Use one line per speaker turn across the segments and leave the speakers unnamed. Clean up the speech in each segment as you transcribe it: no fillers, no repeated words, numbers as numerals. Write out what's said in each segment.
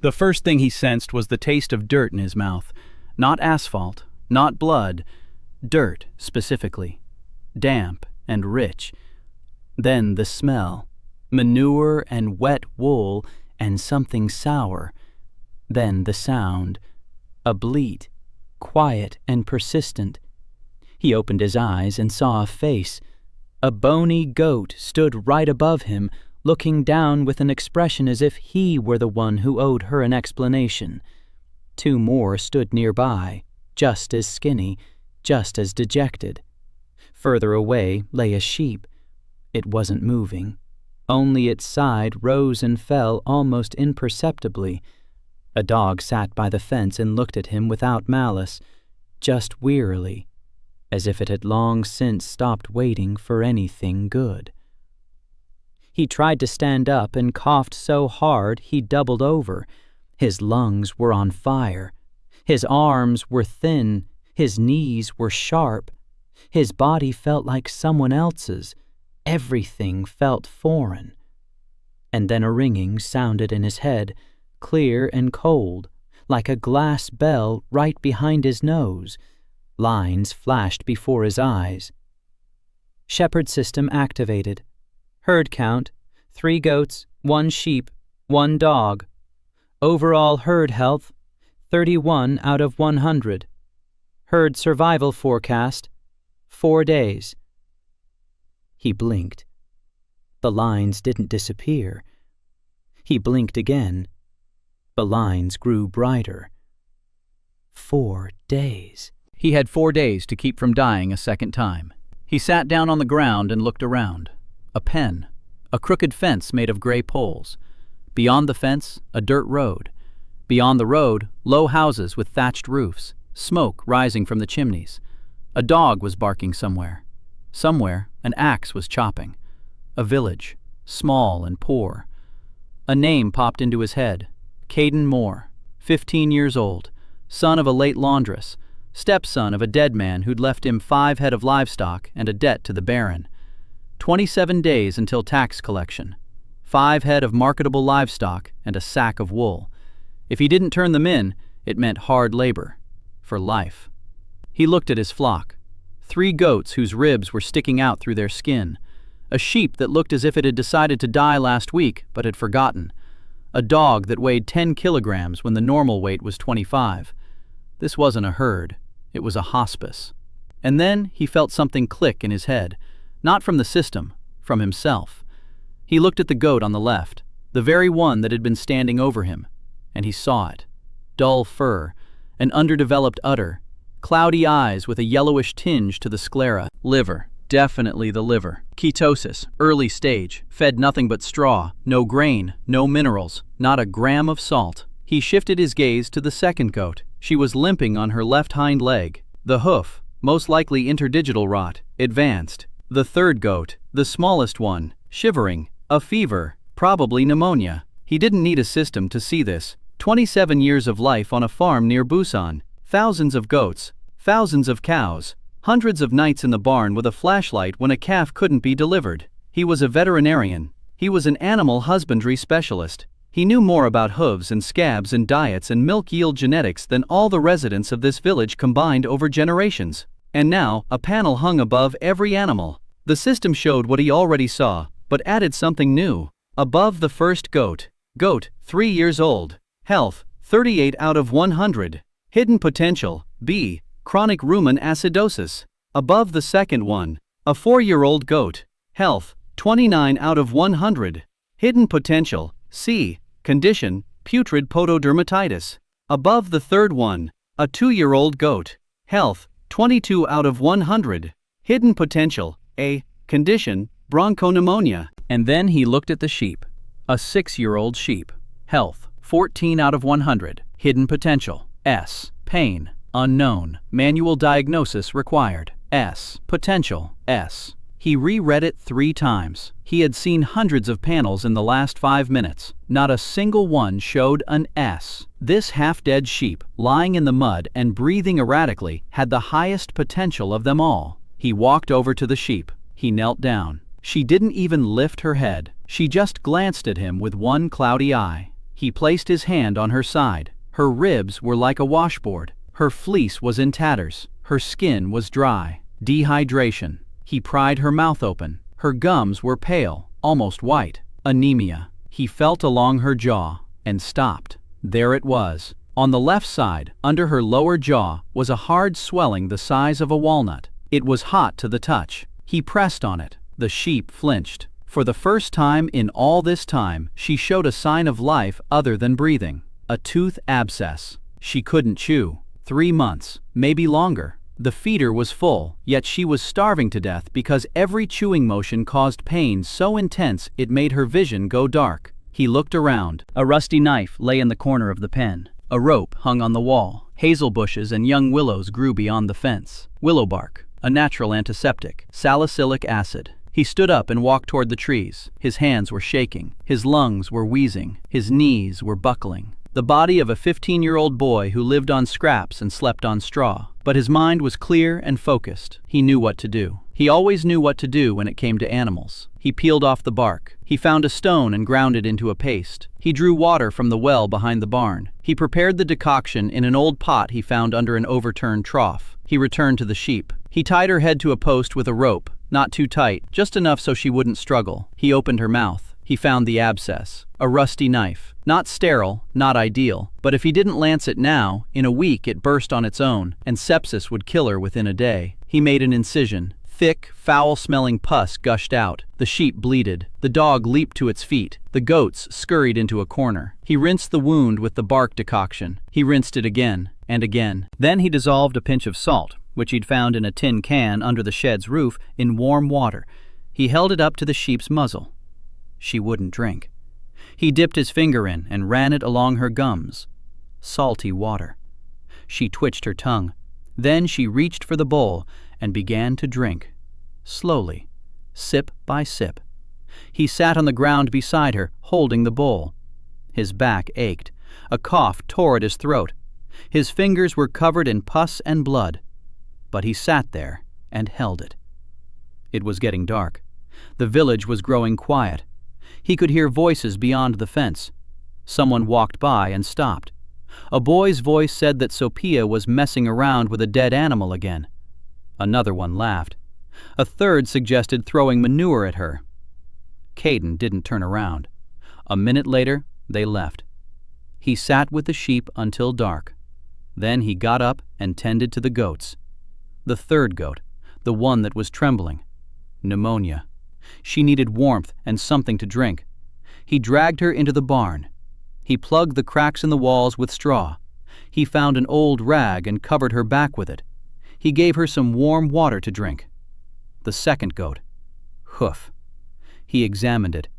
The first thing he sensed was the taste of dirt in his mouth. Not asphalt, not blood, dirt specifically. Damp and rich. Then the smell. Manure and wet wool and something sour. Then the sound. A bleat, quiet and persistent. He opened his eyes and saw a face. A bony goat stood right above him, looking down with an expression as if he were the one who owed her an explanation. Two more stood nearby, just as skinny, just as dejected. Further away lay a sheep. It wasn't moving. Only its side rose and fell almost imperceptibly. A dog sat by the fence and looked at him without malice, just wearily, as if it had long since stopped waiting for anything good. He tried to stand up and coughed so hard he doubled over. His lungs were on fire. His arms were thin. His knees were sharp. His body felt like someone else's. Everything felt foreign. And then a ringing sounded in his head, clear and cold, like a glass bell right behind his nose. Lines flashed before his eyes. Shepherd system activated. Herd count, 3 goats, 1 sheep, 1 dog. Overall herd health, 31 out of 100. Herd survival forecast, 4 days. He blinked. The lines didn't disappear. He blinked again. The lines grew brighter. 4 days.
He had 4 days to keep from dying a second time. He sat down on the ground and looked around. A pen, a crooked fence made of gray poles. Beyond the fence, a dirt road. Beyond the road, low houses with thatched roofs, smoke rising from the chimneys. A dog was barking somewhere. Somewhere, an axe was chopping. A village, small and poor. A name popped into his head. Caden Moore, 15 years old, son of a late laundress, stepson of a dead man who'd left him 5 head of livestock and a debt to the Baron. 27 days until tax collection. 5 head of marketable livestock and a sack of wool. If he didn't turn them in, it meant hard labor. For life. He looked at his flock. 3 goats whose ribs were sticking out through their skin. A sheep that looked as if it had decided to die last week but had forgotten. A dog that weighed 10 kilograms when the normal weight was 25. This wasn't a herd. It was a hospice. And then he felt something click in his head. Not from the system, from himself. He looked at the goat on the left, the very one that had been standing over him, and he saw it. Dull fur, an underdeveloped udder, cloudy eyes with a yellowish tinge to the sclera. Liver, definitely the liver. Ketosis, early stage, fed nothing but straw, no grain, no minerals, not a gram of salt. He shifted his gaze to the second goat. She was limping on her left hind leg. The hoof, most likely interdigital rot, advanced. The third goat, the smallest one, shivering, a fever, probably pneumonia. He didn't need a system to see this. 27 years of life on a farm near Busan, thousands of goats, thousands of cows, hundreds of nights in the barn with a flashlight when a calf couldn't be delivered. He was a veterinarian. He was an animal husbandry specialist. He knew more about hooves and scabs and diets and milk yield genetics than all the residents of this village combined over generations. And now, a panel hung above every animal. The system showed what he already saw, but added something new. Above the first goat. Goat, 3 years old. Health, 38 out of 100. Hidden potential, B. Chronic rumen acidosis. Above the second one. A 4-year-old goat. Health, 29 out of 100. Hidden potential, C. Condition, putrid pododermatitis. Above the third one. A 2-year-old goat. Health, 22 out of 100. Hidden potential, A. Condition, bronchopneumonia. And then he looked at the sheep. A 6-year-old sheep. Health, 14 out of 100. Hidden potential, S. Pain, unknown. Manual diagnosis required. S. Potential, S. He reread it 3 times. He had seen hundreds of panels in the last 5 minutes. Not a single one showed an S. This half-dead sheep, lying in the mud and breathing erratically, had the highest potential of them all. He walked over to the sheep. He knelt down. She didn't even lift her head. She just glanced at him with one cloudy eye.
He placed his hand on her side. Her ribs were like a washboard. Her fleece was in tatters. Her skin was dry. Dehydration. He pried her mouth open. Her gums were pale, almost white. Anemia. He felt along her jaw and stopped. There it was. On the left side, under her lower jaw, was a hard swelling the size of a walnut. It was hot to the touch. He pressed on it. The sheep flinched. For the first time in all this time, she showed a sign of life other than breathing. A tooth abscess. She couldn't chew. 3 months, maybe longer. The feeder was full, yet she was starving to death because every chewing motion caused pain so intense it made her vision go dark. He looked around. A rusty knife lay in the corner of the pen. A rope hung on the wall. Hazel bushes and young willows grew beyond the fence. Willow bark, a natural antiseptic. Salicylic acid. He stood up and walked toward the trees. His hands were shaking. His lungs were wheezing. His knees were buckling. The body of a 15-year-old boy who lived on scraps and slept on straw. But his mind was clear and focused. He knew what to do. He always knew what to do when it came to animals. He peeled off the bark. He found a stone and ground it into a paste. He drew water from the well behind the barn. He prepared the decoction in an old pot he found under an overturned trough. He returned to the sheep. He tied her head to a post with a rope, not too tight, just enough so she wouldn't struggle. He opened her mouth. He found the abscess. A rusty knife. Not sterile, not ideal, but if he didn't lance it now, in a week it burst on its own, and sepsis would kill her within a day. He made an incision. Thick, foul-smelling pus gushed out. The sheep bleated. The dog leaped to its feet. The goats scurried into a corner. He rinsed the wound with the bark decoction. He rinsed it again and again. Then he dissolved a pinch of salt, which he'd found in a tin can under the shed's roof, in warm water. He held it up to the sheep's muzzle. She wouldn't drink. He dipped his finger in and ran it along her gums. Salty water. She twitched her tongue. Then she reached for the bowl and began to drink. Slowly, sip by sip. He sat on the ground beside her, holding the bowl. His back ached. A cough tore at his throat. His fingers were covered in pus and blood. But he sat there and held it. It was getting dark. The village was growing quiet. He could hear voices beyond the fence. Someone walked by and stopped. A boy's voice said that Sophia was messing around with a dead animal again. Another one laughed. A third suggested throwing manure at her. Caden didn't turn around. A minute later, they left. He sat with the sheep until dark. Then he got up and tended to the goats. The third goat, the one that was trembling. Pneumonia. She needed warmth and something to drink. He dragged her into the barn. He plugged the cracks in the walls with straw. He found an old rag and covered her back with it. He gave her some warm water to drink. The second goat. Hoof. He examined it.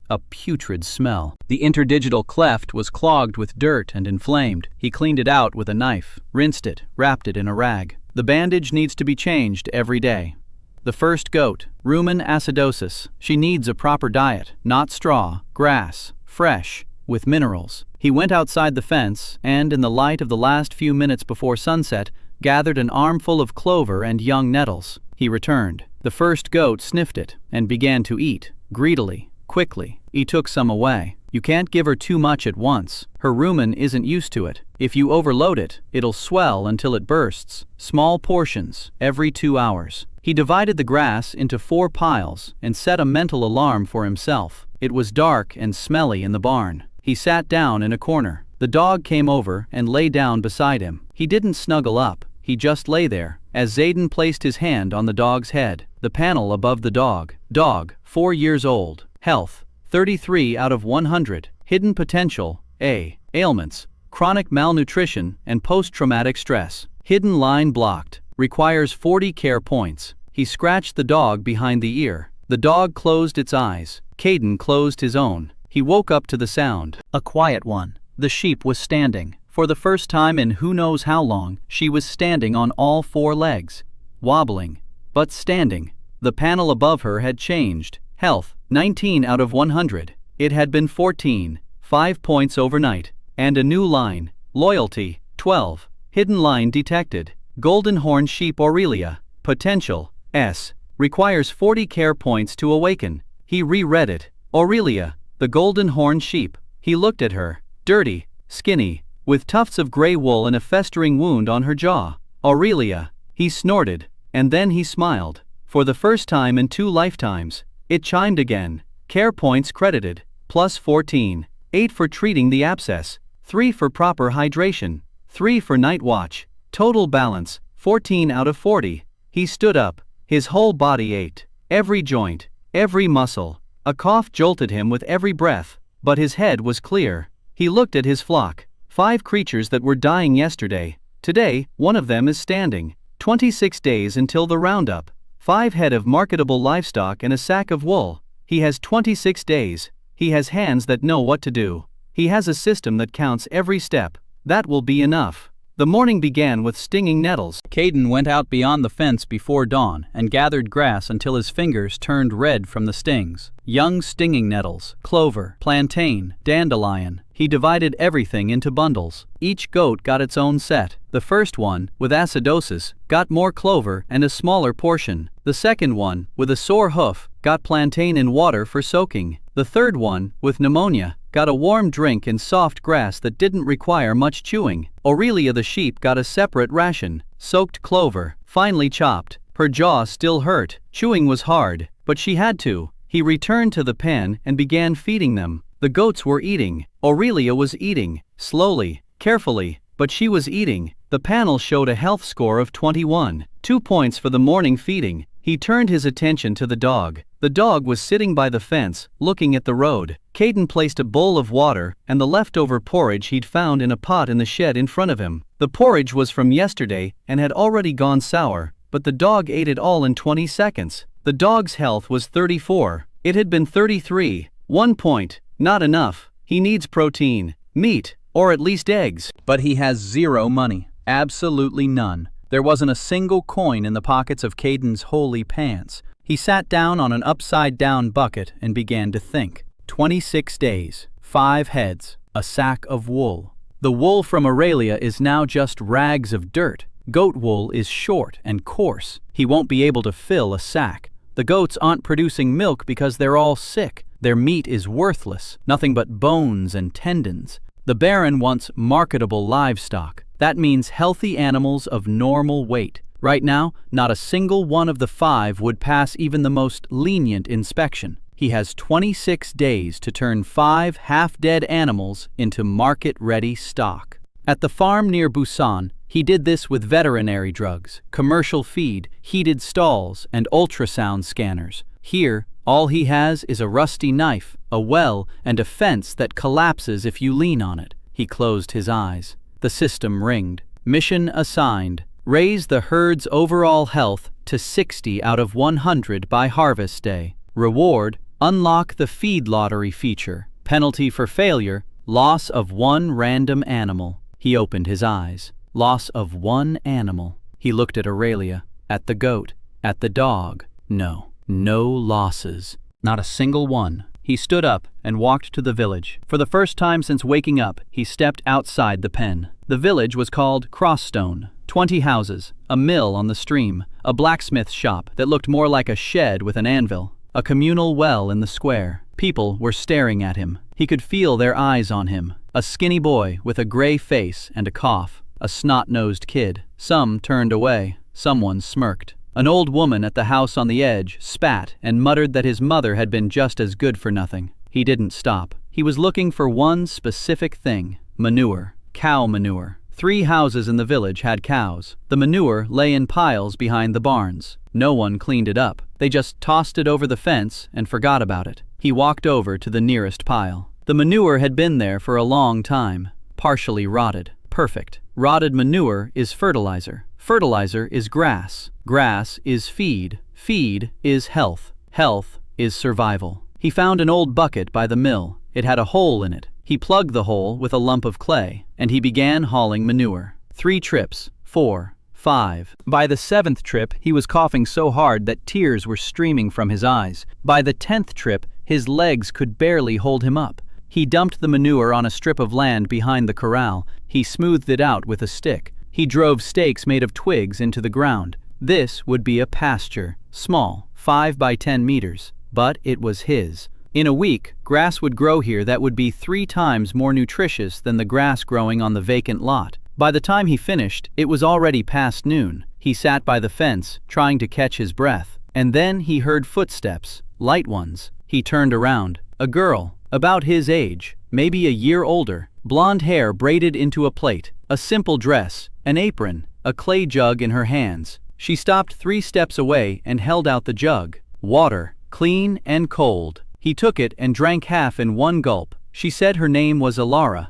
A putrid smell. The interdigital cleft was clogged with dirt and inflamed. He cleaned it out with a knife, rinsed it, wrapped it in a rag. The bandage needs to be changed every day. The first goat, rumen acidosis. She needs a proper diet, not straw, grass, fresh, with minerals. He went outside the fence and, in the light of the last few minutes before sunset, gathered an armful of clover and young nettles. He returned. The first goat sniffed it and began to eat, greedily, quickly. He took some away. You can't give her too much at once. Her rumen isn't used to it. If you overload it, it'll swell until it bursts. Small portions, every 2 hours. He divided the grass into 4 piles and set a mental alarm for himself. It was dark and smelly in the barn. He sat down in a corner. The dog came over and lay down beside him. He didn't snuggle up. He just lay there, as Zayden placed his hand on the dog's head. The panel above the dog. Dog, 4 years old. Health, 33 out of 100. Hidden potential, A. Ailments, chronic malnutrition and post-traumatic stress. Hidden line blocked. Requires 40 care points. He scratched the dog behind the ear. The dog closed its eyes. Caden closed his own. He woke up to the sound. A quiet one. The sheep was standing. For the first time in who knows how long, she was standing on all 4 legs. Wobbling, but standing. The panel above her had changed. Health, 19 out of 100. It had been 14, 5 points overnight. And a new line. Loyalty, 12. Hidden line detected. Golden horn sheep Aurelia. Potential, S. Requires 40 care points to awaken. He reread it. Aurelia, the golden horn sheep. He looked at her. dirty, skinny, with tufts of gray wool and a festering wound on her jaw. Aurelia, he snorted, and then he smiled. For the first time in 2 lifetimes, it chimed again. Care points credited, plus 14, 8 for treating the abscess, 3 for proper hydration, 3 for night watch, total balance, 14 out of 40. He stood up, his whole body ached, every joint, every muscle. A cough jolted him with every breath, but his head was clear. He looked at his flock, 5 creatures that were dying yesterday. Today, one of them is standing. 26 days until the roundup. 5 head of marketable livestock and a sack of wool. He has 26 days. He has hands that know what to do. He has a system that counts every step. That will be enough. The morning began with stinging nettles.
Caden went out beyond the fence before dawn and gathered grass until his fingers turned red from the stings. Young stinging nettles, clover, plantain, dandelion. He divided everything into bundles. Each goat got its own set. The first one, with acidosis, got more clover and a smaller portion. The second one, with a sore hoof, got plantain in water for soaking. The third one, with pneumonia, got a warm drink in soft grass that didn't require much chewing. Aurelia the sheep got a separate ration, soaked clover, finely chopped. Her jaw still hurt. Chewing was hard, but she had to. He returned to the pen and began feeding them. The goats were eating. Aurelia was eating, slowly, carefully, but she was eating. The panel showed a health score of 21, 2 points for the morning feeding. He turned his attention to the dog. The dog was sitting by the fence, looking at the road. Caden placed a bowl of water and the leftover porridge he'd found in a pot in the shed in front of him. The porridge was from yesterday and had already gone sour, but the dog ate it all in 20 seconds. The dog's health was 34. It had been 33. 1 point. Not enough. He needs protein, meat, or at least eggs. But he has 0 money. Absolutely none. There wasn't a single coin in the pockets of Caden's holy pants. He sat down on an upside-down bucket and began to think. 26 days, 5 heads, a sack of wool. The wool from Aurelia is now just rags of dirt. Goat wool is short and coarse. He won't be able to fill a sack. The goats aren't producing milk because they're all sick. Their meat is worthless, nothing but bones and tendons. The Baron wants marketable livestock. That means healthy animals of normal weight. Right now, not a single one of the 5 would pass even the most lenient inspection. He has 26 days to turn 5 half-dead animals into market-ready stock. At the farm near Busan, he did this with veterinary drugs, commercial feed, heated stalls, and ultrasound scanners. Here, all he has is a rusty knife, a well, and a fence that collapses if you lean on it. He closed his eyes. The system ringed. Mission assigned. Raise the herd's overall health to 60 out of 100 by harvest day. Reward, unlock the feed lottery feature. Penalty for failure, loss of 1 random animal. He opened his eyes. Loss of 1 animal. He looked at Aurelia, at the goat, at the dog. No losses. Not a single one. He stood up and walked to the village. For the first time since waking up, he stepped outside the pen. The village was called Crossstone. 20 houses, a mill on the stream, a blacksmith shop that looked more like a shed with an anvil, a communal well in the square. People were staring at him. He could feel their eyes on him. A skinny boy with a gray face and a cough. A snot-nosed kid. Some turned away. Someone smirked. An old woman at the house on the edge spat and muttered that his mother had been just as good for nothing. He didn't stop. He was looking for one specific thing. Manure. Cow manure. 3 houses in the village had cows. The manure lay in piles behind the barns. No one cleaned it up. They just tossed it over the fence and forgot about it. He walked over to the nearest pile. The manure had been there for a long time. Partially rotted. Perfect. Rotted manure is fertilizer. Fertilizer is grass. Grass is feed. Feed is health. Health is survival. He found an old bucket by the mill. It had a hole in it. He plugged the hole with a lump of clay, and he began hauling manure. 3 trips, 4, 5. By the 7th trip, he was coughing so hard that tears were streaming from his eyes. By the 10th trip, his legs could barely hold him up. He dumped the manure on a strip of land behind the corral. He smoothed it out with a stick. He drove stakes made of twigs into the ground. This would be a pasture, small, 5 by 10 meters, but it was his.
In a week, grass would grow here that would be 3 times more nutritious than the grass growing on the vacant lot. By the time he finished, it was already past noon. He sat by the fence, trying to catch his breath, and then he heard footsteps, light ones. He turned around. A girl, about his age, maybe a year older, blonde hair braided into a plait, a simple dress, an apron, a clay jug in her hands. She stopped 3 steps away and held out the jug. Water, clean and cold. He took it and drank half in one gulp. She said her name was Ilara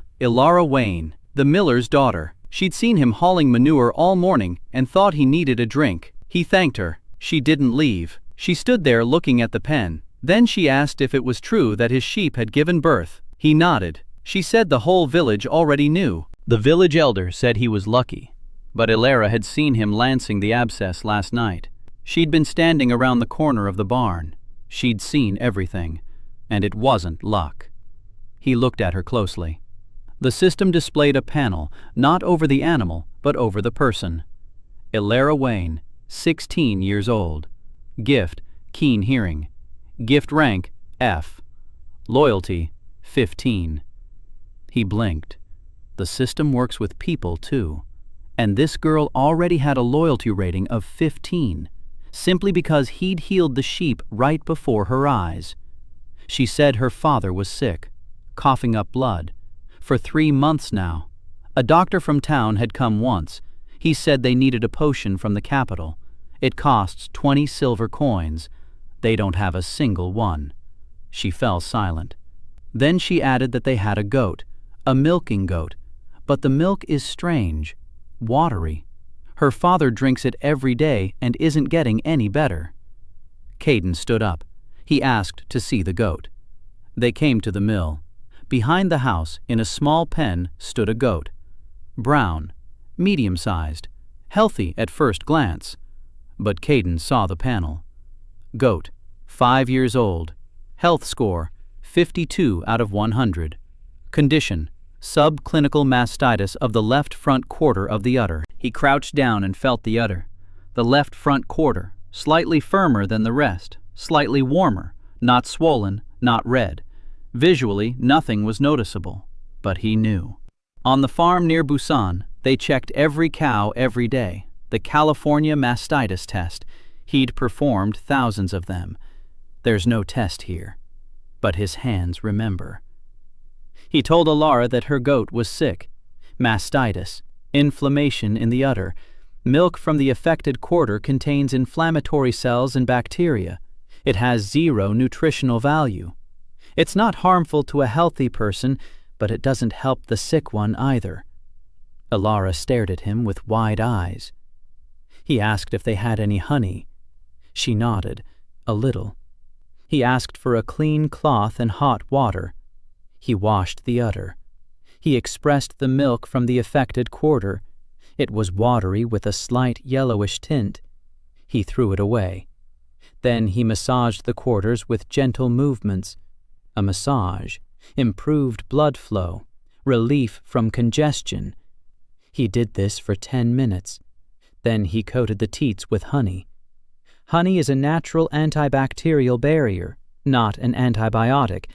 Wayne, the miller's daughter. She'd seen him hauling manure all morning and thought he needed a drink. He thanked her. She didn't leave. She stood there looking at the pen. Then she asked if it was true that his sheep had given birth. He nodded. She said the whole village already knew. The village elder said he was lucky, but Ilara had seen him lancing the abscess last night. She'd been standing around the corner of the barn. She'd seen everything, and it wasn't luck. He looked at her closely. The system displayed a panel, not over the animal, but over the person. Ilara Wayne, 16 years old. Gift, keen hearing. Gift rank, F. Loyalty, 15. He blinked. The system works with people, too. And this girl already had a loyalty rating of 15, simply because he'd healed the sheep right before her eyes. She said her father was sick, coughing up blood, for 3 months now. A doctor from town had come once. He said they needed a potion from the capital. It costs 20 silver coins. They don't have a single one. She fell silent. Then she added that they had a goat, a milking goat, but the milk is strange, watery. Her father drinks it every day and isn't getting any better. Caden stood up. He asked to see the goat. They came to the mill. Behind the house, in a small pen, stood a goat. Brown, medium-sized, healthy at first glance. But Caden saw the panel. Goat, 5 years old. Health score, 52 out of 100. Condition, subclinical mastitis of the left front quarter of the udder. He crouched down and felt the udder. The left front quarter, slightly firmer than the rest, slightly warmer, not swollen, not red. Visually, nothing was noticeable, but he knew. On the farm near Busan, they checked every cow every day, the California mastitis test. He'd performed thousands of them. There's no test here, but his hands remember. He told Ilara that her goat was sick. Mastitis, inflammation in the udder. Milk from the affected quarter contains inflammatory cells and bacteria. It has 0 nutritional value. It's not harmful to a healthy person, but it doesn't help the sick one either. Ilara stared at him with wide eyes. He asked if they had any honey. She nodded, a little. He asked for a clean cloth and hot water. He washed the udder. He expressed the milk from the affected quarter. It was watery with a slight yellowish tint. He threw it away. Then he massaged the quarters with gentle movements. A massage, improved blood flow, relief from congestion. He did this for 10 minutes. Then he coated the teats with honey. Honey is a natural antibacterial barrier, not an antibiotic,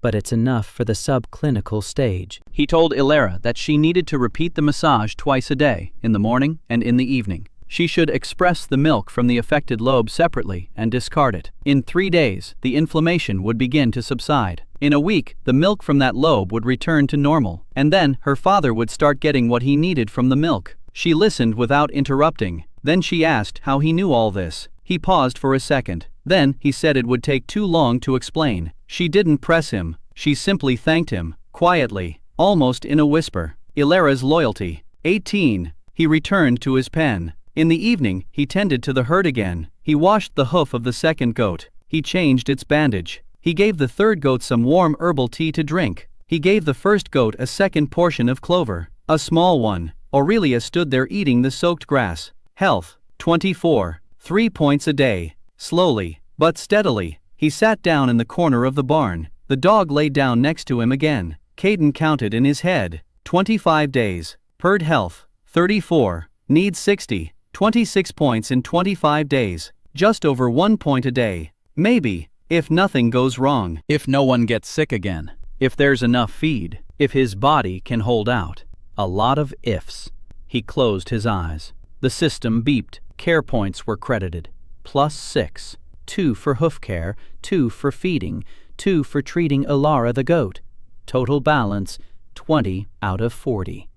but it's enough for the subclinical stage. He told Ilara that she needed to repeat the massage twice a day, in the morning and in the evening. She should express the milk from the affected lobe separately and discard it. In 3 days, the inflammation would begin to subside. In a week, the milk from that lobe would return to normal, and then her father would start getting what he needed from the milk. She listened without interrupting. Then she asked how he knew all this. He paused for a second. Then he said it would take too long to explain. She didn't press him. She simply thanked him, quietly, almost in a whisper. Ilara's loyalty. 18. He returned to his pen. In the evening, he tended to the herd again. He washed the hoof of the second goat. He changed its bandage. He gave the third goat some warm herbal tea to drink. He gave the first goat a second portion of clover, a small one. Aurelia stood there eating the soaked grass. Health, 24. 3 points a day. Slowly, but steadily, he sat down in the corner of the barn. The dog lay down next to him again. Caden counted in his head. 25 days. Herd health, 34. Needs 60. 26 points in 25 days. Just over 1 point a day. Maybe, if nothing goes wrong,
if no one gets sick again, if there's enough feed, if his body can hold out. A lot of ifs. He closed his eyes. The system beeped. Care points were credited. +6. 2 for hoof care, 2 for feeding, 2 for treating Ilara the goat. Total balance, 20 out of 40.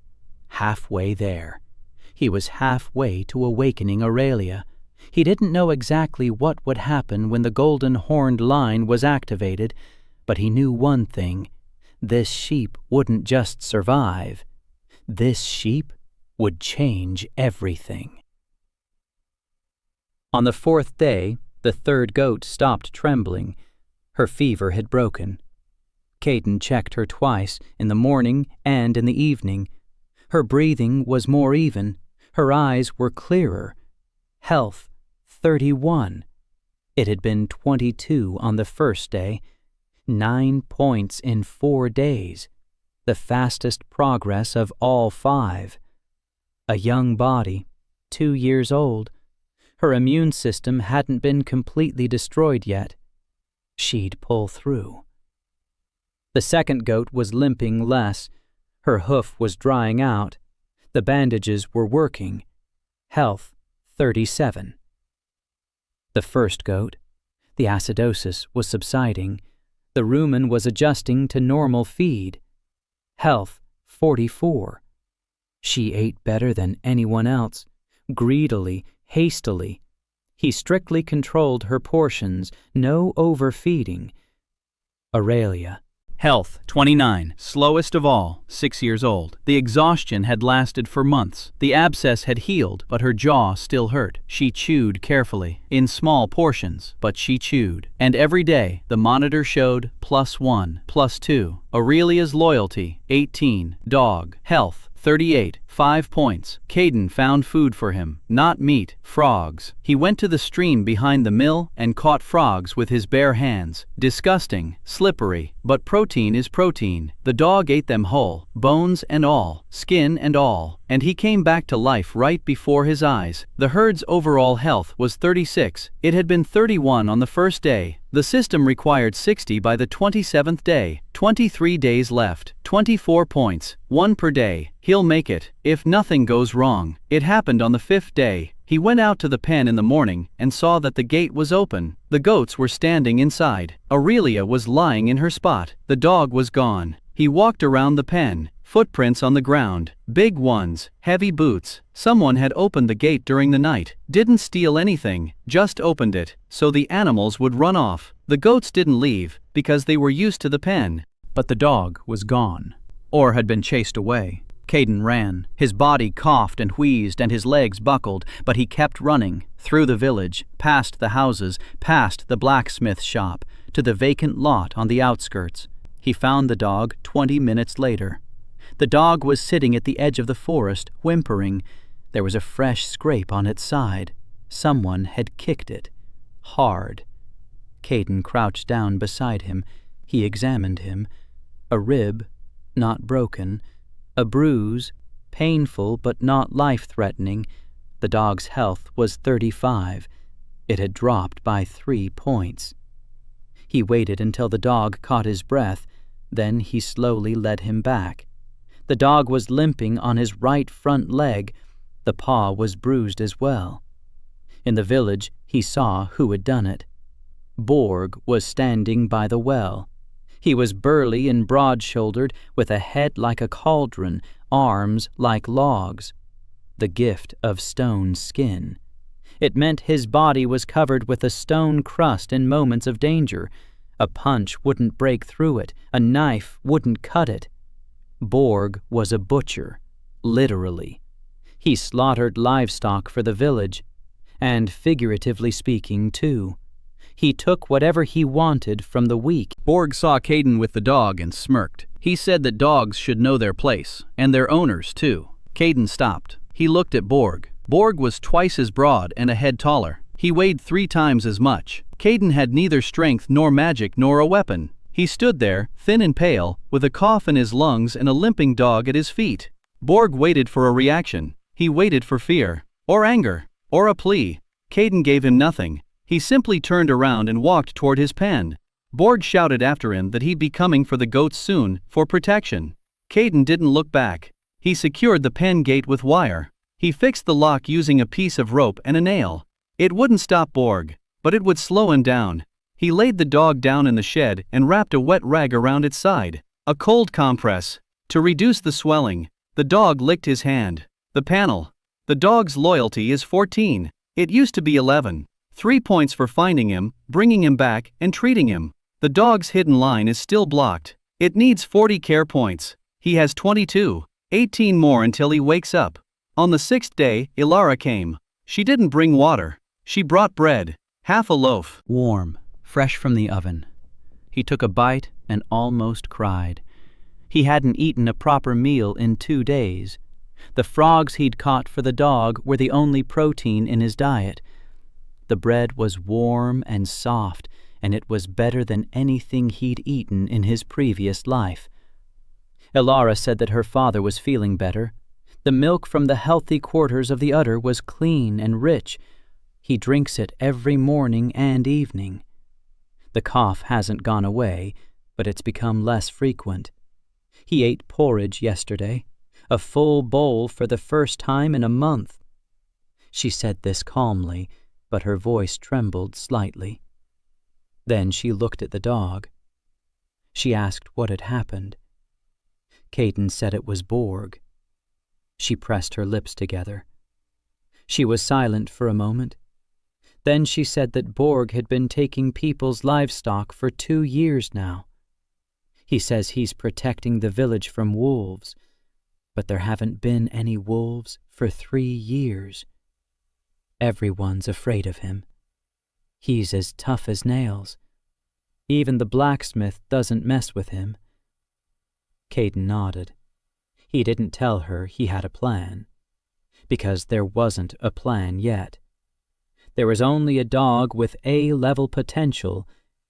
Halfway there. He was halfway to awakening Aurelia. He didn't know exactly what would happen when the golden horned line was activated, but he knew one thing. This sheep wouldn't just survive. This sheep would change everything. On the 4th day, the 3rd goat stopped trembling. Her fever had broken. Caden checked her twice, in the morning and in the evening. Her breathing was more even. Her eyes were clearer. Health, 31. It had been 22 on the 1st day. 9 points in 4 days. The fastest progress of all 5. A young body, 2 years old. Her immune system hadn't been completely destroyed yet. She'd pull through. The 2nd goat was limping less. Her hoof was drying out. The bandages were working. Health, 37. The 1st goat, the acidosis was subsiding. The rumen was adjusting to normal feed. Health, 44. She ate better than anyone else, greedily, hastily. He strictly controlled her portions, no overfeeding. Aurelia.
Health, 29. Slowest of all, 6 years old. The exhaustion had lasted for months. The abscess had healed, but her jaw still hurt. She chewed carefully, in small portions, but she chewed. And every day, the monitor showed +1, +2. Aurelia's loyalty, 18. Dog. Health, 38. 5 points. Caden found food for him. Not meat, frogs. He went to the stream behind the mill and caught frogs with his bare hands. Disgusting, slippery, but protein is protein. The dog ate them whole, bones and all, skin and all, and he came back to life right before his eyes. The herd's overall health was 36. It had been 31 on the 1st day. The system required 60 by the 27th day. 23 days left. 24 points. 1 per day. He'll make it, if nothing goes wrong. It happened on the 5th day. He went out to the pen in the morning and saw that the gate was open. The goats were standing inside. Aurelia was lying in her spot. The dog was gone. He walked around the pen. Footprints on the ground. Big ones. Heavy boots. Someone had opened the gate during the night. Didn't steal anything, just opened it, so the animals would run off. The goats didn't leave, because they were used to the pen.
But the dog was gone, or had been chased away. Caden ran. His body coughed and wheezed and his legs buckled, but he kept running, through the village, past the houses, past the blacksmith shop, to the vacant lot on the outskirts. He found the dog 20 minutes later. The dog was sitting at the edge of the forest, whimpering. There was a fresh scrape on its side. Someone had kicked it. Hard. Caden crouched down beside him. He examined him. A rib, not broken. A bruise, painful but not life-threatening. The dog's health was 35. It had dropped by 3 points. He waited until the dog caught his breath. Then he slowly led him back. The dog was limping on his right front leg. The paw was bruised as well. In the village, he saw who had done it. Borg was standing by the well. He was burly and broad-shouldered, with a head like a cauldron, arms like logs. The gift of stone skin. It meant his body was covered with a stone crust in moments of danger. A punch wouldn't break through it. A knife wouldn't cut it. Borg was a butcher, literally. He slaughtered livestock for the village, and figuratively speaking, too. He took whatever he wanted from the weak.
Borg saw Caden with the dog and smirked. He said that dogs should know their place, and their owners, too. Caden stopped. He looked at Borg. Borg was twice as broad and a head taller. He weighed 3 times as much. Caden had neither strength nor magic nor a weapon. He stood there, thin and pale, with a cough in his lungs and a limping dog at his feet. Borg waited for a reaction. He waited for fear, or anger, or a plea. Caden gave him nothing. He simply turned around and walked toward his pen. Borg shouted after him that he'd be coming for the goats soon, for protection. Caden didn't look back. He secured the pen gate with wire. He fixed the lock using a piece of rope and a nail. It wouldn't stop Borg, but it would slow him down. He laid the dog down in the shed and wrapped a wet rag around its side, a cold compress, to reduce the swelling. The dog licked his hand. The panel. The dog's loyalty is 14. It used to be 11. 3 points for finding him, bringing him back, and treating him. The dog's hidden line is still blocked. It needs 40 care points. He has 22. 18 more until he wakes up. On the 6th day, Ilara came. She didn't bring water. She brought bread. Half a loaf.
Warm, fresh from the oven. He took a bite and almost cried. He hadn't eaten a proper meal in 2 days. The frogs he'd caught for the dog were the only protein in his diet. The bread was warm and soft, and it was better than anything he'd eaten in his previous life. Ilara said that her father was feeling better. The milk from the healthy quarters of the udder was clean and rich. He drinks it every morning and evening. The cough hasn't gone away, but it's become less frequent. He ate porridge yesterday, a full bowl for the first time in a month. She said this calmly, but her voice trembled slightly. Then she looked at the dog. She asked what had happened. Caden said it was Borg. She pressed her lips together. She was silent for a moment. Then she said that Borg had been taking people's livestock for 2 years now. He says he's protecting the village from wolves, but there haven't been any wolves for 3 years. Everyone's afraid of him. He's as tough as nails. Even the blacksmith doesn't mess with him. Caden nodded. He didn't tell her he had a plan, because there wasn't a plan yet. There was only a dog with A-level potential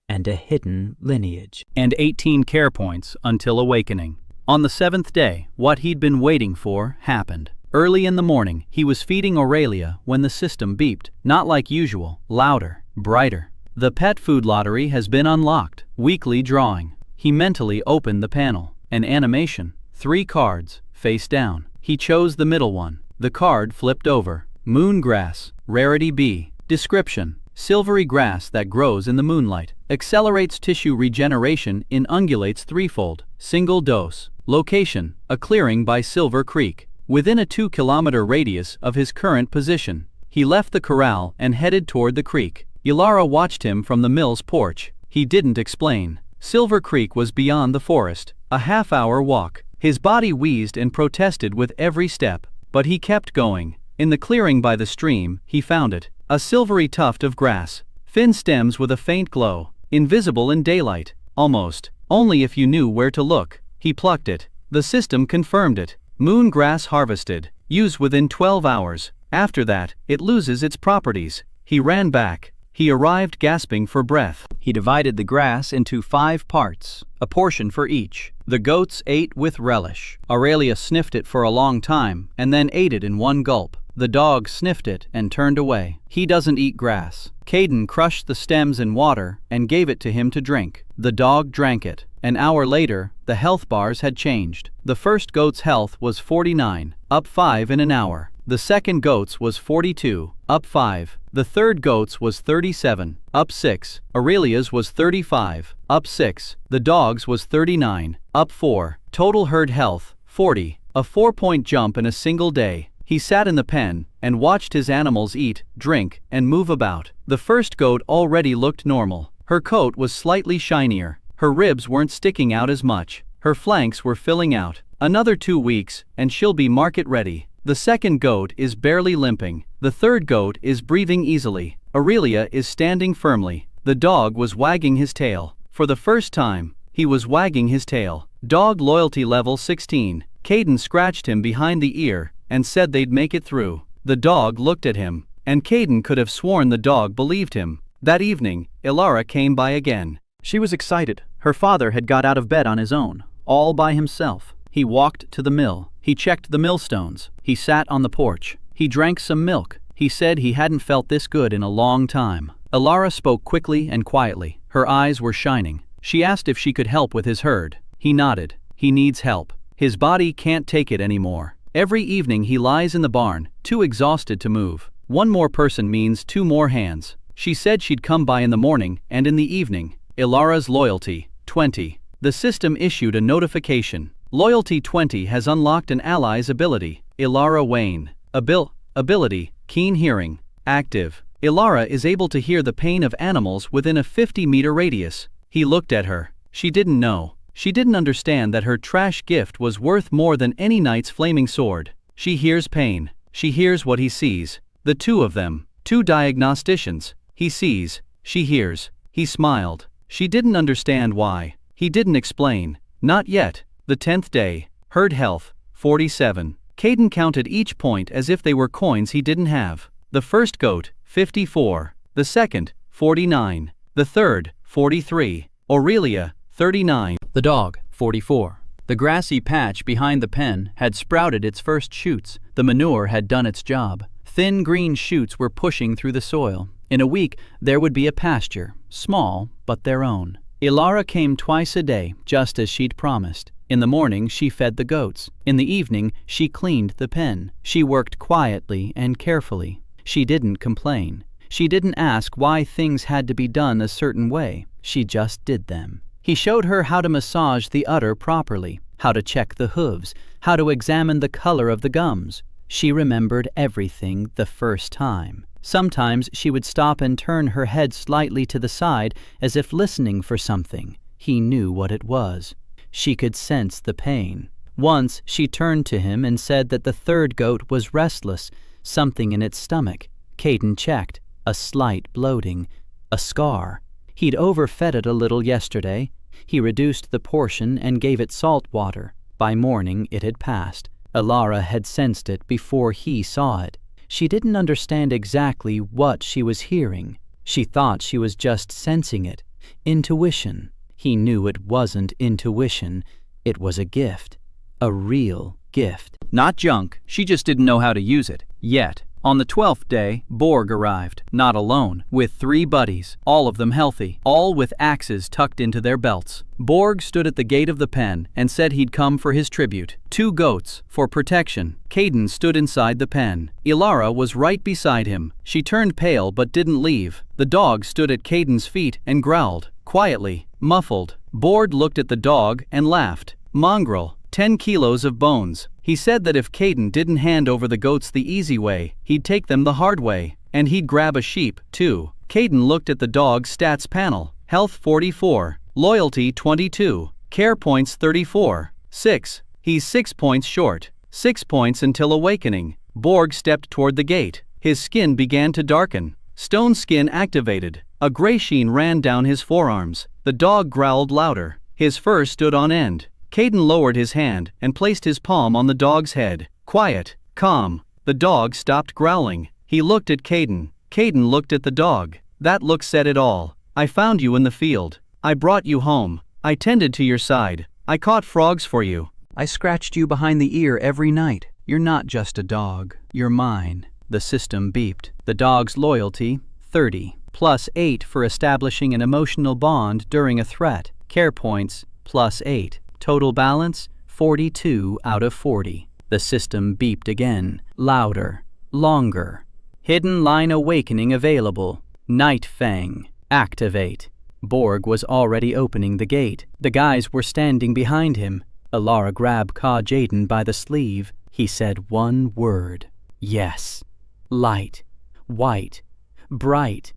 and a hidden lineage.
And 18 care points until awakening. On the 7th day, what he'd been waiting for happened. Early in the morning, he was feeding Aurelia when the system beeped, not like usual, louder, brighter. The pet food lottery has been unlocked. Weekly drawing. He mentally opened the panel. An animation. 3 cards, face down. He chose the middle one. The card flipped over. Moon grass, rarity B. Description: silvery grass that grows in the moonlight. Accelerates tissue regeneration in ungulates threefold. Single dose. Location: a clearing by Silver Creek, within a 2-kilometer radius of his current position. He left the corral and headed toward the creek. Ilara watched him from the mill's porch. He didn't explain. Silver Creek was beyond the forest, a half-hour walk. His body wheezed and protested with every step, but he kept going. In the clearing by the stream, he found it. A silvery tuft of grass. Thin stems with a faint glow. Invisible in daylight. Almost. Only if you knew where to look. He plucked it. The system confirmed it. Moon grass harvested. Use within 12 hours. After that, it loses its properties. He ran back. He arrived gasping for breath. He divided the grass into 5 parts, a portion for each. The goats ate with relish. Aurelia sniffed it for a long time and then ate it in one gulp. The dog sniffed it and turned away. He doesn't eat grass. Caden crushed the stems in water and gave it to him to drink. The dog drank it. An hour later, the health bars had changed. The first goat's health was 49, up 5 in an hour. The second goat's was 42, up 5. The third goat's was 37, up 6. Aurelia's was 35, up 6. The dog's was 39, up 4. Total herd health, 40, a 4-point jump in a single day. He sat in the pen and watched his animals eat, drink, and move about. The first goat already looked normal. Her coat was slightly shinier. Her ribs weren't sticking out as much. Her flanks were filling out. Another 2 weeks, and she'll be market ready. The second goat is barely limping. The third goat is breathing easily. Aurelia is standing firmly. The dog was wagging his tail. For the first time, he was wagging his tail. Dog loyalty level 16. Caden scratched him behind the ear and said they'd make it through. The dog looked at him, and Caden could have sworn the dog believed him. That evening, Ilara came by again. She was excited. Her father had got out of bed on his own, all by himself. He walked to the mill. He checked the millstones. He sat on the porch. He drank some milk. He said he hadn't felt this good in a long time.
Elara spoke quickly and quietly. Her eyes were shining. She asked if she could help with his herd. He nodded. He needs help. His body can't take it anymore. Every evening he lies in the barn, too exhausted to move. One more person means 2 more hands. She said she'd come by in the morning and in the evening. Elara's loyalty, 20. The system issued a notification. Loyalty 20 has unlocked an ally's ability. Elara Wayne. Ability, keen hearing, active. Elara is able to hear the pain of animals within a 50-meter radius. He looked at her. She didn't know. She didn't understand that her trash gift was worth more than any knight's flaming sword. She hears pain. She hears what he sees. The 2 of them. 2 diagnosticians. He sees. She hears. He smiled. She didn't understand why. He didn't explain. Not yet. The 10th day. Herd health, 47. Caden counted each point as if they were coins he didn't have. The first goat, 54. The second, 49. The third, 43. Aurelia, 39.
The dog, 44. The grassy patch behind the pen had sprouted its first shoots. The manure had done its job. Thin green shoots were pushing through the soil. In a week, there would be a pasture, small, but their own. Elara came twice a day, just as she'd promised. In the morning, she fed the goats. In the evening, she cleaned the pen. She worked quietly and carefully. She didn't complain. She didn't ask why things had to be done a certain way. She just did them. He showed her how to massage the udder properly, how to check the hooves, how to examine the color of the gums. She remembered everything the first time. Sometimes she would stop and turn her head slightly to the side as if listening for something. He knew what it was. She could sense the pain. Once she turned to him and said that the third goat was restless, something in its stomach. Caden checked. A slight bloating. A scar. He'd overfed it a little yesterday. He reduced the portion and gave it salt water. By morning it had passed. Elara had sensed it before he saw it. She didn't understand exactly what she was hearing. She thought she was just sensing it. Intuition. He knew it wasn't intuition. It was a gift. A real gift.
Not junk. She just didn't know how to use it. Yet. On the 12th day, Borg arrived, not alone, with 3 buddies, all of them healthy, all with axes tucked into their belts. Borg stood at the gate of the pen and said he'd come for his tribute. 2 goats, for protection. Caden stood inside the pen. Elara was right beside him. She turned pale but didn't leave. The dog stood at Caden's feet and growled, quietly, muffled. Borg looked at the dog and laughed. Mongrel. 10 kilos of bones. He said that if Caden didn't hand over the goats the easy way, he'd take them the hard way, and he'd grab a sheep, too. Caden looked at the dog's stats panel. Health 44, loyalty 22, care points 34, 6. He's 6 points short. 6 points until awakening. Borg stepped toward the gate. His skin began to darken. Stone skin activated. A gray sheen ran down his forearms. The dog growled louder. His fur stood on end. Caden lowered his hand and placed his palm on the dog's head. Quiet, calm. The dog stopped growling. He looked at Caden. Caden looked at the dog. That look said it all. I found you in the field. I brought you home. I tended to your side. I caught frogs for you.
I scratched you behind the ear every night. You're not just a dog. You're mine. The system beeped. The dog's loyalty, 30. Plus 8 for establishing an emotional bond during a threat. Care points, plus 8. Total balance, 42 out of 40. The system beeped again, louder, longer. Hidden line awakening available. Night Fang, activate. Borg was already opening the gate. The guys were standing behind him. Elara grabbed Jaden by the sleeve. He said one word. Yes. Light. White. Bright.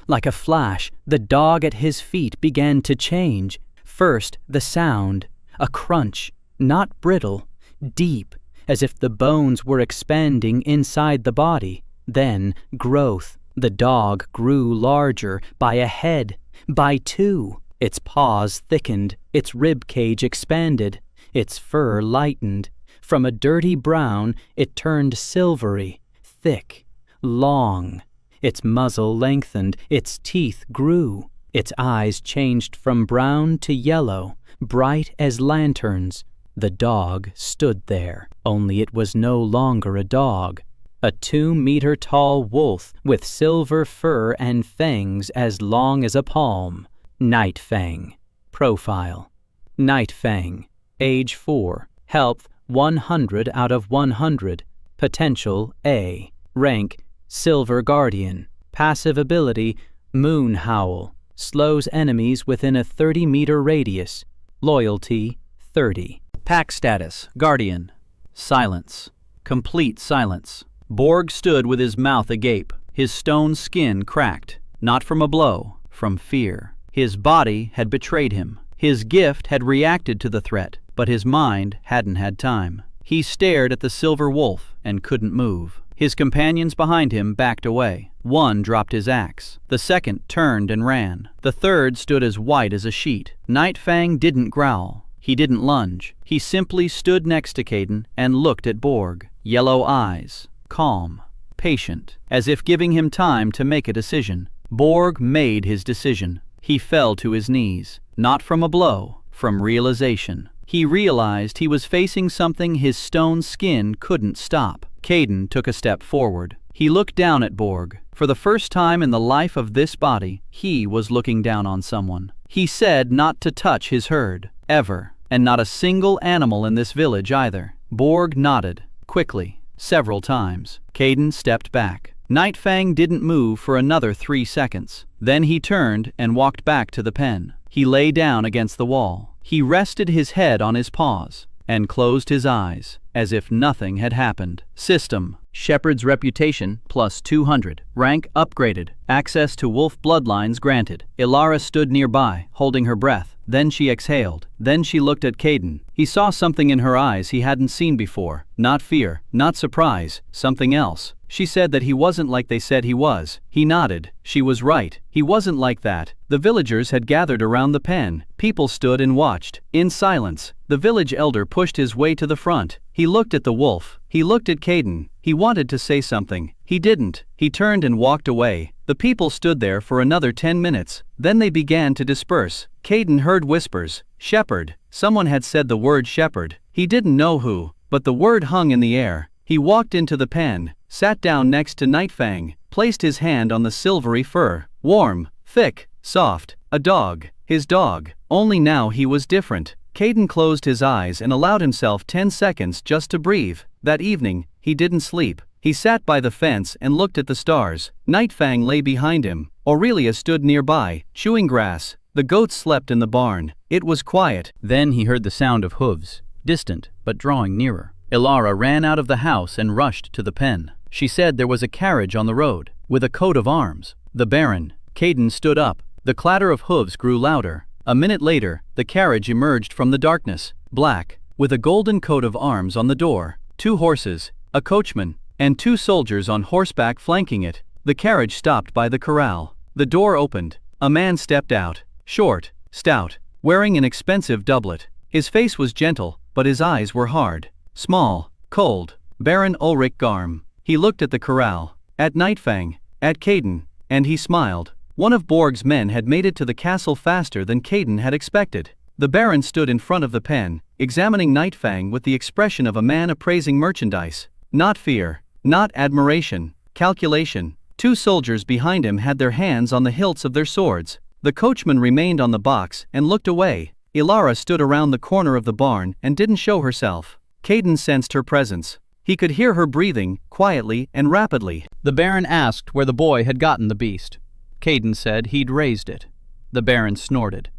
Like a flash, the dog at his feet began to change. First, the sound. A crunch, not brittle, deep, as if the bones were expanding inside the body. Then, growth. The dog grew larger, by a head, by 2. Its paws thickened, its rib cage expanded, its fur lightened. From a dirty brown, it turned silvery, thick, long. Its muzzle lengthened, its teeth grew. Its eyes changed from brown to yellow, bright as lanterns. The dog stood there, only it was no longer a dog.
A 2-meter-tall wolf with silver fur and fangs as long as a palm. Night Fang. Profile. Night Fang. Age 4. Health 100 out of 100. Potential A. Rank Silver Guardian. Passive ability Moon Howl. Slows enemies within a 30-meter radius. Loyalty 30.
Pack status, Guardian. Silence. Complete silence. Borg stood with his mouth agape, his stone skin cracked, not from a blow, from fear. His body had betrayed him. His gift had reacted to the threat, but his mind hadn't had time. He stared at the silver wolf and couldn't move. His companions behind him backed away. One dropped his axe. The second turned and ran. The third stood as white as a sheet. Night Fang didn't growl. He didn't lunge. He simply stood next to Caden and looked at Borg. Yellow eyes. Calm. Patient. As if giving him time to make a decision. Borg made his decision. He fell to his knees. Not from a blow. From realization. He realized he was facing something his stone skin couldn't stop. Caden took a step forward. He looked down at Borg. For the first time in the life of this body, he was looking down on someone. He said not to touch his herd. Ever. And not a single animal in this village either. Borg nodded. Quickly. Several times. Caden stepped back. Night Fang didn't move for another 3 seconds. Then he turned and walked back to the pen. He lay down against the wall. He rested his head on his paws and closed his eyes, as if nothing had happened. System. Shepherd's reputation plus 200. Rank upgraded. Access to wolf bloodlines granted. Ilara stood nearby, holding her breath. Then she exhaled. Then she looked at Caden. He saw something in her eyes he hadn't seen before. Not fear, not surprise, something else. She said that he wasn't like they said he was. He nodded. She was right. He wasn't like that. The villagers had gathered around the pen. People stood and watched. In silence, the village elder pushed his way to the front. He looked at the wolf. He looked at Caden. He wanted to say something. He didn't. He turned and walked away. The people stood there for another 10 minutes. Then they began to disperse. Caden heard whispers. Shepherd. Someone had said the word shepherd. He didn't know who, but the word hung in the air. He walked into the pen, sat down next to Night Fang, placed his hand on the silvery fur. Warm, thick, soft. A dog. His dog. Only now he was different. Caden closed his eyes and allowed himself 10 seconds just to breathe. That evening, he didn't sleep. He sat by the fence and looked at the stars. Night Fang lay behind him. Aurelia stood nearby, chewing grass. The goats slept in the barn. It was quiet. Then he heard the sound of hooves, distant but drawing nearer. Ilara ran out of the house and rushed to the pen. She said there was a carriage on the road, with a coat of arms. The Baron. Caden stood up. The clatter of hooves grew louder. A minute later, the carriage emerged from the darkness, black, with a golden coat of arms on the door. 2 horses, a coachman, and 2 soldiers on horseback flanking it. The carriage stopped by the corral. The door opened. A man stepped out, short, stout, wearing an expensive doublet. His face was gentle, but his eyes were hard. Small, cold. Baron Ulrich Garm. He looked at the corral, at Night Fang, at Caden, and he smiled. One of Borg's men had made it to the castle faster than Caden had expected. The Baron stood in front of the pen, examining Night Fang with the expression of a man appraising merchandise. Not fear, not admiration, calculation. 2 soldiers behind him had their hands on the hilts of their swords. The coachman remained on the box and looked away. Ilara stood around the corner of the barn and didn't show herself. Caden sensed her presence. He could hear her breathing, quietly and rapidly. The Baron asked where the boy had gotten the beast. Caden said he'd raised it. The Baron snorted.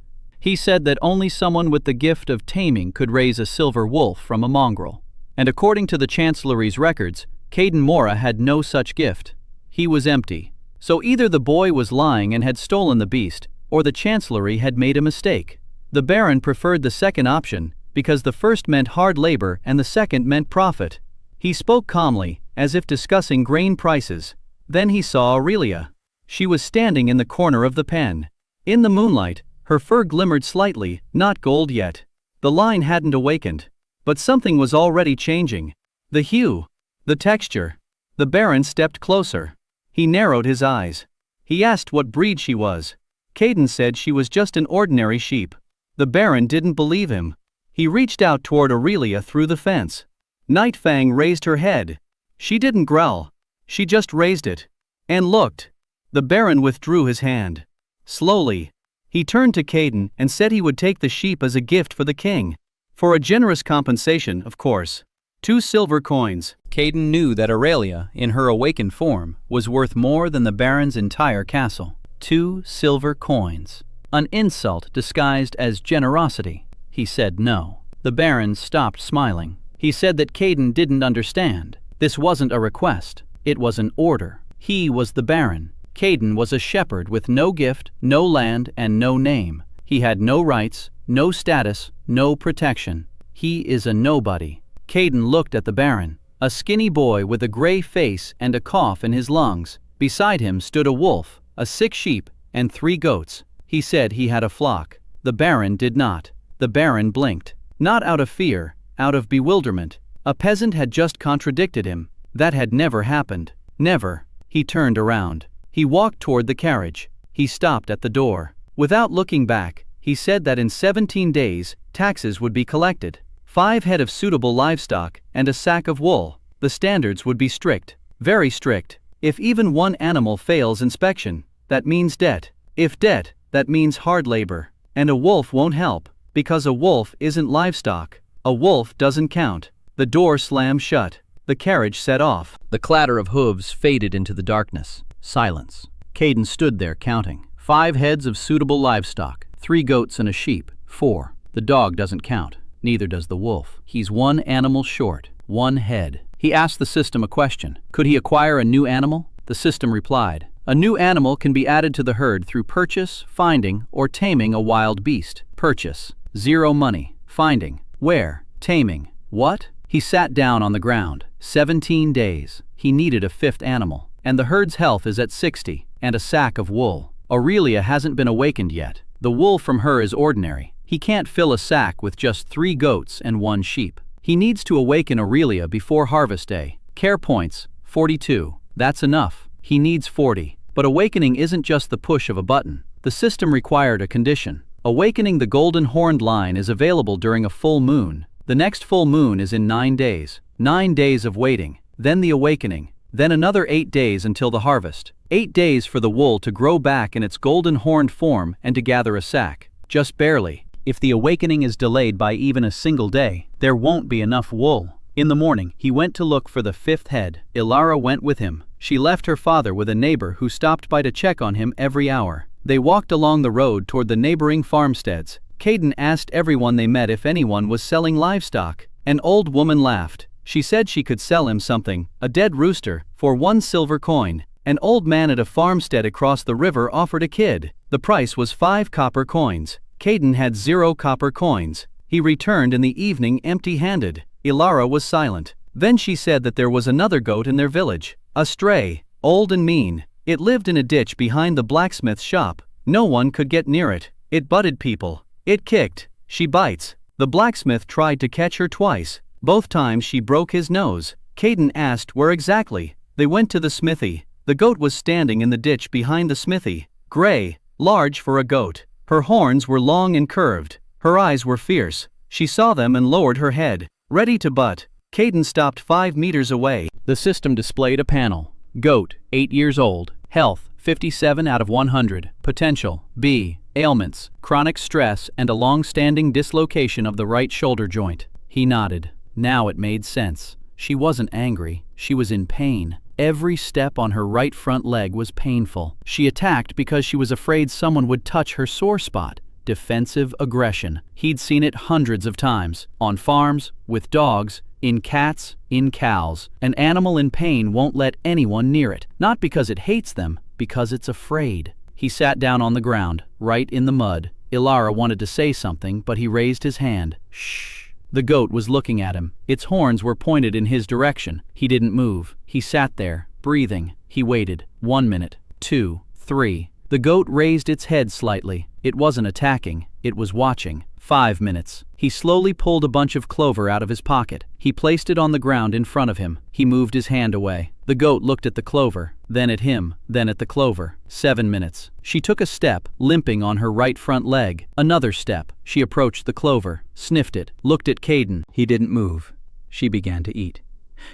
He said that only someone with the gift of taming could raise a silver wolf from a mongrel. And according to the Chancellery's records, Caden Mora had no such gift. He was empty. So either the boy was lying and had stolen the beast, or the Chancellery had made a mistake. The Baron preferred the second option, because the first meant hard labor and the second meant profit. He spoke calmly, as if discussing grain prices. Then he saw Aurelia. She was standing in the corner of the pen. In the moonlight, her fur glimmered slightly, not gold yet. The line hadn't awakened. But something was already changing. The hue. The texture. The Baron stepped closer. He narrowed his eyes. He asked what breed she was. Caden said she was just an ordinary sheep. The Baron didn't believe him. He reached out toward Aurelia through the fence. Night Fang raised her head.
She didn't growl. She just raised it. And looked. The Baron withdrew his hand. Slowly. He turned to Caden and said he would take the sheep as a gift for the king. For a generous compensation, of course. 2 silver coins.
Caden knew that Aurelia, in her awakened form, was worth more than the Baron's entire castle. 2 silver coins. An insult disguised as generosity. He said no. The Baron stopped smiling. He said that Caden didn't understand. This wasn't a request. It was an order. He was the Baron. Caden was a shepherd with no gift, no land, and no name. He had no rights, no status, no protection. He is a nobody. Caden looked at the Baron, a skinny boy with a gray face and a cough in his lungs. Beside him stood a wolf, a sick sheep, and 3 goats. He said he had a flock. The Baron did not. The Baron blinked. Not out of fear, out of bewilderment. A peasant had just contradicted him. That had never happened. Never. He turned around. He walked toward the carriage. He stopped at the door. Without looking back, he said that in 17 days, taxes would be collected. 5 head of suitable livestock and a sack of wool. The standards would be strict. Very strict. If even one animal fails inspection, that means debt. If debt, that means hard labor. And a wolf won't help, because a wolf isn't livestock. A wolf doesn't count. The door slammed shut. The carriage set off. The clatter of hooves faded into the darkness. Silence. Caden stood there counting. 5 heads of suitable livestock. 3 goats and a sheep. 4. The dog doesn't count. Neither does the wolf. He's 1 animal short. 1 head. He asked the system a question. Could he acquire a new animal? The system replied. A new animal can be added to the herd through purchase, finding, or taming a wild beast. Purchase. 0 money. Finding. Where? Taming. What? He sat down on the ground. 17 days. He needed a 5th animal. And the herd's health is at 60. And a sack of wool. Aurelia hasn't been awakened yet. The wool from her is ordinary. He can't fill a sack with just 3 goats and 1 sheep. He needs to awaken Aurelia before harvest day. Care points, 42. That's enough. He needs 40. But awakening isn't just the push of a button. The system required a condition. Awakening the golden horned line is available during a full moon. The next full moon is in 9 days. 9 days of waiting. Then the awakening. Then another 8 days until the harvest. 8 days for the wool to grow back in its golden horned form and to gather a sack. Just barely. If the awakening is delayed by even a single day, there won't be enough wool. In the morning, he went to look for the 5th head. Ilara went with him. She left her father with a neighbor who stopped by to check on him every hour. They walked along the road toward the neighboring farmsteads. Caden asked everyone they met if anyone was selling livestock. An old woman laughed. She said she could sell him something, a dead rooster, for 1 silver coin. An old man at a farmstead across the river offered a kid. The price was 5 copper coins. Caden had 0 copper coins. He returned in the evening empty-handed. Ilara was silent. Then she said that there was another goat in their village. A stray, old and mean. It lived in a ditch behind the blacksmith's shop. No one could get near it. It butted people. It kicked. She bites. The blacksmith tried to catch her twice. Both times she broke his nose. Caden asked where exactly. They went to the smithy. The goat was standing in the ditch behind the smithy. Gray, large for a goat. Her horns were long and curved. Her eyes were fierce. She saw them and lowered her head, ready to butt. Caden stopped 5 meters away. The system displayed a panel. Goat, 8 years old. Health, 57 out of 100. Potential, B. Ailments, chronic stress and a long-standing dislocation of the right shoulder joint. He nodded. Now it made sense. She wasn't angry. She was in pain. Every step on her right front leg was painful. She attacked because she was afraid someone would touch her sore spot. Defensive aggression. He'd seen it hundreds of times. On farms, with dogs, in cats, in cows. An animal in pain won't let anyone near it. Not because it hates them, because it's afraid. He sat down on the ground, right in the mud. Ilara wanted to say something, but he raised his hand. Shh. The goat was looking at him. Its horns were pointed in his direction. He didn't move. He sat there, breathing. He waited. 1 minute, 2, 3. The goat raised its head slightly. It wasn't attacking. It was watching. 5 minutes. He slowly pulled a bunch of clover out of his pocket. He placed it on the ground in front of him. He moved his hand away. The goat looked at the clover, then at him, then at the clover. 7 minutes. She took a step, limping on her right front leg. Another step. She approached the clover, sniffed it, looked at Caden. He didn't move. She began to eat.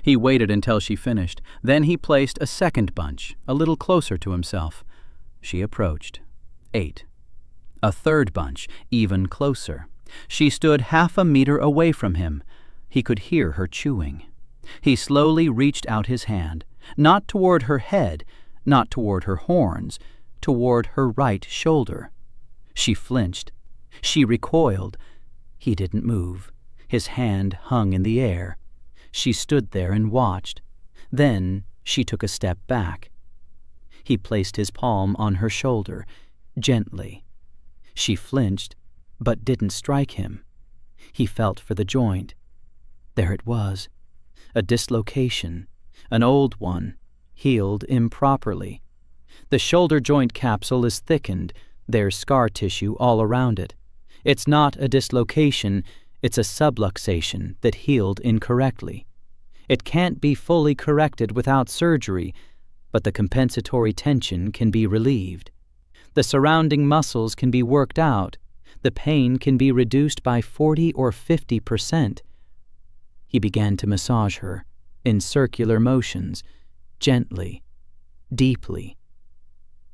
He waited until she finished. Then he placed a second bunch, a little closer to himself. She approached. 8. A third bunch, even closer. She stood half a meter away from him. He could hear her chewing. He slowly reached out his hand, not toward her head, not toward her horns, toward her right shoulder. She flinched. She recoiled. He didn't move. His hand hung in the air. She stood there and watched. Then she took a step back. He placed his palm on her shoulder, gently. She flinched, but didn't strike him. He felt for the joint. There it was. A dislocation, an old one, healed improperly. The shoulder joint capsule is thickened. There's scar tissue all around it. It's not a dislocation, it's a subluxation that healed incorrectly. It can't be fully corrected without surgery, but the compensatory tension can be relieved. The surrounding muscles can be worked out. The pain can be reduced by 40 or 50%. He began to massage her, in circular motions, gently, deeply.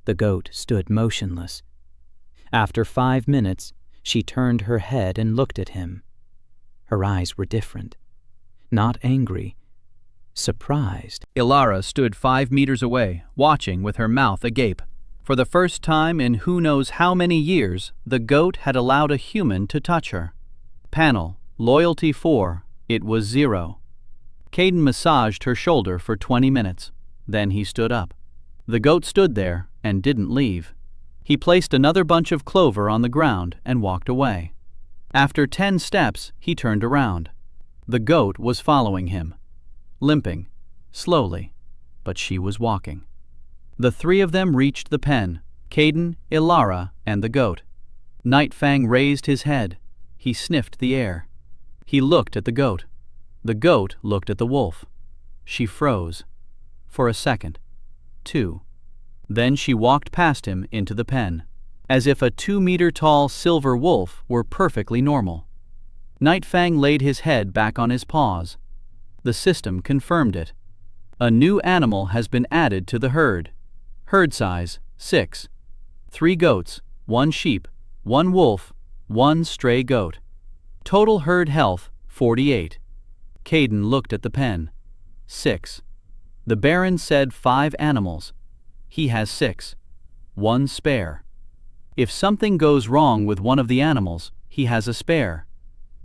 The goat stood motionless. After 5 minutes, she turned her head and looked at him. Her eyes were different. Not angry, surprised. Ilara stood 5 meters away, watching with her mouth agape. For the first time in who knows how many years, the goat had allowed a human to touch her. Panel, loyalty 4, it was 0. Caden massaged her shoulder for 20 minutes. Then he stood up. The goat stood there and didn't leave. He placed another bunch of clover on the ground and walked away. After 10 steps, he turned around. The goat was following him, limping, slowly, but she was walking. The 3 of them reached the pen, Caden, Ilara, and the goat. Nightfang raised his head. He sniffed the air. He looked at the goat. The goat looked at the wolf. She froze. For a second. 2. Then she walked past him into the pen, as if a 2-meter-tall silver wolf were perfectly normal. Nightfang laid his head back on his paws. The system confirmed it. A new animal has been added to the herd. Herd size, 6. 3 goats, 1 sheep, 1 wolf, 1 stray goat. Total herd health, 48. Caden looked at the pen. 6. The Baron said 5 animals. He has 6. 1 spare. If something goes wrong with one of the animals, he has a spare.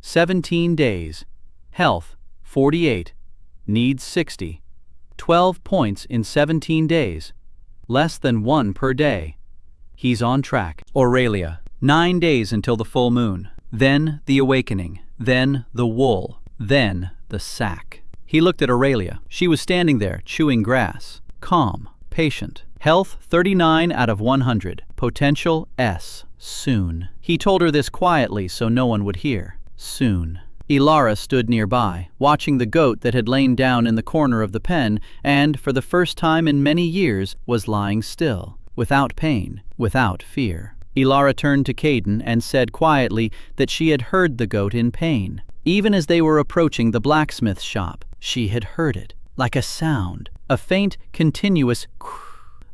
17 days. Health, 48. Needs 60. 12 points in 17 days. Less than 1 per day. He's on track. Aurelia. 9 days until the full moon. Then the awakening. Then the wool. Then the sack. He looked at Aurelia. She was standing there, chewing grass. Calm. Patient. Health 39 out of 100. Potential S. Soon. He told her this quietly so no one would hear. Soon. Ilara stood nearby, watching the goat that had lain down in the corner of the pen and, for the first time in many years, was lying still, without pain, without fear. Ilara turned to Caden and said quietly that she had heard the goat in pain. Even as they were approaching the blacksmith's shop, she had heard it, like a sound, a faint, continuous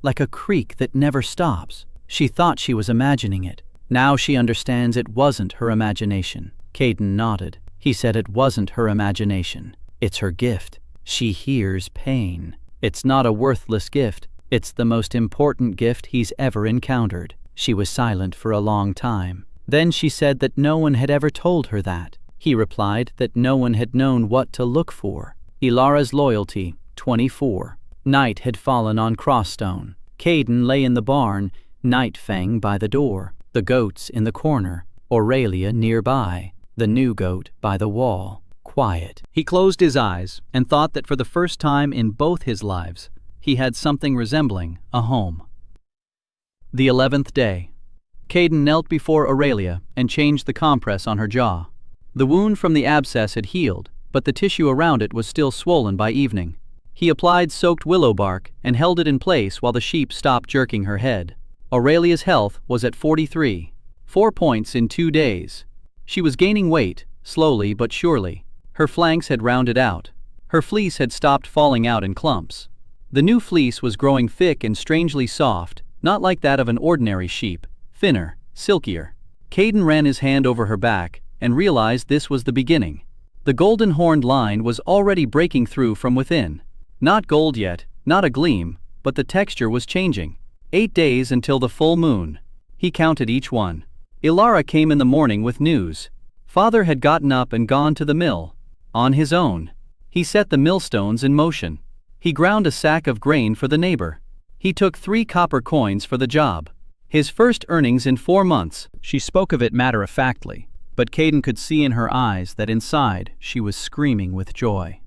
like a creak that never stops. She thought she was imagining it. Now she understands it wasn't her imagination. Caden nodded. He said it wasn't her imagination. It's her gift. She hears pain. It's not a worthless gift. It's the most important gift he's ever encountered. She was silent for a long time. Then she said that no one had ever told her that. He replied that no one had known what to look for. Ilara's loyalty, 24. Night had fallen on Crossstone. Caden lay in the barn, Nightfang by the door, the goats in the corner, Aurelia nearby, the new goat by the wall, quiet. He closed his eyes and thought that for the first time in both his lives, he had something resembling a home. The 11th day. Caden knelt before Aurelia and changed the compress on her jaw. The wound from the abscess had healed, but the tissue around it was still swollen by evening. He applied soaked willow bark and held it in place while the sheep stopped jerking her head. Aurelia's health was at 43, 4 points in 2 days. She was gaining weight, slowly but surely. Her flanks had rounded out.
Her fleece had stopped falling out in clumps. The new fleece was growing thick and strangely soft, not like that of an ordinary sheep, thinner, silkier. Caden ran his hand over her back and realized this was the beginning. The golden horned line was already breaking through from within. Not gold yet, not a gleam, but the texture was changing. 8 days until the full moon. He counted each one. Ilara came in the morning with news. Father had gotten up and gone to the mill. On his own. He set the millstones in motion. He ground a sack of grain for the neighbor. He took 3 copper coins for the job. His first earnings in 4 months.
She spoke of it matter-of-factly, but Caden could see in her eyes that inside she was screaming with joy.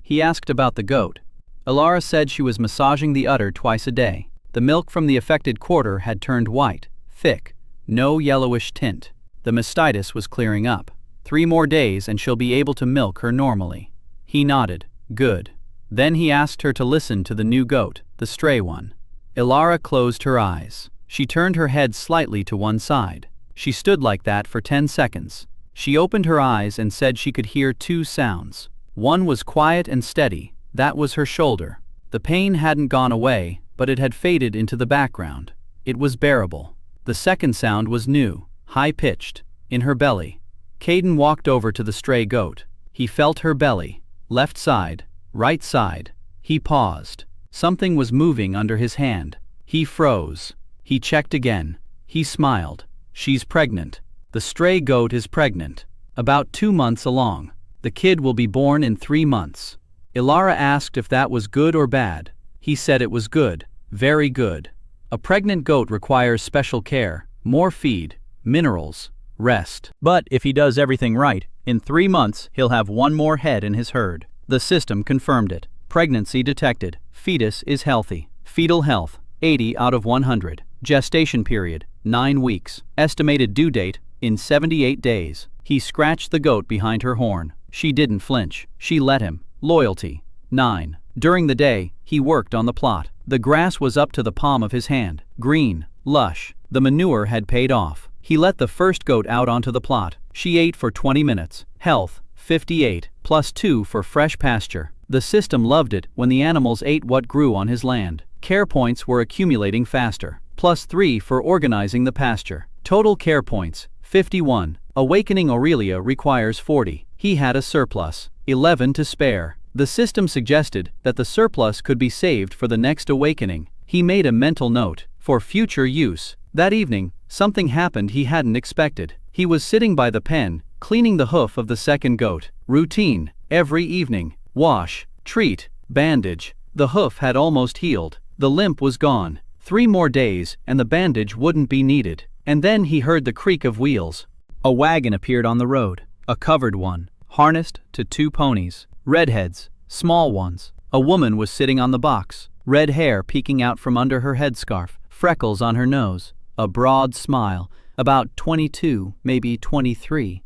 He asked about the goat. Ilara said she was massaging the udder twice a day. The milk from the affected quarter had turned white, thick, no yellowish tint. The mastitis was clearing up. 3 more days and she'll be able to milk her normally. He nodded. Good. Then he asked her to listen to the new goat, the stray one. Ilara closed her eyes. She turned her head slightly to one side. She stood like that for 10 seconds. She opened her eyes and said she could hear 2 sounds. One was quiet and steady. That was her shoulder. The pain hadn't gone away, but it had faded into the background. It was bearable. The second sound was new, high-pitched, in her belly. Caden walked over to the stray goat. He felt her belly. Left side, right side. He paused. Something was moving under his hand. He froze. He checked again. He smiled. She's pregnant. The stray goat is pregnant. About 2 months along. The kid will be born in 3 months. Ilara asked if that was good or bad. He said it was good, very good. A pregnant goat requires special care, more feed, minerals, rest. But if he does everything right, in 3 months he'll have 1 more head in his herd. The system confirmed it. Pregnancy detected. Fetus is healthy. Fetal health, 80 out of 100. Gestation period, 9 weeks. Estimated due date, in 78 days. He scratched the goat behind her horn. She didn't flinch. She let him. Loyalty. 9. During the day, he worked on the plot. The grass was up to the palm of his hand. Green, lush. The manure had paid off. He let the first goat out onto the plot. She ate for 20 minutes. Health, 58, plus 2 for fresh pasture. The system loved it when the animals ate what grew on his land. Care points were accumulating faster. Plus 3 for organizing the pasture. Total care points, 51. Awakening Aurelia requires 40. He had a surplus, 11 to spare. The system suggested that the surplus could be saved for the next awakening. He made a mental note, for future use. That evening, something happened he hadn't expected. He was sitting by the pen, cleaning the hoof of the second goat. Routine, every evening. Wash, treat, bandage. The hoof had almost healed. The limp was gone. 3 more days and the bandage wouldn't be needed. And then he heard the creak of wheels. A wagon appeared on the road, a covered one, harnessed to 2 ponies. Redheads, small ones. A woman was sitting on the box, red hair peeking out from under her headscarf, freckles on her nose, a broad smile, about 22, maybe 23.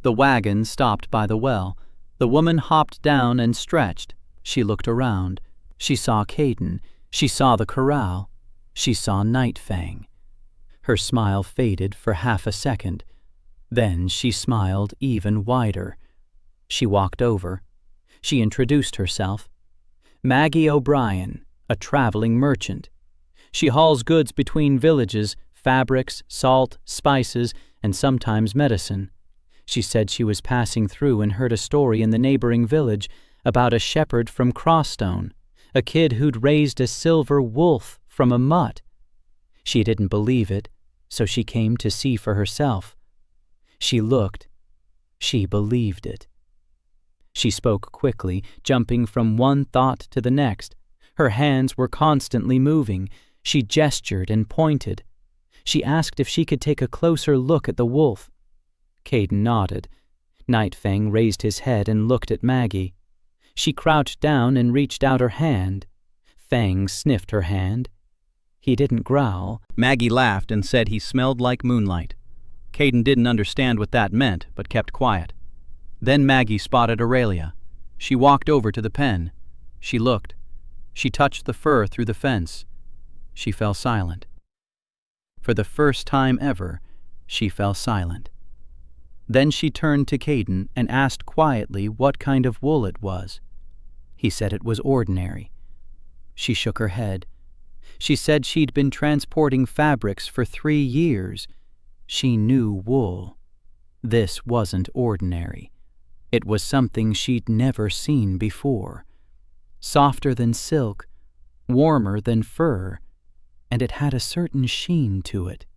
The wagon stopped by the well. The woman hopped down and stretched. She looked around. She saw Caden. She saw the corral. She saw Night Fang. Her smile faded for half a second. Then she smiled even wider. She walked over. She introduced herself. Maggie O'Brien, a traveling merchant. She hauls goods between villages, fabrics, salt, spices, and sometimes medicine. She said she was passing through and heard a story in the neighboring village about a shepherd from Crosstone, a kid who'd raised a silver wolf from a mutt. She didn't believe it, so she came to see for herself. She looked. She believed it. She spoke quickly, jumping from one thought to the next. Her hands were constantly moving. She gestured and pointed. She asked if she could take a closer look at the wolf. Caden nodded. Night Fang raised his head and looked at Maggie. She crouched down and reached out her hand. Fang sniffed her hand. He didn't growl. Maggie laughed and said he smelled like moonlight. Caden didn't understand what that meant, but kept quiet. Then Maggie spotted Aurelia. She walked over to the pen. She looked. She touched the fur through the fence. She fell silent. For the first time ever, she fell silent. Then she turned to Caden and asked quietly what kind of wool it was.
He said it was ordinary. She shook her head. She said she'd been transporting fabrics for 3 years. She knew wool. This wasn't ordinary. It was something she'd never seen before. Softer than silk, warmer than fur, and it had a certain sheen to it.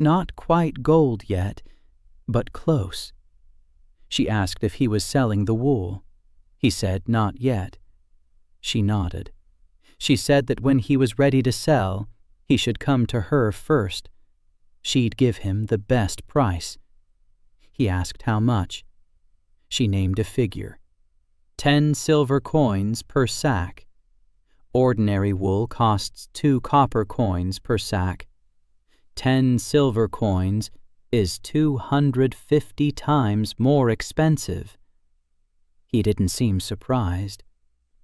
Not quite gold yet, but close. She asked if he was selling the wool. He said not yet. She nodded. She said that when he was ready to sell, he should come to her first. She'd give him the best price. He asked how much. She named a figure. 10 silver coins per sack. Ordinary wool costs 2 copper coins per sack. 10 silver coins is 250 times more expensive. He didn't seem surprised.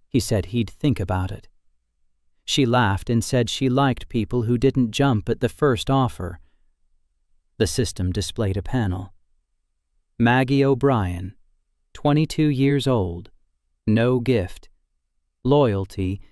He said he'd think about it. She laughed and said she liked people who didn't jump at the first offer. The system displayed a panel. Maggie O'Brien, 22 years old, no gift, loyalty,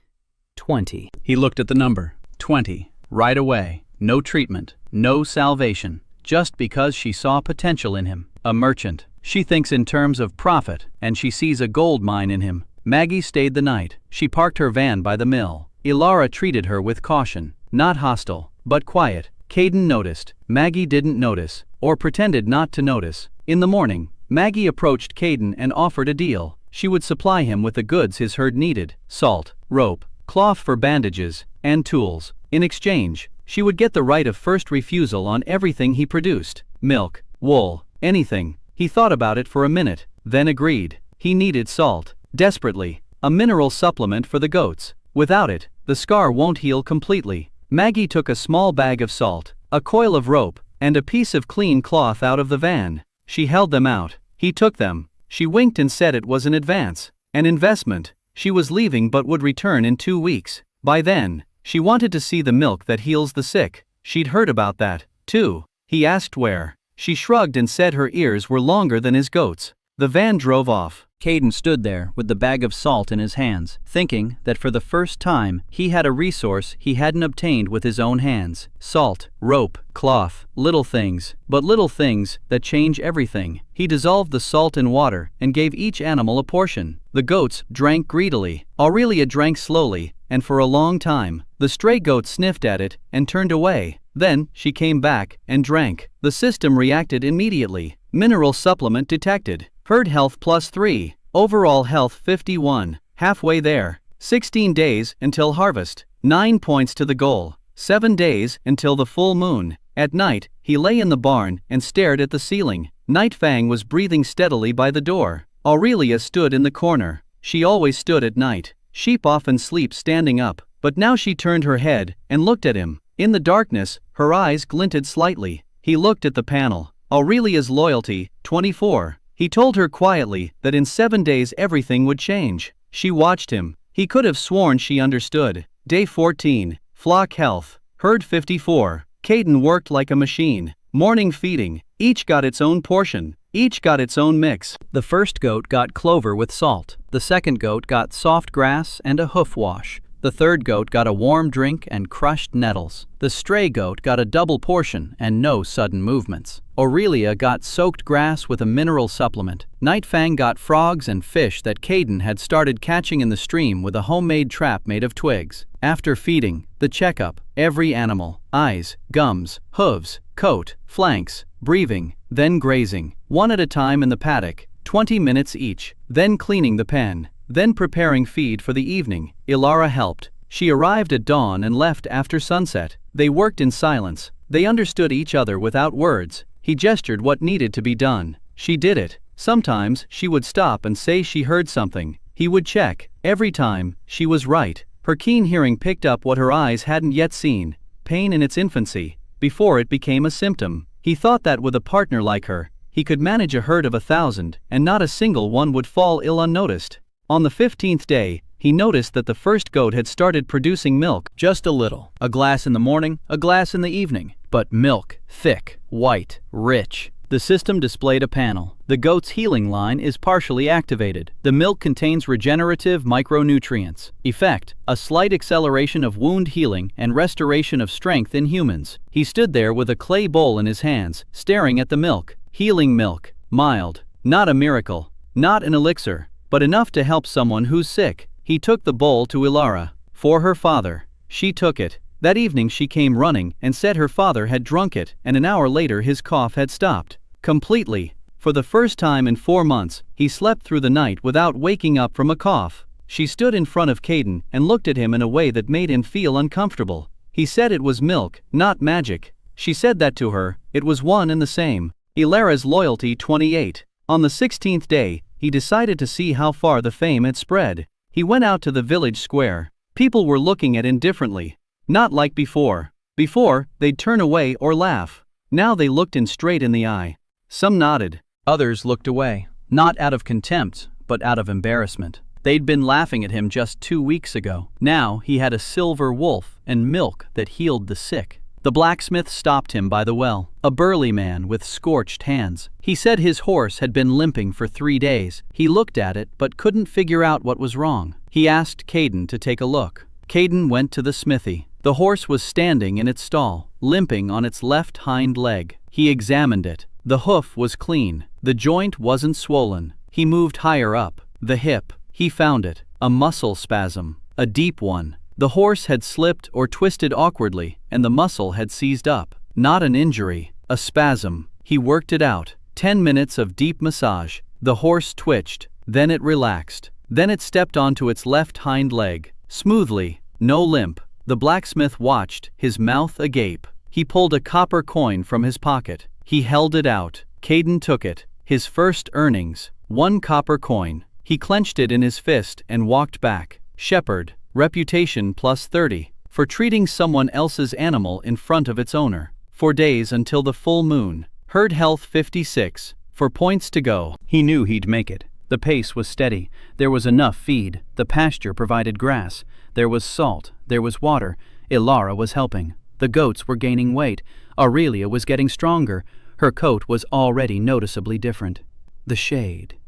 20.
He looked at the number, 20, right away. No treatment, no salvation, just because she saw potential in him. A merchant. She thinks in terms of profit, and she sees a gold mine in him. Maggie stayed the night. She parked her van by the mill. Ilara treated her with caution, not hostile, but quiet. Caden noticed. Maggie didn't notice, or pretended not to notice. In the morning, Maggie approached Caden and offered a deal. She would supply him with the goods his herd needed: salt, rope, cloth for bandages, and tools. In exchange, she would get the right of first refusal on everything he produced: milk, wool, anything. He thought about it for a minute, then agreed. He needed salt, desperately, a mineral supplement for the goats. Without it, the scar won't heal completely. Maggie took a small bag of salt, a coil of rope, and a piece of clean cloth out of the van. She held them out. He took them. She winked and said it was an advance, an investment. She was leaving but would return in 2 weeks. By then, she wanted to see the milk that heals the sick. She'd heard about that, too. He asked where. She shrugged and said her ears were longer than his goats. The van drove off. Caden stood there with the bag of salt in his hands, thinking that for the first time he had a resource he hadn't obtained with his own hands. Salt, rope, cloth, little things, but little things that change everything. He dissolved the salt in water and gave each animal a portion. The goats drank greedily. Aurelia drank slowly, and for a long time. The stray goat sniffed at it and turned away. Then she came back and drank. The system reacted immediately. Mineral supplement detected. Herd health +3. Overall health 51. Halfway there. 16 days until harvest. 9 points to the goal. 7 days until the full moon. At night, he lay in the barn and stared at the ceiling. Night Fang was breathing steadily by the door. Aurelia stood in the corner. She always stood at night. Sheep often sleep standing up, but now she turned her head and looked at him. In the darkness, her eyes glinted slightly. He looked at the panel. Aurelia's loyalty, 24. He told her quietly that in 7 days everything would change. She watched him. He could have sworn she understood. Day 14. Flock health. Herd 54. Caden worked like a machine. Morning feeding. Each got its own portion. Each got its own mix. The first goat got clover with salt. The second goat got soft grass and a hoof wash. The third goat got a warm drink and crushed nettles. The stray goat got a double portion and no sudden movements. Aurelia got soaked grass with a mineral supplement. Night Fang got frogs and fish that Caden had started catching in the stream with a homemade trap made of twigs. After feeding, the checkup, every animal, eyes, gums, hooves, coat, flanks, breathing, then grazing, one at a time in the paddock, 20 minutes each, then cleaning the pen. Then preparing feed for the evening. Ilara helped. She arrived at dawn and left after sunset. They worked in silence. They understood each other without words. He gestured what needed to be done. She did it. Sometimes she would stop and say she heard something. He would check. Every time, she was right. Her keen hearing picked up what her eyes hadn't yet seen. Pain in its infancy, before it became a symptom. He thought that with a partner like her, he could manage a herd of 1,000 and not a single one would fall ill unnoticed. On the 15th day, he noticed that the first goat had started producing milk. Just a little. A glass in the morning, a glass in the evening. But milk, thick, white, rich.
The system displayed a panel. The goat's healing line is partially activated. The milk contains regenerative micronutrients. Effect: a slight acceleration of wound healing and restoration of strength in humans. He stood there with a clay bowl in his hands, staring at the milk. Healing milk. Mild. Not a miracle. Not an elixir. But enough to help someone who's sick. He took the bowl to Ilara. For her father. She took it. That evening she came running and said her father had drunk it, and an hour later his cough had stopped. Completely. For the first time in 4 months, he slept through the night without waking up from a cough. She stood in front of Caden and looked at him in a way that made him feel uncomfortable. He said it was milk, not magic. She said that to her, it was one and the same. Ilara's loyalty 28. On the 16th day, he decided to see how far the fame had spread. He went out to the village square. People were looking at him differently. Not like before. Before, they'd turn away or laugh. Now they looked him straight in the eye. Some nodded.
Others looked away, not out of contempt, but out of embarrassment. They'd been laughing at him just 2 weeks ago. Now he had a silver wolf and milk that healed the sick. The blacksmith stopped him by the well, a burly man with scorched hands. He said his horse had been limping for 3 days. He looked at it but couldn't figure out what was wrong. He asked Caden to take a look. Caden went to the smithy. The horse was standing in its stall, limping on its left hind leg. He examined it. The hoof was clean. The joint wasn't swollen. He moved higher up. The hip. He found it. A muscle spasm. A deep one. The horse had slipped or twisted awkwardly, and the muscle had seized up. Not an injury. A spasm. He worked it out. 10 minutes of deep massage. The horse twitched. Then it relaxed. Then it stepped onto its left hind leg. Smoothly. No limp. The blacksmith watched, his mouth agape. He pulled a copper coin from his pocket. He held it out. Caden took it. His first earnings. 1 copper coin. He clenched it in his fist and walked back. Shepherd. Reputation plus 30. For treating someone else's animal in front of its owner. 4 days until the full moon. Herd health 56. For points to go. He knew he'd make it. The pace was steady. There was enough feed. The pasture provided grass. There was salt. There was water. Ilara was helping. The goats were gaining weight. Aurelia was getting stronger. Her coat was already noticeably different. The shade.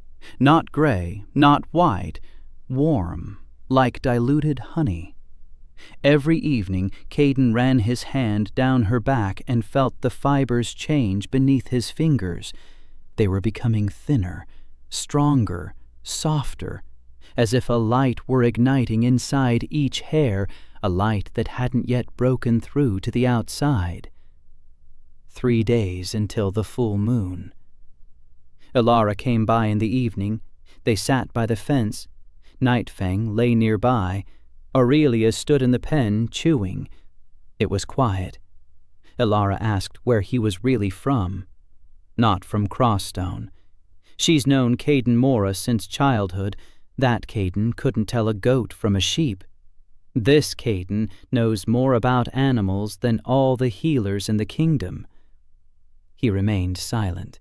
Not gray, not white. Warm, like diluted honey. Every evening, Caden ran his hand down her back and felt the fibers change beneath his fingers. They were becoming thinner, stronger, softer, as if a light were igniting inside each hair, a light that hadn't yet broken through to the outside. 3 days until the full moon. Ilara came by in the evening. They sat by the fence. Nightfang lay nearby. Aurelia stood in the pen, chewing. It was quiet. Ilara asked where he was really from. Not from Crossstone. She's known Caden Mora since childhood. That Caden couldn't tell a goat from a sheep. This Caden knows more about animals than all the healers in the kingdom. He remained silent.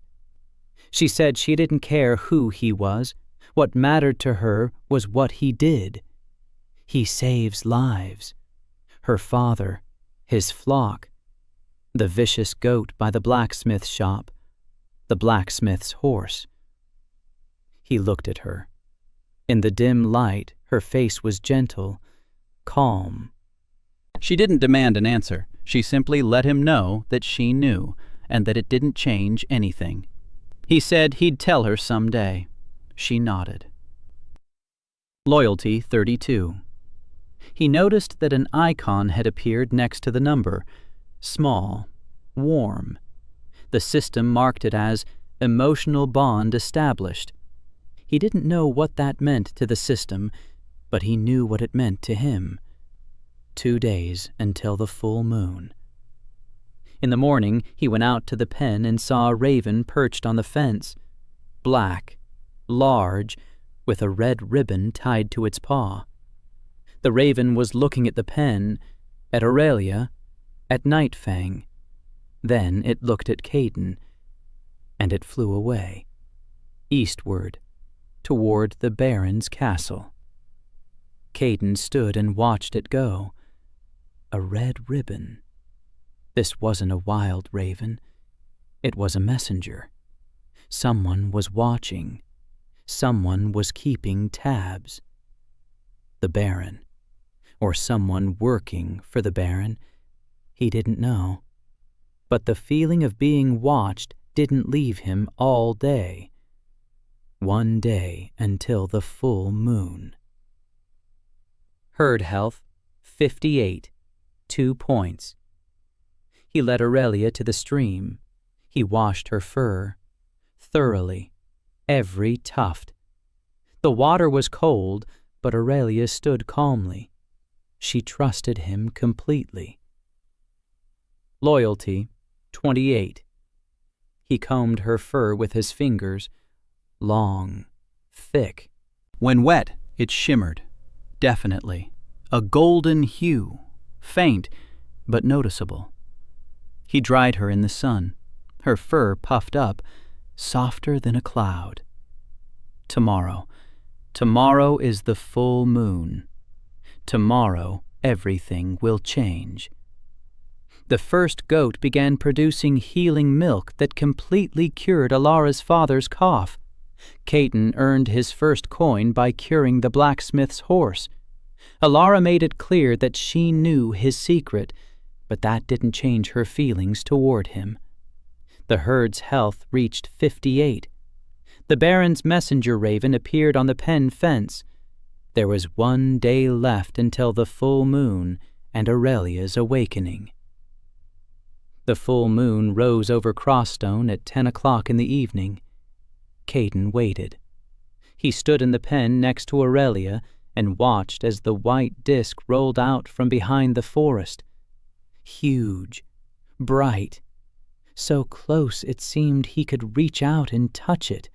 She said she didn't care who he was. What mattered to her was what he did. He saves lives. Her father, his flock, the vicious goat by the blacksmith shop, the blacksmith's horse. He looked at her. In the dim light, her face was gentle, calm.
She didn't demand an answer. She simply let him know that she knew, and that it didn't change anything. He said he'd tell her someday. She nodded. Loyalty 32. He noticed that an icon had appeared next to the number. Small, warm. The system marked it as emotional bond established. He didn't know what that meant to the system, but he knew what it meant to him. 2 days until the full moon. In the morning, he went out to the pen and saw a raven perched on the fence. Black, large, with a red ribbon tied to its paw. The raven was looking at the pen, at Aurelia, at Nightfang. Then it looked at Caden, and it flew away, eastward, toward the Baron's castle. Caden stood and watched it go. A red ribbon. This wasn't a wild raven. It was a messenger.
Someone was watching. Someone was keeping tabs. The Baron, or someone working for the Baron, he didn't know. But the feeling of being watched didn't leave him all day. One day until the full moon. Herd health, 58, 2 points. He led Aurelia to the stream. He washed her fur, thoroughly, every tuft. The water was cold, but Aurelia stood calmly. She trusted him completely. Loyalty, 28. He combed her fur with his fingers, long, thick.
When wet, it shimmered, definitely. A golden hue, faint, but noticeable. He dried her in the sun, her fur puffed up, softer than a cloud. Tomorrow is the full moon. Tomorrow, everything will change. The first goat began producing healing milk that completely cured Alara's father's cough. Caden earned his first coin by curing the blacksmith's horse. Alara made it clear that she knew his secret, but that didn't change her feelings toward him. The herd's health reached 58. The Baron's messenger raven appeared on the pen fence. There was 1 day left until the full moon and Aurelia's awakening. The full moon rose over Crossstone at 10 o'clock in the evening. Caden waited. He stood in the pen next to Aurelia and watched as the white disk rolled out from behind the forest. Huge, bright, so close it seemed he could reach out and touch it.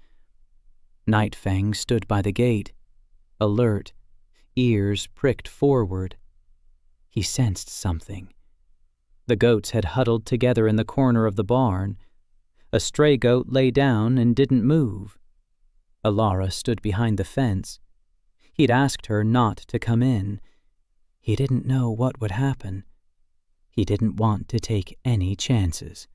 Nightfang stood by the gate, alert, ears pricked forward. He sensed something. The goats had huddled together in the corner of the barn. A stray goat lay down and didn't move. Alara stood behind the fence. He'd asked her not to come in. He didn't know what would happen. He didn't want to take any chances.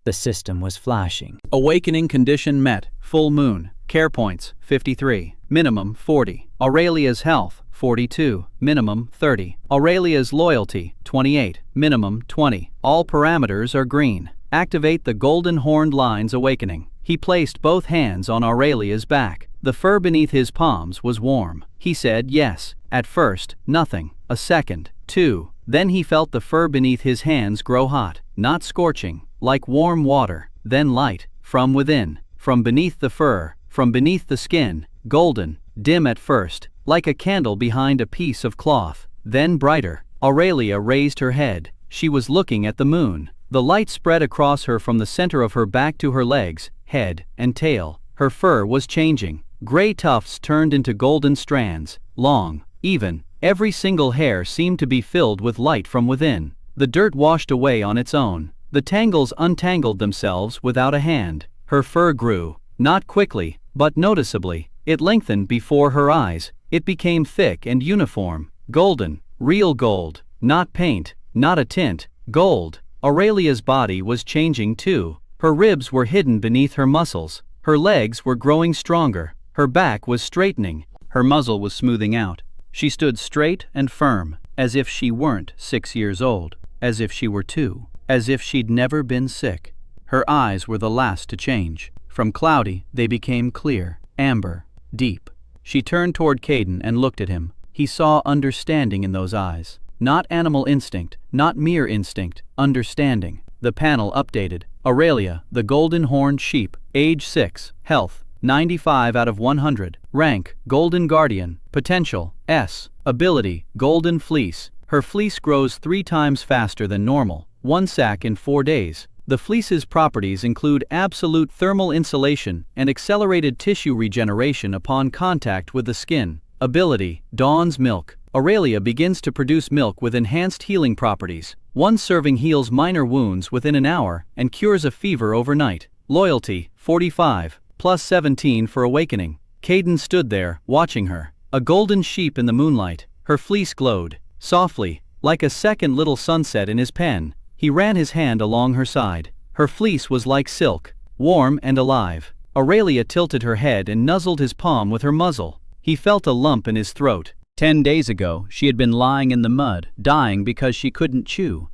The system was flashing. Awakening condition met. Full moon. Care points, 53. Minimum, 40. Aurelia's health, 42. Minimum, 30. Aurelia's loyalty, 28. Minimum, 20. All parameters are green. Activate the golden horned line's awakening. He placed both hands on Aurelia's back. The fur beneath his palms was warm. He said yes. At first, nothing. A second, 2. Then he felt the fur beneath his hands grow hot, not scorching, like warm water, then light, from within, from beneath the fur, from beneath the skin, golden, dim at first, like a candle behind a piece of cloth, then brighter. Aurelia raised her head. She was looking at the moon. The light spread across her from the center of her back to her legs, head, and tail. Her fur was changing. Gray tufts turned into golden strands, long, even. Every single hair seemed to be filled with light from within. The dirt washed away on its own. The tangles untangled themselves without a hand. Her fur grew, not quickly, but noticeably. It lengthened before her eyes. It became thick and uniform. Golden, real gold, not paint, not a tint, gold. Aurelia's body was changing too. Her ribs were hidden beneath her muscles. Her legs were growing stronger. Her back was straightening. Her muzzle was smoothing out. She stood straight and firm, as if she weren't 6 years old, as if she were 2, as if she'd never been sick. Her eyes were the last to change. From cloudy, they became clear, amber, deep. She turned toward Caden and looked at him. He saw understanding in those eyes. Not animal instinct, not mere instinct, understanding. The panel updated. Aurelia, the golden-horned sheep, age 6, health, 95 out of 100, rank, Golden Guardian, potential, S, ability, Golden Fleece. Her fleece grows 3 times faster than normal, 1 sack in 4 days. The fleece's properties include absolute thermal insulation and accelerated tissue regeneration upon contact with the skin. Ability, Dawn's Milk. Aurelia begins to produce milk with enhanced healing properties. 1 serving heals minor wounds within an hour and cures a fever overnight. Loyalty, 45, plus 17 for awakening. Caden stood there, watching her. A golden sheep in the moonlight. Her fleece glowed, softly, like a second little sunset in his pen. He ran his hand along her side. Her fleece was like silk, warm and alive. Aurelia tilted her head and nuzzled his palm with her muzzle. He felt a lump in his throat.
10 days ago, she had been lying in the mud, dying because she couldn't chew.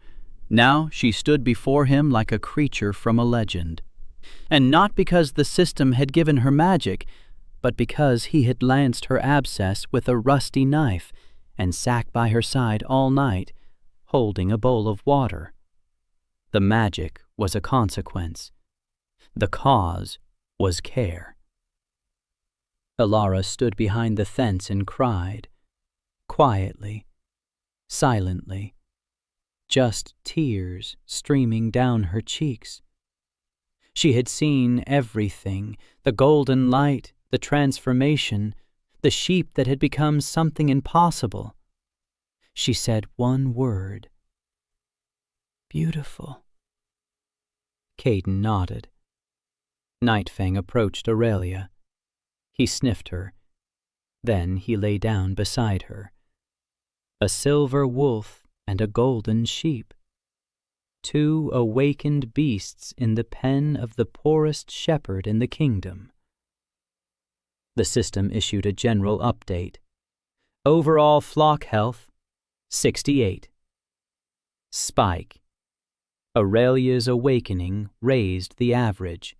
Now she stood before him like a creature from a legend. And not because the system had given her magic, but because he had lanced her abscess with a rusty knife and sat by her side all night, holding a bowl of water. The magic was a consequence. The cause was care. Alara stood behind the fence and cried, quietly, silently, just tears streaming down her cheeks. She had seen everything, the golden light, the transformation, the sheep that had become something impossible. She said one word. Beautiful. Caden nodded. Nightfang approached Aurelia. He sniffed her. Then he lay down beside her. A silver wolf and a golden sheep. 2 awakened beasts in the pen of the poorest shepherd in the kingdom. The system issued a general update. Overall flock health, 68. Spike. Aurelia's awakening raised the average.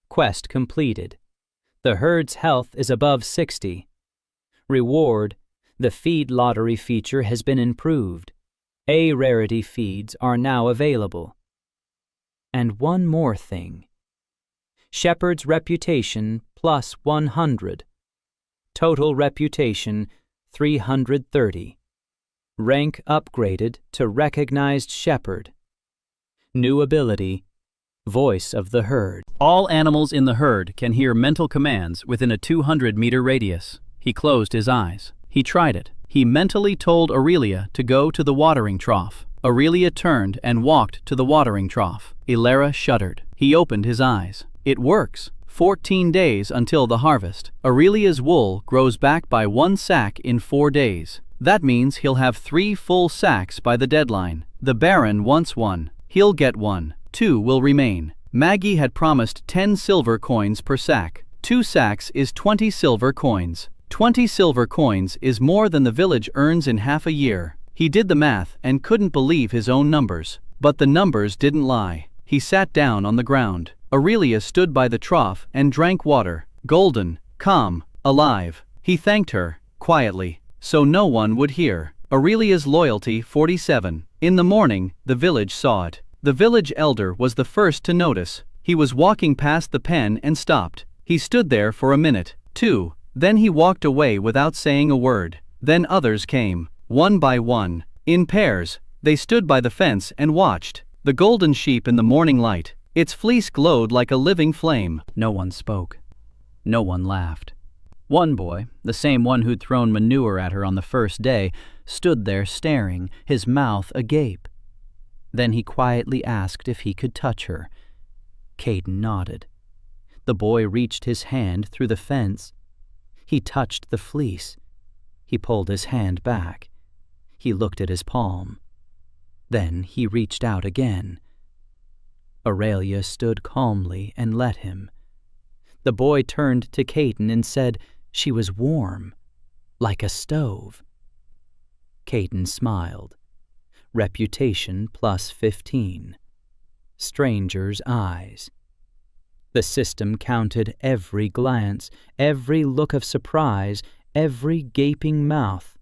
Quest completed. The herd's health is above 60. Reward. The feed lottery feature has been improved. A rarity feeds are now available. And one more thing. Shepherd's reputation plus 100. Total reputation 330. Rank upgraded to recognized shepherd. New ability, voice of the herd.
All animals in the herd can hear mental commands within a 200-meter radius. He closed his eyes. He tried it. He mentally told Aurelia to go to the watering trough. Aurelia turned and walked to the watering trough. Ilara shuddered. He opened his eyes. It works. 14 days until the harvest. Aurelia's wool grows back by 1 sack in 4 days. That means he'll have 3 full sacks by the deadline. The Baron wants 1. He'll get 1. 2 will remain. Maggie had promised 10 silver coins per sack. 2 sacks is 20 silver coins. 20 silver coins is more than the village earns in half a year. He did the math and couldn't believe his own numbers. But the numbers didn't lie. He sat down on the ground. Aurelia stood by the trough and drank water. Golden, calm, alive. He thanked her, quietly, so no one would hear. Aurelia's loyalty 47. In the morning, the village saw it. The village elder was the first to notice. He was walking past the pen and stopped. He stood there for a minute, 2. Then he walked away without saying a word. Then others came, one by one, in pairs. They stood by the fence and watched. The golden sheep in the morning light. Its fleece glowed like a living flame.
No one spoke. No one laughed. One boy, the same one who'd thrown manure at her on the first day, stood there staring, his mouth agape. Then he quietly asked if he could touch her. Caden nodded. The boy reached his hand through the fence. He touched the fleece. He pulled his hand back. He looked at his palm. Then he reached out again. Aurelia stood calmly and let him. The boy turned to Caden and said she was warm, like a stove. Caden smiled. Reputation plus 15. Stranger's eyes. The system counted every glance, every look of surprise, every gaping mouth.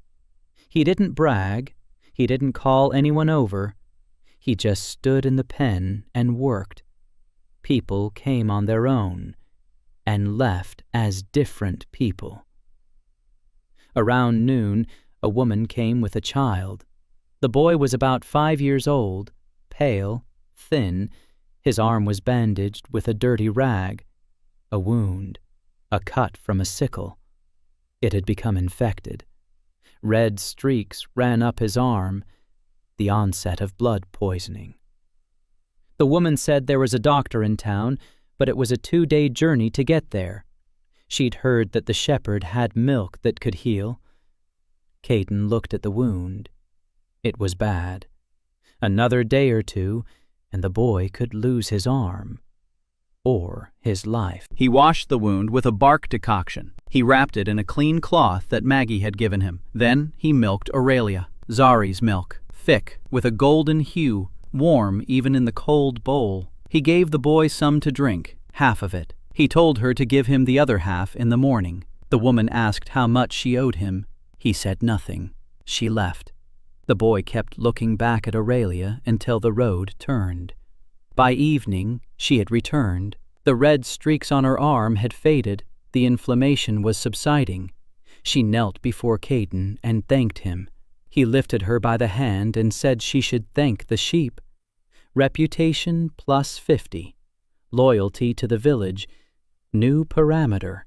He didn't brag. He didn't call anyone over. He just stood in the pen and worked. People came on their own and left as different people. Around noon, a woman came with a child. The boy was about 5 years old, pale, thin. His arm was bandaged with a dirty rag, a wound, a cut from a sickle. It had become infected. Red streaks ran up his arm, the onset of blood poisoning. The woman said there was a doctor in town, but it was a 2-day journey to get there. She'd heard that the shepherd had milk that could heal. Caden looked at the wound. It was bad. Another day or two, and the boy could lose his arm.
or his life.
He washed the wound with a bark decoction. He wrapped it in a clean cloth that Maggie had given him. Then he milked Aurelia, Zari's milk, thick, with a golden hue, warm even in the cold bowl. He gave the boy some to drink, half of it. He told her to give him the other half in the morning. The woman asked how much she owed him. He said nothing. She left. The boy kept looking back at Aurelia until the road turned. By evening, she had returned. The red streaks on her arm had faded. The inflammation was subsiding. She knelt before Caden and thanked him. He lifted her by the hand and said she should thank the sheep. Reputation plus 50. Loyalty to the village. New parameter.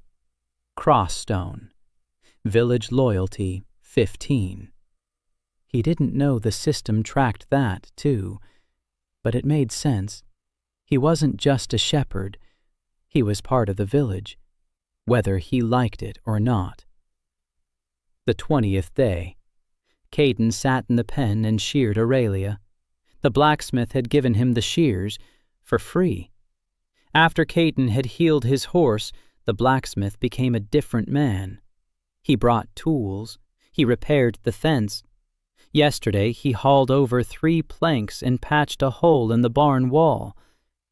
Crossstone. Village loyalty 15. He didn't know the system tracked that, too. But it made sense. He wasn't just a shepherd. He was part of the village, whether he liked it or not. The 20th day. Caden sat in the pen and sheared Aurelia. The blacksmith had given him the shears for free. After Caden had healed his horse, the blacksmith became a different man. He brought tools. He repaired the fence. Yesterday he hauled over 3 planks and patched a hole in the barn wall.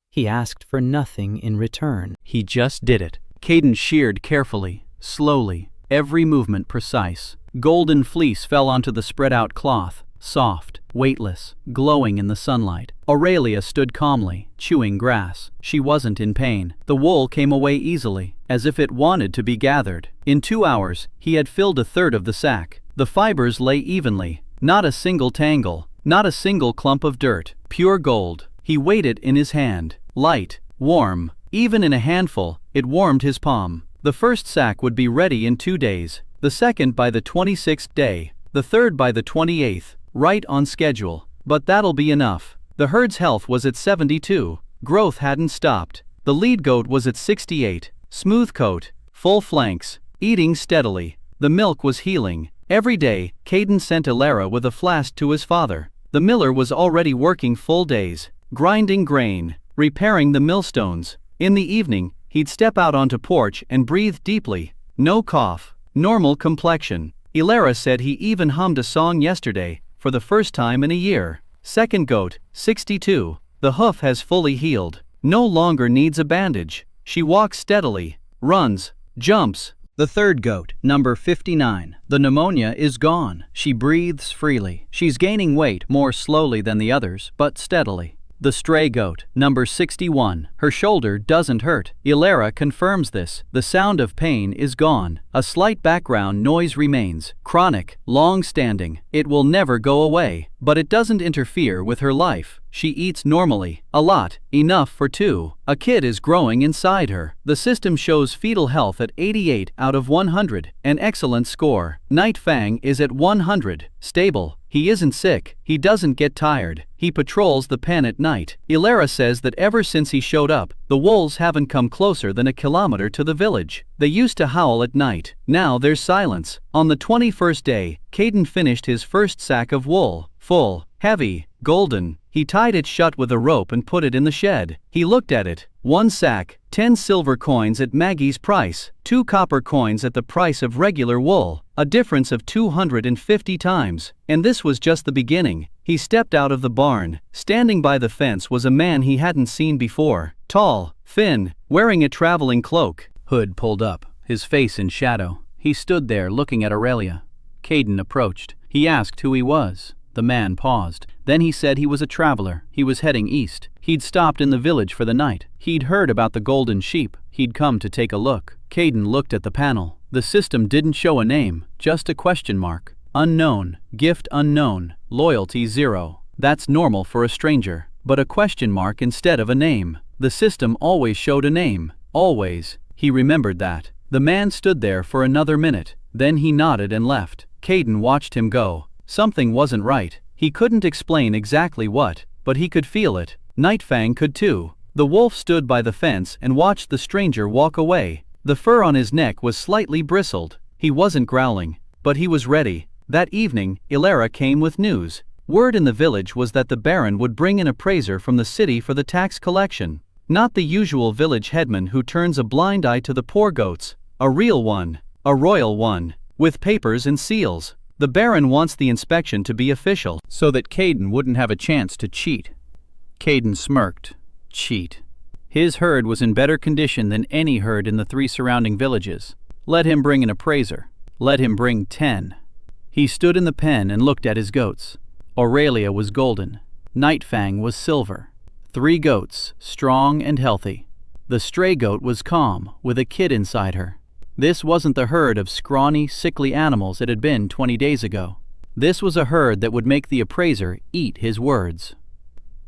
He asked for nothing in return. He just did it. Caden sheared carefully, slowly, every movement precise. Golden fleece fell onto the spread-out cloth, soft, weightless, glowing in the sunlight. Aurelia stood calmly, chewing grass. She wasn't in pain. The wool came away easily, as if it wanted to be gathered. In 2 hours, he had filled 1/3 of the sack. The fibers lay evenly, not a single tangle, not a single clump of dirt, pure gold. He weighed it in his hand, light, warm. Even in a handful, it warmed his palm. The first sack would be ready in 2 days, the second by the 26th day, the third by the 28th, right on schedule. But that'll be enough. The herd's health was at 72. Growth hadn't stopped. The lead goat was at 68. Smooth coat, full flanks, eating steadily. The milk was healing. Every day, Caden sent Ilara with a flask to his father. The miller was already working full days, grinding grain, repairing the millstones. In the evening, he'd step out onto porch and breathe deeply. No cough, normal complexion. Ilara said he even hummed a song yesterday, for the first time in a year. Second goat, 62. The hoof has fully healed. No longer needs a bandage. She walks steadily, runs, jumps. The third goat, number 59. The pneumonia is gone. She breathes freely. She's gaining weight more slowly than the others, but steadily. The stray goat, number 61. Her shoulder doesn't hurt. Ilara confirms this. The sound of pain is gone. A slight background noise remains. Chronic, long-standing. It will never go away. But it doesn't interfere with her life. She eats normally. A lot. Enough for 2. A kid is growing inside her. The system shows fetal health at 88 out of 100. An excellent score. Night Fang is at 100. Stable. He isn't sick. He doesn't get tired. He patrols the pen at night. Ilara says that ever since he showed up, the wolves haven't come closer than a kilometer to the village. They used to howl at night. Now there's silence. On the 21st day, Caden finished his first sack of wool. Full, heavy, golden. He tied it shut with a rope and put it in the shed. He looked at it. 1 sack, 10 silver coins at Maggie's price, 2 copper coins at the price of regular wool, a difference of 250 times. And this was just the beginning. He stepped out of the barn. Standing by the fence was a man he hadn't seen before. Tall, thin, wearing a traveling cloak. Hood pulled up, his face in shadow. He stood there looking at Aurelia. Caden approached. He asked who he was. The man paused. Then he said he was a traveler. He was heading east. He'd stopped in the village for the night. He'd heard about the golden sheep. He'd come to take a look. Caden looked at the panel. The system didn't show a name, just a question mark. Unknown, gift unknown, loyalty 0. That's normal for a stranger. But a question mark instead of a name. The system always showed a name. Always. He remembered that. The man stood there for another minute. Then he nodded and left. Caden watched him go. Something wasn't right. He couldn't explain exactly what, but he could feel it. Nightfang could too. The wolf stood by the fence and watched the stranger walk away. The fur on his neck was slightly bristled. He wasn't growling, but he was ready. That evening, Ilara came with news. Word in the village was that the Baron would bring an appraiser from the city for the tax collection.
Not the usual village headman who turns a blind eye to the poor goats. A real one. A royal one. With papers and seals. The Baron wants the inspection to be official, so that Caden wouldn't have a chance to cheat. Caden smirked. Cheat. His herd was in better condition than any herd in the 3 surrounding villages. Let him bring an appraiser. Let him bring 10. He stood in the pen and looked at his goats. Aurelia was golden. Nightfang was silver. 3 goats, strong and healthy. The stray goat was calm, with a kid inside her. This wasn't the herd of scrawny, sickly animals it had been 20 days ago. This was a herd that would make the appraiser eat his words.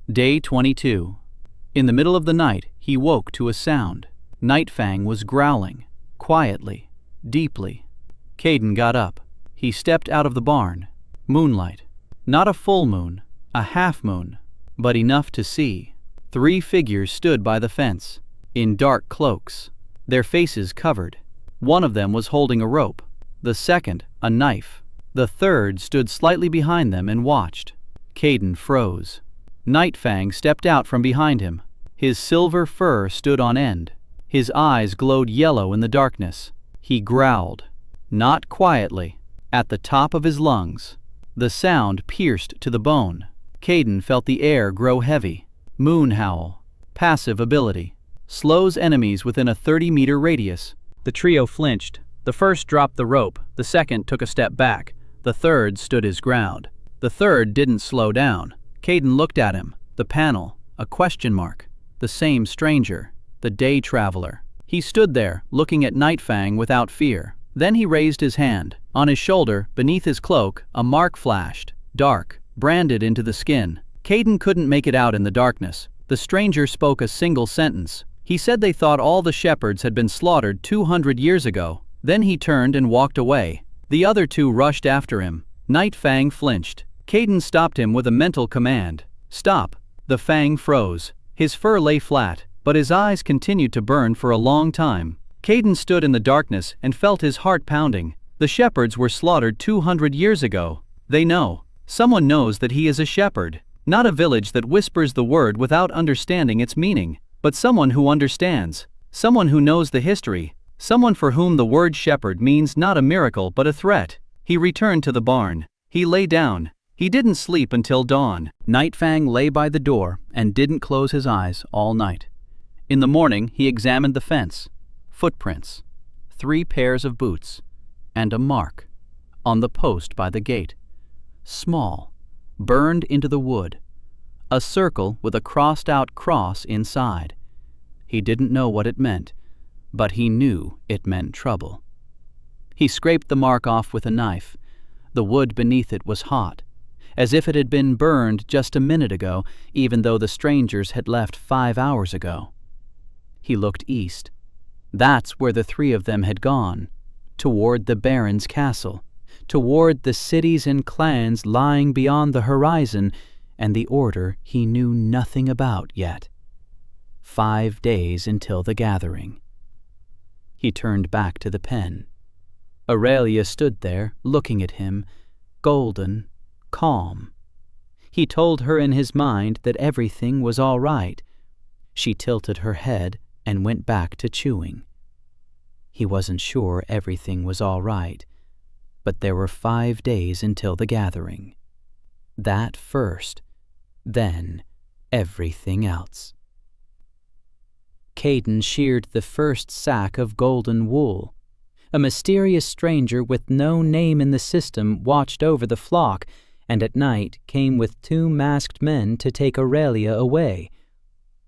Day 22. In the middle of the night, he woke to a sound. Nightfang was growling, quietly, deeply. Caden got up. He stepped out of the barn. Moonlight. Not a full moon, a half moon, but enough to see. 3 figures stood by the fence, in dark cloaks, their faces covered. One of them was holding a rope, the second a knife. The third stood slightly behind them and watched. Caden froze. Nightfang stepped out from behind him. His silver fur stood on end. His eyes glowed yellow in the darkness. He growled, not quietly, at the top of his lungs. The sound pierced to the bone. Caden felt the air grow heavy. Moon howl. Passive ability. Slows enemies within a 30-meter radius. The trio flinched. The first dropped the rope. The second took a step back. The third stood his ground. The third didn't slow down. Caden looked at him. The panel. A question mark. The same stranger. The day traveler. He stood there, looking at Nightfang without fear. Then he raised his hand. On his shoulder, beneath his cloak, a mark flashed. Dark. Branded into the skin. Caden couldn't make it out in the darkness. The stranger spoke a single sentence. He said they thought all the shepherds had been slaughtered 200 years ago. Then he turned and walked away. The other 2 rushed after him. Nightfang flinched. Caden stopped him with a mental command. Stop. The fang froze. His fur lay flat, but his eyes continued to burn for a long time. Caden stood in the darkness and felt his heart pounding. The shepherds were slaughtered 200 years ago. They know. Someone knows that he is a shepherd. Not a village that whispers the word without understanding its meaning, but someone who understands. Someone who knows the history. Someone for whom the word shepherd means not a miracle but a threat. He returned to the barn. He lay down. He didn't sleep until dawn. Nightfang lay by the door and didn't close his eyes all night. In the morning, he examined the fence. Footprints. 3 pairs of boots. And a mark. On the post by the gate. Small. Burned into the wood. A circle with a crossed-out cross inside. He didn't know what it meant, but he knew it meant trouble. He scraped the mark off with a knife. The wood beneath it was hot, as if it had been burned just a minute ago, even though the strangers had left 5 hours ago. He looked east. That's where the 3 of them had gone, toward the Baron's castle, toward the cities and clans lying beyond the horizon, and the order he knew nothing about yet. 5 days until the gathering. He turned back to the pen. Aurelia stood there, looking at him, golden, calm. He told her in his mind that everything was all right. She tilted her head and went back to chewing. He wasn't sure everything was all right, but there were 5 days until the gathering. That first, then everything else. Caden sheared the first sack of golden wool. A mysterious stranger with no name in the system watched over the flock, and at night came with 2 masked men to take Aurelia away.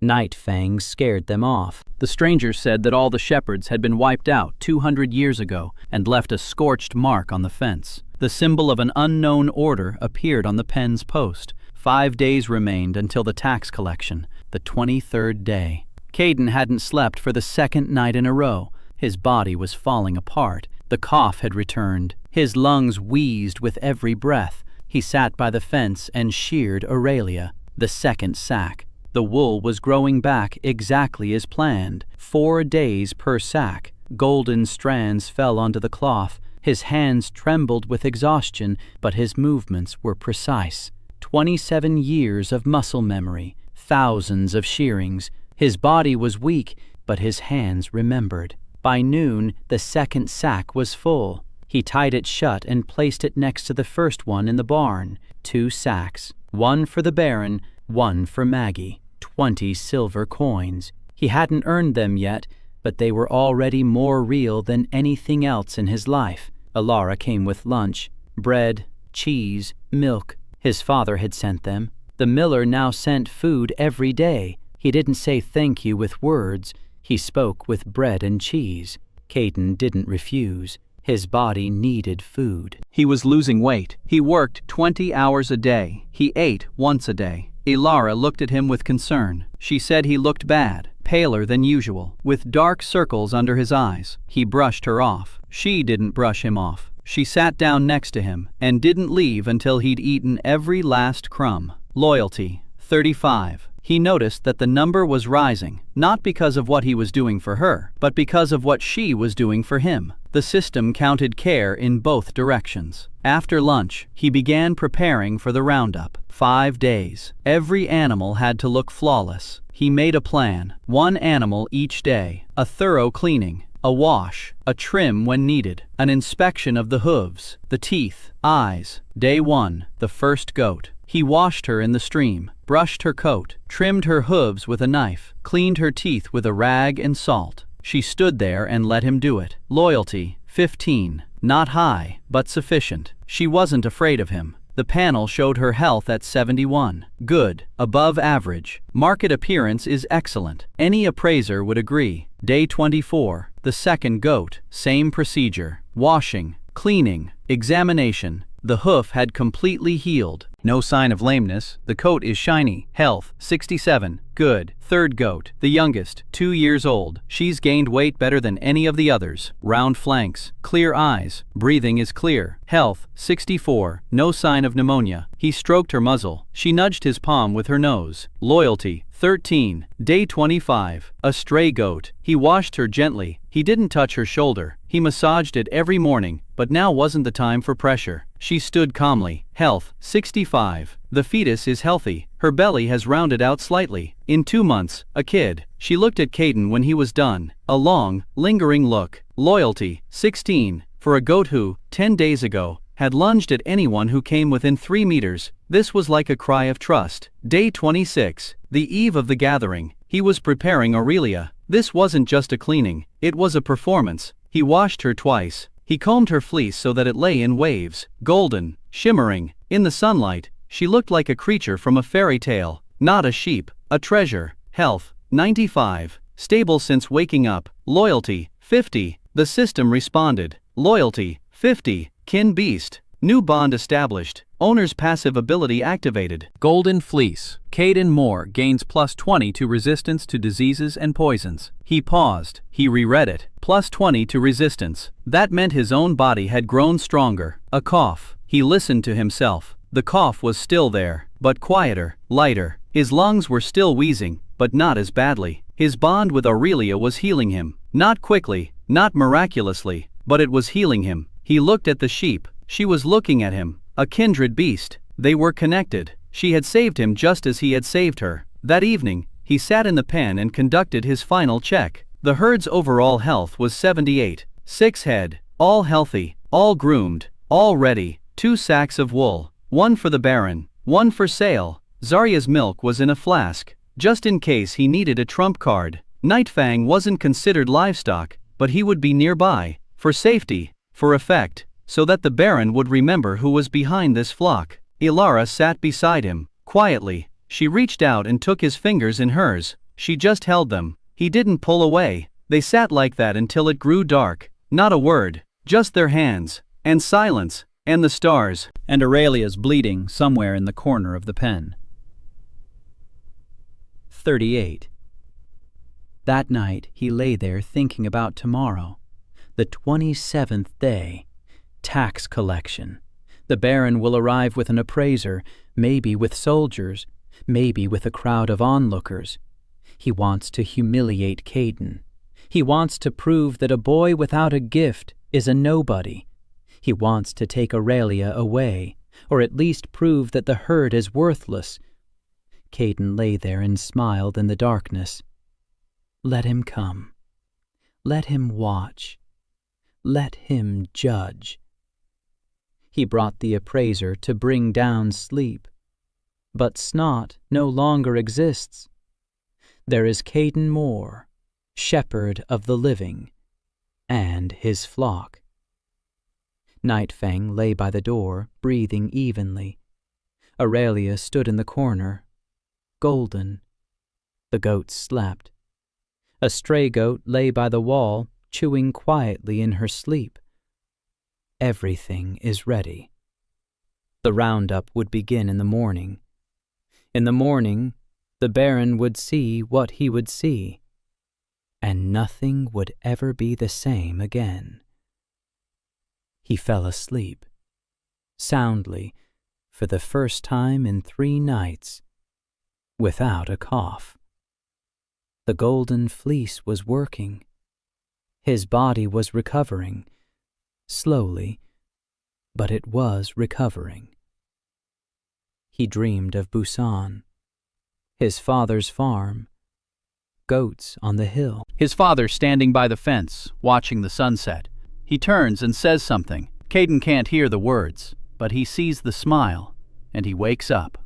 Nightfang scared them off. The stranger said that all the shepherds had been wiped out 200 years ago and left a scorched mark on the fence. The symbol of an unknown order appeared on the pen's post. 5 days remained until the tax collection, the 23rd day. Caden hadn't slept for the 2nd night in a row. His body was falling apart. The cough had returned. His lungs wheezed with every breath. He sat by the fence and sheared Aurelia, the 2nd sack. The wool was growing back exactly as planned, 4 days per sack. Golden strands fell onto the cloth. His hands trembled with exhaustion, but his movements were precise. 27 years of muscle memory, thousands of shearings.
His body was weak, but his hands remembered. By noon, the second sack was full. He tied it shut and placed it next to the first one in the barn. 2 sacks, one for the Baron, one for Maggie. 20 silver coins. He hadn't earned them yet, but they were already more real than anything else in his life. Alara came with lunch, bread, cheese, milk. His father had sent them. The miller now sent food every day. He didn't say thank you with words. He spoke with bread and cheese. Caden didn't refuse. His body needed food.
He was losing weight. He worked 20 hours a day. He ate once a day. Alara looked at him with concern. She said he looked bad, paler than usual, with dark circles under his eyes. He brushed her off. She didn't brush him off. She sat down next to him and didn't leave until he'd eaten every last crumb. Loyalty, 35. He noticed that the number was rising, not because of what he was doing for her, but because of what she was doing for him. The system counted care in both directions. After lunch, he began preparing for the roundup. 5 days. Every animal had to look flawless. He made a plan. 1 animal each day. A thorough cleaning. A wash. A trim when needed. An inspection of the hooves, the teeth, eyes. Day 1. The first goat. He washed her in the stream, brushed her coat, trimmed her hooves with a knife, cleaned her teeth with a rag and salt. She stood there and let him do it. Loyalty, 15. Not high, but sufficient. She wasn't afraid of him. The panel showed her health at 71. Good, above average. Market appearance is excellent. Any appraiser would agree. Day 24. The second goat. Same procedure. Washing, cleaning, examination. The hoof had completely healed. No sign of lameness. The coat is shiny. Health, 67. Good. Third goat, the youngest, 2 years old. She's gained weight better than any of the others. Round flanks, clear eyes. Breathing is clear. Health, 64. No sign of pneumonia. He stroked her muzzle. She nudged his palm with her nose. Loyalty, 13. Day 25. A stray goat. He washed her gently. He didn't touch her shoulder. He massaged it every morning, but now wasn't the time for pressure. She stood calmly. Health, 65. The fetus is healthy. Her belly has rounded out slightly. In 2 months, a kid. She looked at Caden when he was done. A long, lingering look. Loyalty, 16. For a goat who, 10 days ago, had lunged at anyone who came within 3 meters, this was like a cry of trust. Day 26. The eve of the gathering. He was preparing Aurelia. This wasn't just a cleaning, it was a performance. He washed her twice. He combed her fleece so that it lay in waves, golden, shimmering. In the sunlight, she looked like a creature from a fairy tale, not a sheep, a treasure. Health, 95. Stable since waking up. Loyalty, 50. The system responded. Loyalty, 50. Kin beast. New bond established. Owner's passive ability activated. Golden Fleece. Caden Moore gains +20 to resistance to diseases and poisons. He paused. He reread it. +20 to resistance. That meant his own body had grown stronger. A cough. He listened to himself. The cough was still there, but quieter, lighter. His lungs were still wheezing, but not as badly. His bond with Aurelia was healing him. Not quickly, not miraculously, but it was healing him. He looked at the sheep. She was looking at him. A kindred beast. They were connected. She had saved him just as he had saved her. That evening, he sat in the pen and conducted his final check. The herd's overall health was 78. 6 head, all healthy, all groomed, all ready. 2 sacks of wool, 1 for the Baron, 1 for sale. Zarya's milk was in a flask, just in case he needed a trump card. Nightfang wasn't considered livestock, but he would be nearby, for safety, for effect, so that the Baron would remember who was behind this flock. Alara sat beside him, quietly. She reached out and took his fingers in hers. She just held them. He didn't pull away. They sat like that until it grew dark. Not a word, just their hands, and silence, and the stars. And Aurelia's bleeding somewhere in the corner of the pen.
38. That night he lay there thinking about tomorrow. The 27th day. Tax collection. The Baron will arrive with an appraiser, maybe with soldiers, maybe with a crowd of onlookers. He wants to humiliate Caden. He wants to prove that a boy without a gift is a nobody. He wants to take Aurelia away, or at least prove that the herd is worthless. Caden lay there and smiled in the darkness. Let him come. Let him watch. Let him judge. He brought the appraiser to bring down sleep, but Snot no longer exists. There is Caden Moore, shepherd of the living, and his flock. Nightfang lay by the door, breathing evenly. Aurelia stood in the corner, golden. The goats slept. A stray goat lay by the wall, chewing quietly in her sleep. Everything is ready. The roundup would begin in the morning. In the morning, the Baron would see what he would see, and nothing would ever be the same again. He fell asleep, soundly, for the first time in 3 nights, without a cough. The golden fleece was working. His body was recovering, slowly, but it was recovering. He dreamed of Busan, his father's farm, goats on the hill.
His father standing by the fence, watching the sunset. He turns and says something. Caden can't hear the words, but he sees the smile, and he wakes up.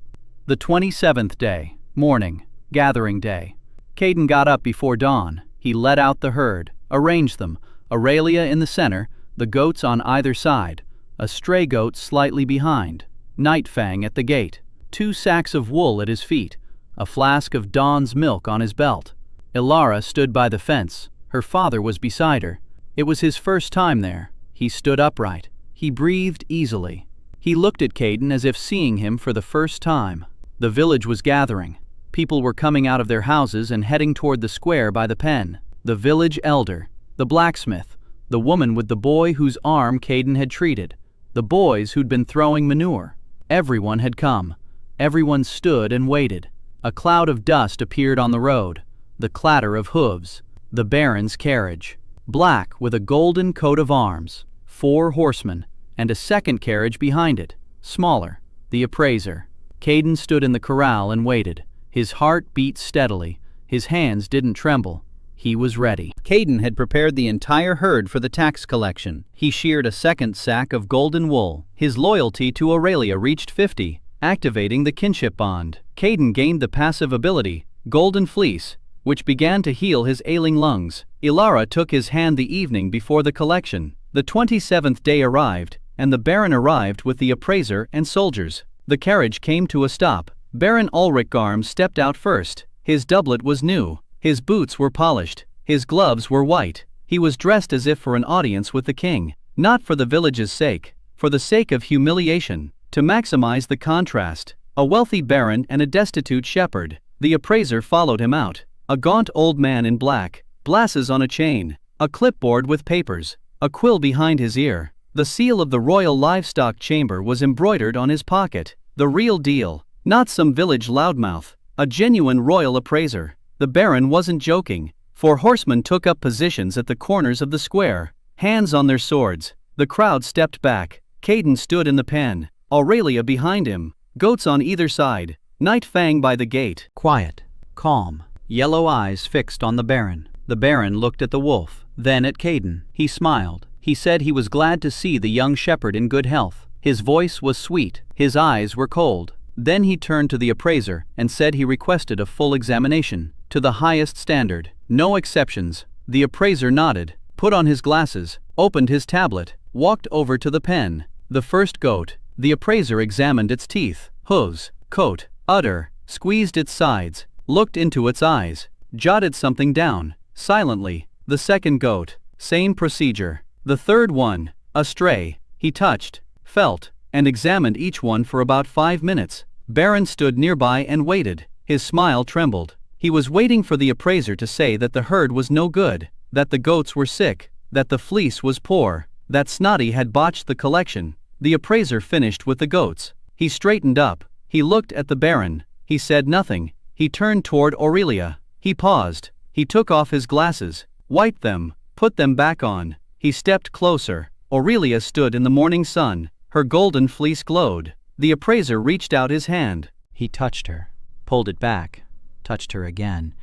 The 27th day, morning, gathering day. Caden got up before dawn. He let out the herd, arranged them, Aurelia in the center, the goats on either side, a stray goat slightly behind, Nightfang at the gate, 2 sacks of wool at his feet, a flask of Dawn's milk on his belt. Ilara stood by the fence. Her father was beside her. It was his first time there. He stood upright. He breathed easily. He looked at Caden as if seeing him for the first time. The village was gathering. People were coming out of their houses and heading toward the square by the pen. The village elder, the blacksmith, the woman with the boy whose arm Caden had treated, the boys who'd been throwing manure. Everyone had come. Everyone stood and waited. A cloud of dust appeared on the road, the clatter of hooves, the Baron's carriage, black with a golden coat of arms, 4 horsemen, and a second carriage behind it, smaller, the appraiser. Caden stood in the corral and waited. His heart beat steadily. His hands didn't tremble. He was ready. Caden had prepared the entire herd for the tax collection. He sheared a second sack of golden wool. His loyalty to Aurelia reached 50, activating the kinship bond. Caden gained the passive ability, Golden Fleece, which began to heal his ailing lungs. Ilara took his hand the evening before the collection. The 27th day arrived, and the Baron arrived with the appraiser and soldiers. The carriage came to a stop. Baron Ulrich Garm stepped out first. His doublet was new. His boots were polished. His gloves were white. He was dressed as if for an audience with the king. Not for the village's sake, for the sake of humiliation, to maximize the contrast. A wealthy baron and a destitute shepherd. The appraiser followed him out. A gaunt old man in black, glasses on a chain, a clipboard with papers, a quill behind his ear. The seal of the Royal Livestock Chamber was embroidered on his pocket. The real deal, not some village loudmouth, a genuine royal appraiser. The Baron wasn't joking. 4 horsemen took up positions at the corners of the square, hands on their swords. The crowd stepped back. Caden stood in the pen, Aurelia behind him, goats on either side, Nightfang by the gate. Quiet, calm, yellow eyes fixed on the Baron. The Baron looked at the wolf, then at Caden. He smiled. He said he was glad to see the young shepherd in good health. His voice was sweet. His eyes were cold. Then he turned to the appraiser and said he requested a full examination, to the highest standard, no exceptions. The appraiser nodded, put on his glasses, opened his tablet, walked over to the pen. The first goat. The appraiser examined its teeth, hooves, coat, udder, squeezed its sides, looked into its eyes, jotted something down, silently. The second goat. Same procedure. The third one. A stray. He touched, felt, and examined each one for about 5 minutes. Baron stood nearby and waited. His smile trembled. He was waiting for the appraiser to say that the herd was no good, that the goats were sick, that the fleece was poor, that Snotty had botched the collection. The appraiser finished with the goats. He straightened up. He looked at the Baron. He said nothing. He turned toward Aurelia. He paused. He took off his glasses, wiped them, put them back on. He stepped closer. Aurelia stood in the morning sun. Her golden fleece glowed. The appraiser reached out his hand. He touched her, pulled it back, touched her again.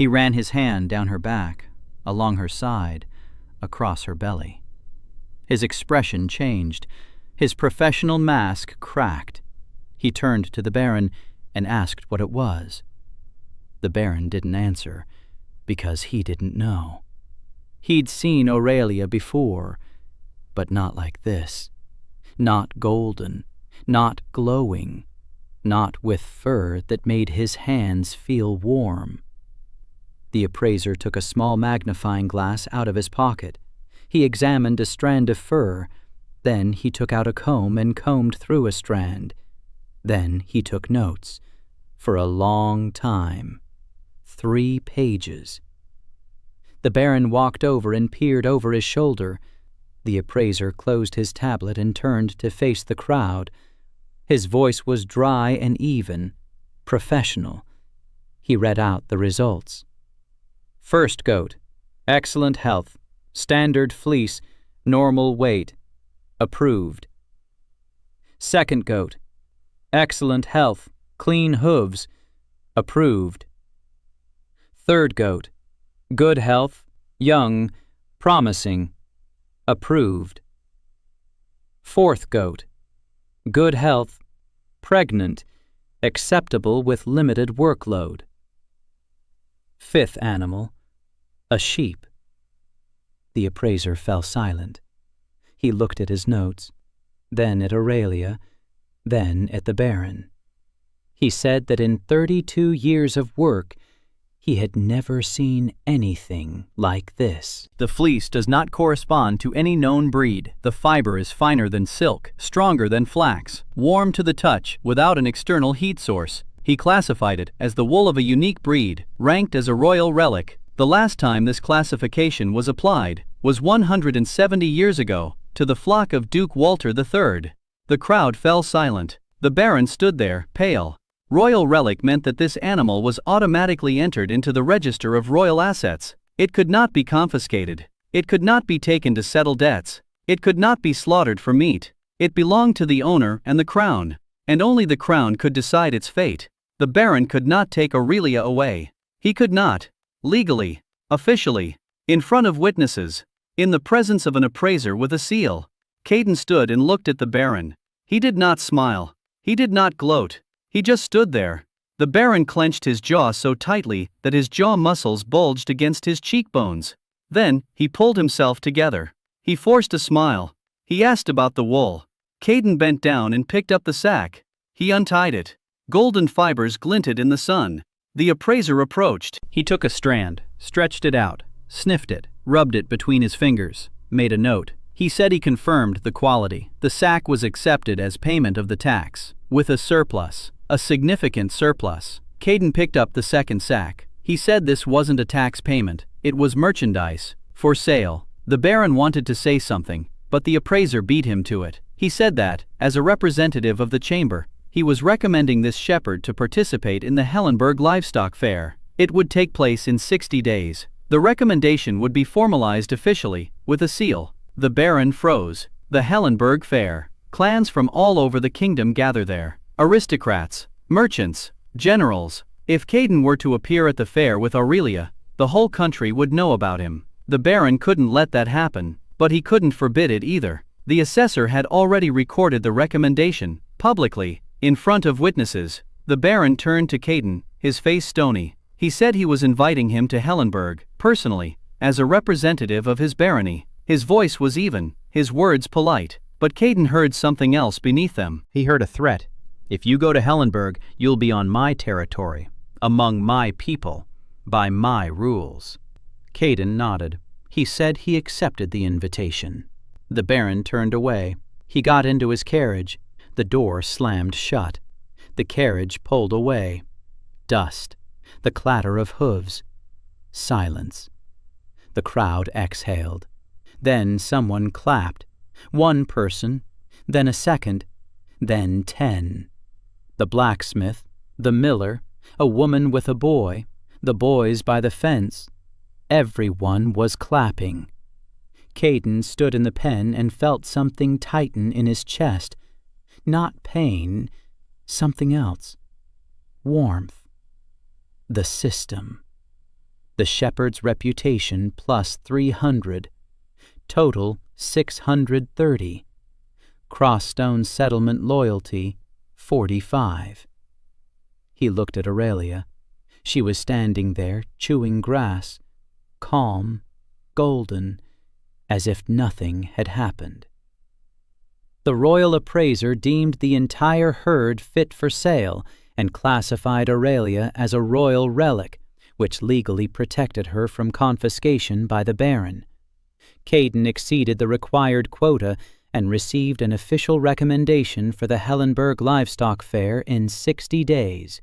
He ran his hand down her back, along her side, across her belly. His expression changed. His professional mask cracked. He turned to the Baron and asked what it was. The Baron didn't answer, because he didn't know. He'd seen Aurelia before, but not like this. Not golden, not glowing, not with fur that made his hands feel warm. The appraiser took a small magnifying glass out of his pocket. He examined a strand of fur. Then he took out a comb and combed through a strand. Then he took notes. For a long time. 3 pages. The Baron walked over and peered over his shoulder. The appraiser closed his tablet and turned to face the crowd. His voice was dry and even, professional. He read out the results. First goat, excellent health, standard fleece, normal weight, approved. Second goat, excellent health, clean hooves, approved. Third goat, good health, young, promising, approved. Fourth goat, good health, pregnant, acceptable with limited workload. Fifth animal, a sheep. The appraiser fell silent. He looked at his notes, then at Aurelia, then at the Baron. He said that in 32 years of work, he had never seen anything like this.
The fleece does not correspond to any known breed. The fiber is finer than silk, stronger than flax, warm to the touch without an external heat source. He classified it as the wool of a unique breed, ranked as a royal relic. The last time this classification was applied was 170 years ago to the flock of Duke Walter III. The crowd fell silent. The Baron stood there, pale. Royal relic meant that this animal was automatically entered into the register of royal assets. It could not be confiscated. It could not be taken to settle debts. It could not be slaughtered for meat. It belonged to the owner and the crown, and only the crown could decide its fate. The Baron could not take Aurelia away. He could not, legally, officially, in front of witnesses, in the presence of an appraiser with a seal. Caden stood and looked at the Baron. He did not smile. He did not gloat. He just stood there. The Baron clenched his jaw so tightly that his jaw muscles bulged against his cheekbones. Then, he pulled himself together. He forced a smile. He asked about the wool. Caden bent down and picked up the sack. He untied it. Golden fibers glinted in the sun. The appraiser approached. He took a strand, stretched it out, sniffed it, rubbed it between his fingers, made a note. He said he confirmed the quality. The sack was accepted as payment of the tax, with a surplus, a significant surplus. Caden picked up the second sack. He said this wasn't a tax payment, it was merchandise, for sale. The Baron wanted to say something, but the appraiser beat him to it. He said that, as a representative of the chamber, he was recommending this shepherd to participate in the Hellenberg Livestock Fair. It would take place in 60 days. The recommendation would be formalized officially, with a seal. The Baron froze. The Hellenberg Fair. Clans from all over the kingdom gather there. Aristocrats, merchants, generals. If Caden were to appear at the fair with Aurelia, the whole country would know about him. The Baron couldn't let that happen, but he couldn't forbid it either. The assessor had already recorded the recommendation, publicly, in front of witnesses. The Baron turned to Caden, his face stony. He said he was inviting him to Hellenberg, personally, as a representative of his barony. His voice was even, his words polite, but Caden heard something else beneath them.
He heard a threat. If you go to Hellenberg, you'll be on my territory, among my people, by my rules. Caden nodded. He said he accepted the invitation. The Baron turned away. He got into his carriage. The door slammed shut. The carriage pulled away. Dust. The clatter of hooves. Silence. The crowd exhaled. Then someone clapped. One person, then a second, then 10. The blacksmith, the miller, a woman with a boy, the boys by the fence. Everyone was clapping. Caden stood in the pen and felt something tighten in his chest. Not pain, something else. Warmth. The system.
The shepherd's reputation plus 300. Total 630. Crossstone settlement loyalty 45. He looked at Aurelia. She was standing there, chewing grass, calm, golden, as if nothing had happened. The royal appraiser deemed the entire herd fit for sale and classified Aurelia as a royal relic, which legally protected her from confiscation by the Baron. Caden exceeded the required quota and received an official recommendation for the Hellenberg Livestock Fair in 60 days.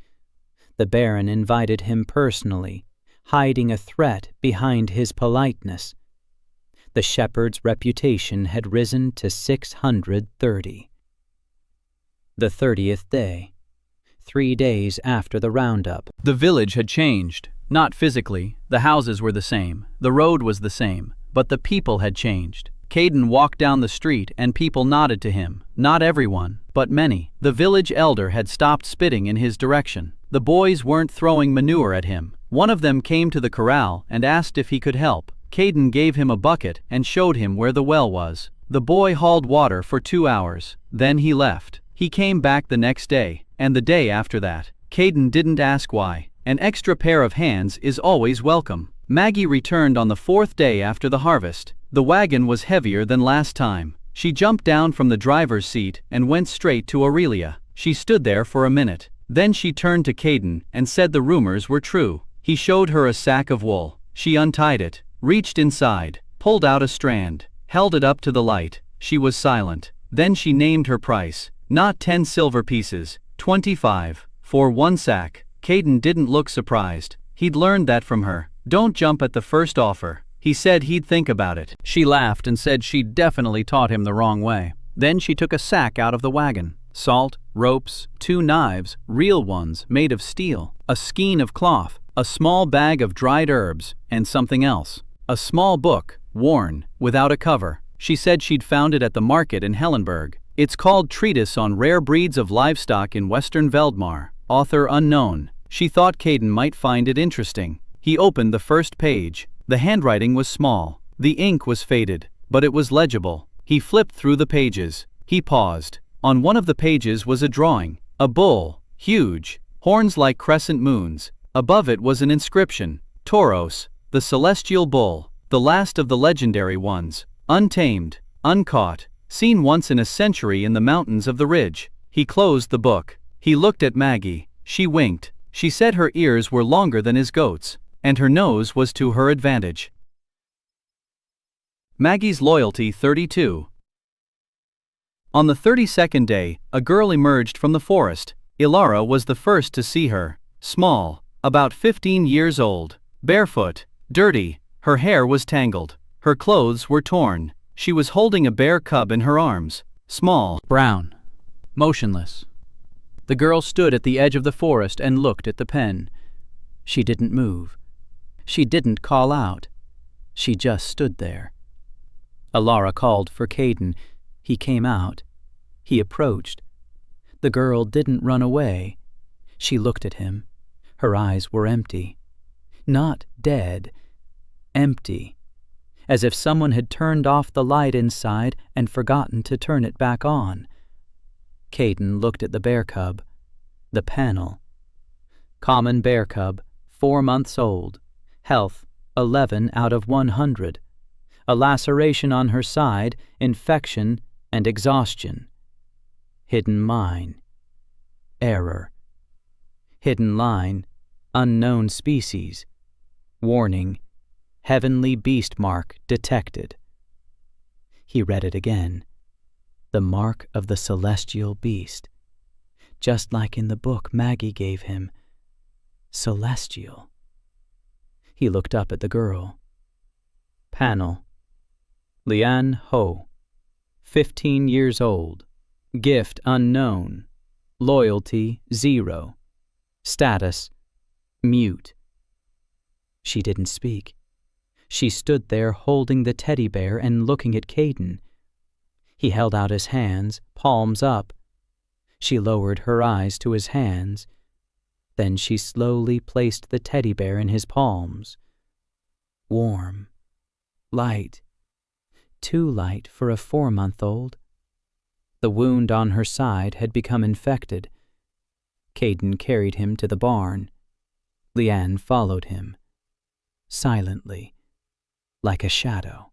The Baron invited him personally, hiding a threat behind his politeness. The shepherd's reputation had risen to 630. The 30th day, 3 days after the roundup.
The village had changed. Not physically, the houses were the same, the road was the same, but the people had changed. Caden walked down the street and people nodded to him. Not everyone, but many. The village elder had stopped spitting in his direction. The boys weren't throwing manure at him. One of them came to the corral and asked if he could help. Caden gave him a bucket and showed him where the well was. The boy hauled water for 2 hours. Then he left. He came back the next day, and the day after that. Caden didn't ask why. An extra pair of hands is always welcome. Maggie returned on the 4th day after the harvest. The wagon was heavier than last time. She jumped down from the driver's seat and went straight to Aurelia. She stood there for a minute. Then she turned to Caden and said the rumors were true. He showed her a sack of wool. She untied it, reached inside, pulled out a strand, held it up to the light. She was silent. Then she named her price. Not 10 silver pieces, 25, for 1 sack. Caden didn't look surprised. He'd learned that from her. Don't jump at the first offer. He said he'd think about it. She laughed and said she'd definitely taught him the wrong way. Then she took a sack out of the wagon. Salt, ropes, 2 knives, real ones, made of steel, a skein of cloth, a small bag of dried herbs, and something else. A small book, worn, without a cover. She said she'd found it at the market in Hellenberg. It's called Treatise on Rare Breeds of Livestock in Western Veldmar. Author unknown. She thought Caden might find it interesting. He opened the first page. The handwriting was small. The ink was faded, but it was legible. He flipped through the pages. He paused. On one of the pages was a drawing. A bull, huge, horns like crescent moons. Above it was an inscription. Tauros, the celestial bull, the last of the legendary ones. Untamed, uncaught, seen once in a century in the mountains of the ridge. He closed the book. He looked at Maggie. She winked. She said her ears were longer than his goat's, and her nose was to her advantage. Maggie's loyalty 32. On the 32nd day, a girl emerged from the forest. Ilara was the first to see her. Small, about 15 years old, barefoot, dirty, her hair was tangled, her clothes were torn. She was holding a bear cub in her arms, small, brown, motionless. The girl stood at the edge of the forest and looked at the pen.
She didn't move. She didn't call out. She just stood there. Ilara called for Caden. He came out. He approached. The girl didn't run away. She looked at him. Her eyes were empty. Not dead. Empty. As if someone had turned off the light inside and forgotten to turn it back on. Caden looked at the bear cub. The panel. Common bear cub, 4 months old. Health, 11 out of 100. A laceration on her side, infection, and exhaustion. Hidden mine. Error. Hidden line, unknown species. Warning, heavenly beast mark detected. He read it again. The mark of the celestial beast. Just like in the book Maggie gave him. Celestial. He looked up at the girl. Panel. Lian Ho. 15 years old. Gift unknown. Loyalty 0. Status mute. She didn't speak. She stood there holding the teddy bear and looking at Caden. He held out his hands, palms up. She lowered her eyes to his hands. Then she slowly placed the teddy bear in his palms. Warm. Light. Too light for a 4-month-old. The wound on her side had become infected. Caden carried him to the barn. Leanne followed him, silently, like a shadow.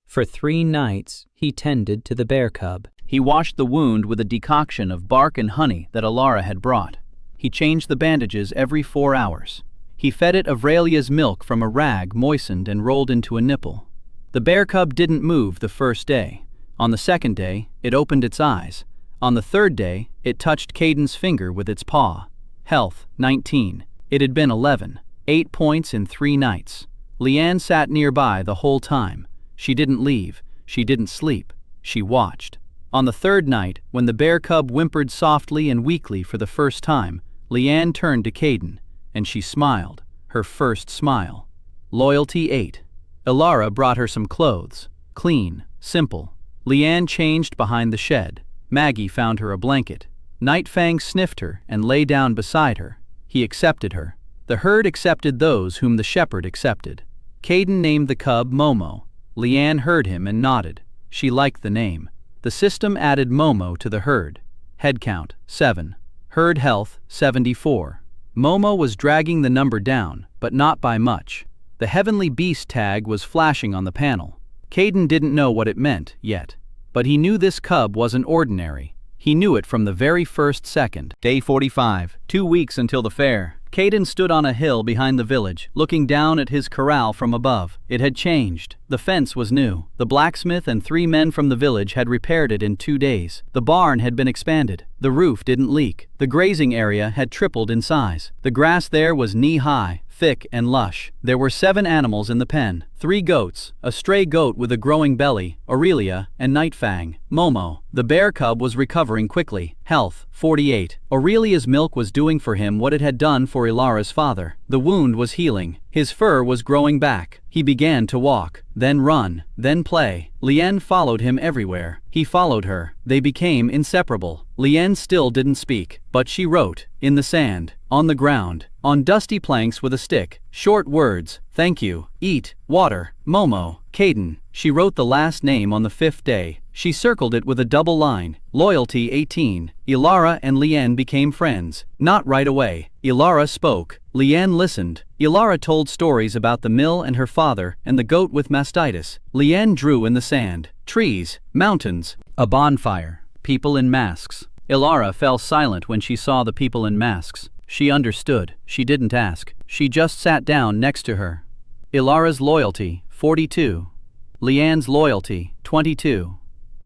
For 3 nights, he tended to the bear cub.
He washed the wound with a decoction of bark and honey that Alara had brought. He changed the bandages every 4 hours. He fed it Avralia's milk from a rag moistened and rolled into a nipple. The bear cub didn't move the first day. On the second day, it opened its eyes. On the third day, it touched Caden's finger with its paw. Health, 19. It had been 11. 8 points in 3 nights. Leanne sat nearby the whole time. She didn't leave. She didn't sleep. She watched. On the third night, when the bear cub whimpered softly and weakly for the first time, Leanne turned to Caden, and she smiled, her first smile. Loyalty 8. Alara brought her some clothes. Clean, simple. Leanne changed behind the shed. Maggie found her a blanket. Nightfang sniffed her and lay down beside her. He accepted her. The herd accepted those whom the shepherd accepted. Caden named the cub Momo. Leanne heard him and nodded. She liked the name. The system added Momo to the herd. Head count, 7. Herd health, 74. Momo was dragging the number down, but not by much. The Heavenly Beast tag was flashing on the panel. Caden didn't know what it meant yet, but he knew this cub wasn't ordinary. He knew it from the very first second. Day 45, 2 weeks until the fair. Caden stood on a hill behind the village, looking down at his corral from above. It had changed. The fence was new. The blacksmith and 3 men from the village had repaired it in 2 days. The barn had been expanded. The roof didn't leak. The grazing area had tripled in size. The grass there was knee-high, thick and lush. There were 7 animals in the pen. 3 goats, a stray goat with a growing belly, Aurelia, and Nightfang. Momo, the bear cub, was recovering quickly. Health, 48. Aurelia's milk was doing for him what it had done for Ilara's father. The wound was healing. His fur was growing back. He began to walk, then run, then play. Leanne followed him everywhere. He followed her. They became inseparable. Leanne still didn't speak, but she wrote, in the sand, on the ground, on dusty planks with a stick, short words: thank you, eat, water, Momo, Caden. She wrote the last name on the 5th day. She circled it with a double line, loyalty 18. Ilara and Leanne became friends. Not right away. Ilara spoke. Leanne listened. Ilara told stories about the mill and her father and the goat with mastitis. Leanne drew in the sand. Trees, mountains, a bonfire, people in masks. Ilara fell silent when she saw the people in masks. She understood. She didn't ask. She just sat down next to her. Ilara's loyalty, 42. Leanne's loyalty, 22.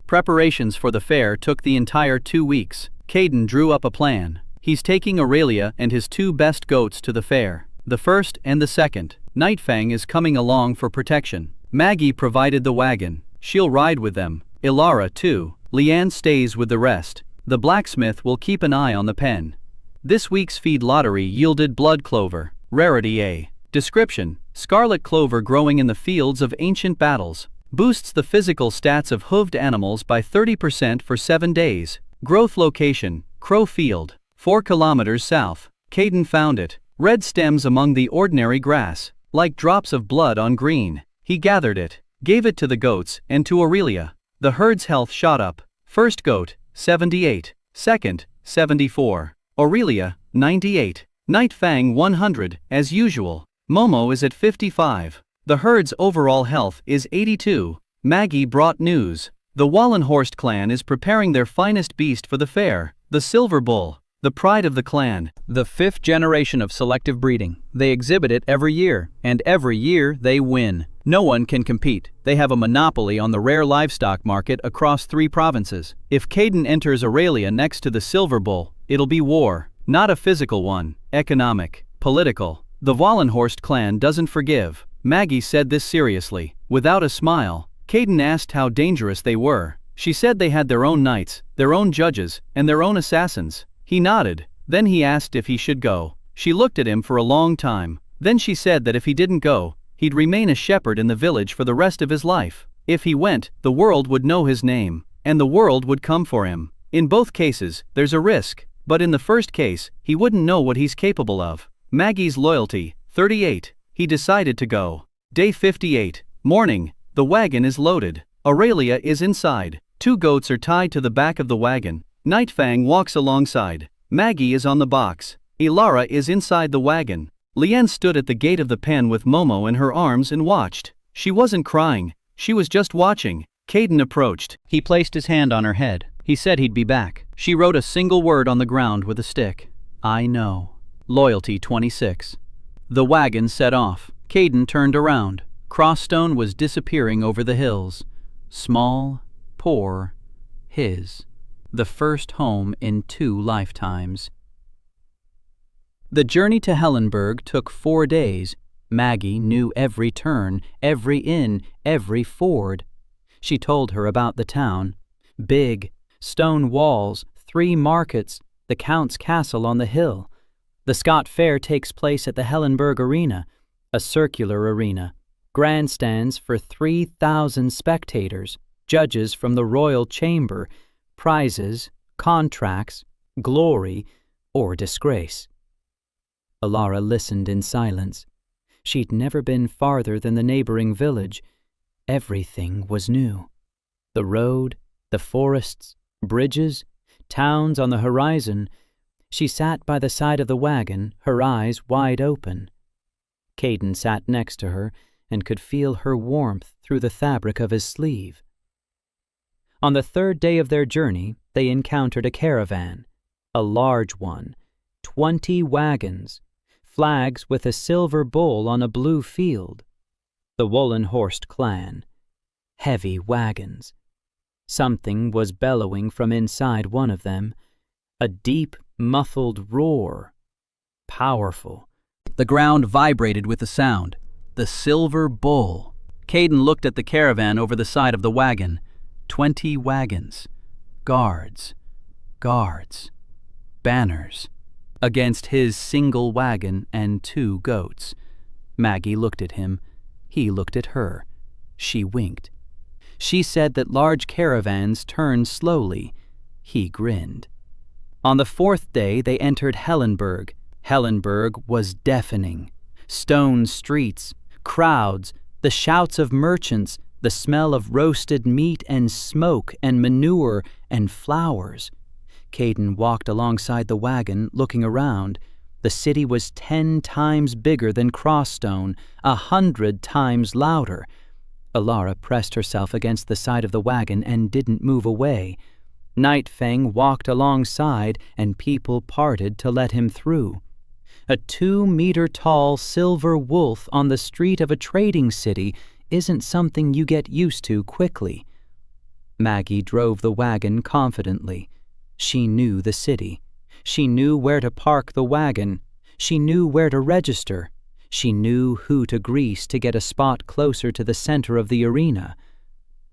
Preparations for the fair took the entire 2 weeks. Caden drew up a plan. He's taking Aurelia and his 2 best goats to the fair. The first and the second. Nightfang is coming along for protection. Maggie provided the wagon. She'll ride with them. Ilara too. Leanne stays with the rest. The blacksmith will keep an eye on the pen. This week's feed lottery yielded blood clover. Rarity A. Description: scarlet clover growing in the fields of ancient battles. Boosts the physical stats of hooved animals by 30% for 7 days. Growth location: Crow Field, 4 kilometers south. Caden found it. Red stems among the ordinary grass, like drops of blood on green. He gathered it, gave it to the goats and to Aurelia. The herd's health shot up. First goat, 78. Second, 74. Aurelia, 98. Nightfang, 100, as usual. Momo is at 55. The herd's overall health is 82. Maggie brought news. The Wallenhorst clan is preparing their finest beast for the fair, the silver bull, the pride of the clan. The 5th generation of selective breeding. They exhibit it every year, and every year they win. No one can compete. They have a monopoly on the rare livestock market across 3 provinces. If Caden enters Aurelia next to the silver bull, it'll be war. Not a physical one, economic, political. The Wallenhorst clan doesn't forgive. Maggie said this seriously, without a smile. Caden asked how dangerous they were. She said they had their own knights, their own judges, and their own assassins. He nodded. Then he asked if he should go. She looked at him for a long time. Then she said that if he didn't go, he'd remain a shepherd in the village for the rest of his life. If he went, the world would know his name, and the world would come for him. In both cases, there's a risk, but in the first case, he wouldn't know what he's capable of. Maggie's loyalty, 38. he decided to go. Day 58. Morning. The wagon is loaded. Aurelia is inside. 2 goats are tied to the back of the wagon. Nightfang walks alongside. Maggie is on the box. Ilara is inside the wagon. Lien stood at the gate of the pen with Momo in her arms and watched. She wasn't crying. She was just watching. Caden approached.
He placed his hand on her head. He said he'd be back. She wrote a single word on the ground with a stick. I know. Loyalty 26. The wagon set off. Caden turned around. Crossstone was disappearing over the hills. Small, poor, his. The first home in 2 lifetimes. The journey to Hellenberg took 4 days. Maggie knew every turn, every inn, every ford. She told her about the town. Big, stone walls, 3 markets, the Count's castle on the hill. The Scott Fair takes place at the Hellenberg Arena, a circular arena. Grandstands for 3,000 spectators, judges from the royal chamber, prizes, contracts, glory, or disgrace. Ilara listened in silence. She'd never been farther than the neighboring village. Everything was new. The road, the forests, bridges, towns on the horizon. She sat by the side of the wagon, her eyes wide open. Caden sat next to her and could feel her warmth through the fabric of his sleeve. On the 3rd day of their journey, they encountered a caravan, a large one, 20 wagons, flags with a silver bull on a blue field. The Wollenhorst clan. Heavy wagons. Something was bellowing from inside one of them. A deep, muffled roar. Powerful. The ground vibrated with the sound. The silver bull. Caden looked at the caravan over the side of the wagon. 20 wagons. Guards. Guards. Banners. Against his single wagon and 2 goats. Maggie looked at him. He looked at her. She winked. She said that large caravans turn slowly. He grinned. On the 4th day they entered Hellenberg. Hellenberg was deafening. Stone streets, crowds, the shouts of merchants, the smell of roasted meat and smoke and manure and flowers. Caden walked alongside the wagon, looking around. The city was 10 times bigger than Crossstone, 100 times louder. Ilara pressed herself against the side of the wagon and didn't move away. Nightfang walked alongside, and people parted to let him through. A 2-meter-tall silver wolf on the street of a trading city isn't something you get used to quickly. Maggie drove the wagon confidently. She knew the city. She knew where to park the wagon. She knew where to register. She knew who to grease to get a spot closer to the center of the arena.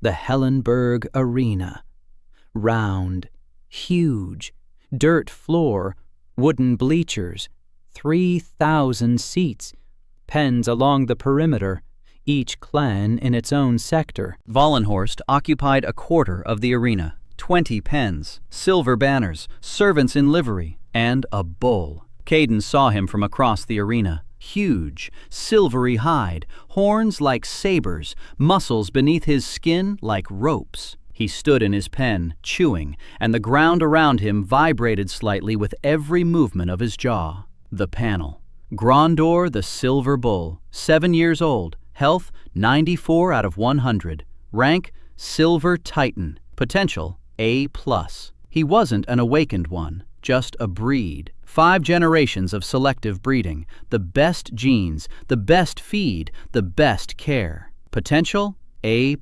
The Hellenberg Arena. Round, huge, dirt floor, wooden bleachers, 3,000 seats, pens along the perimeter, each clan in its own sector. Wollenhorst occupied a quarter of the arena. 20 pens, silver banners, servants in livery, and a bull. Caden saw him from across the arena. Huge, silvery hide, horns like sabers, muscles beneath his skin like ropes. He stood in his pen, chewing, and the ground around him vibrated slightly with every movement of his jaw. The panel. Grandor the Silver Bull, 7 years old, health 94 out of 100, rank Silver Titan, potential A+. He wasn't an awakened one, just a breed. 5 generations of selective breeding, the best genes, the best feed, the best care. Potential A+,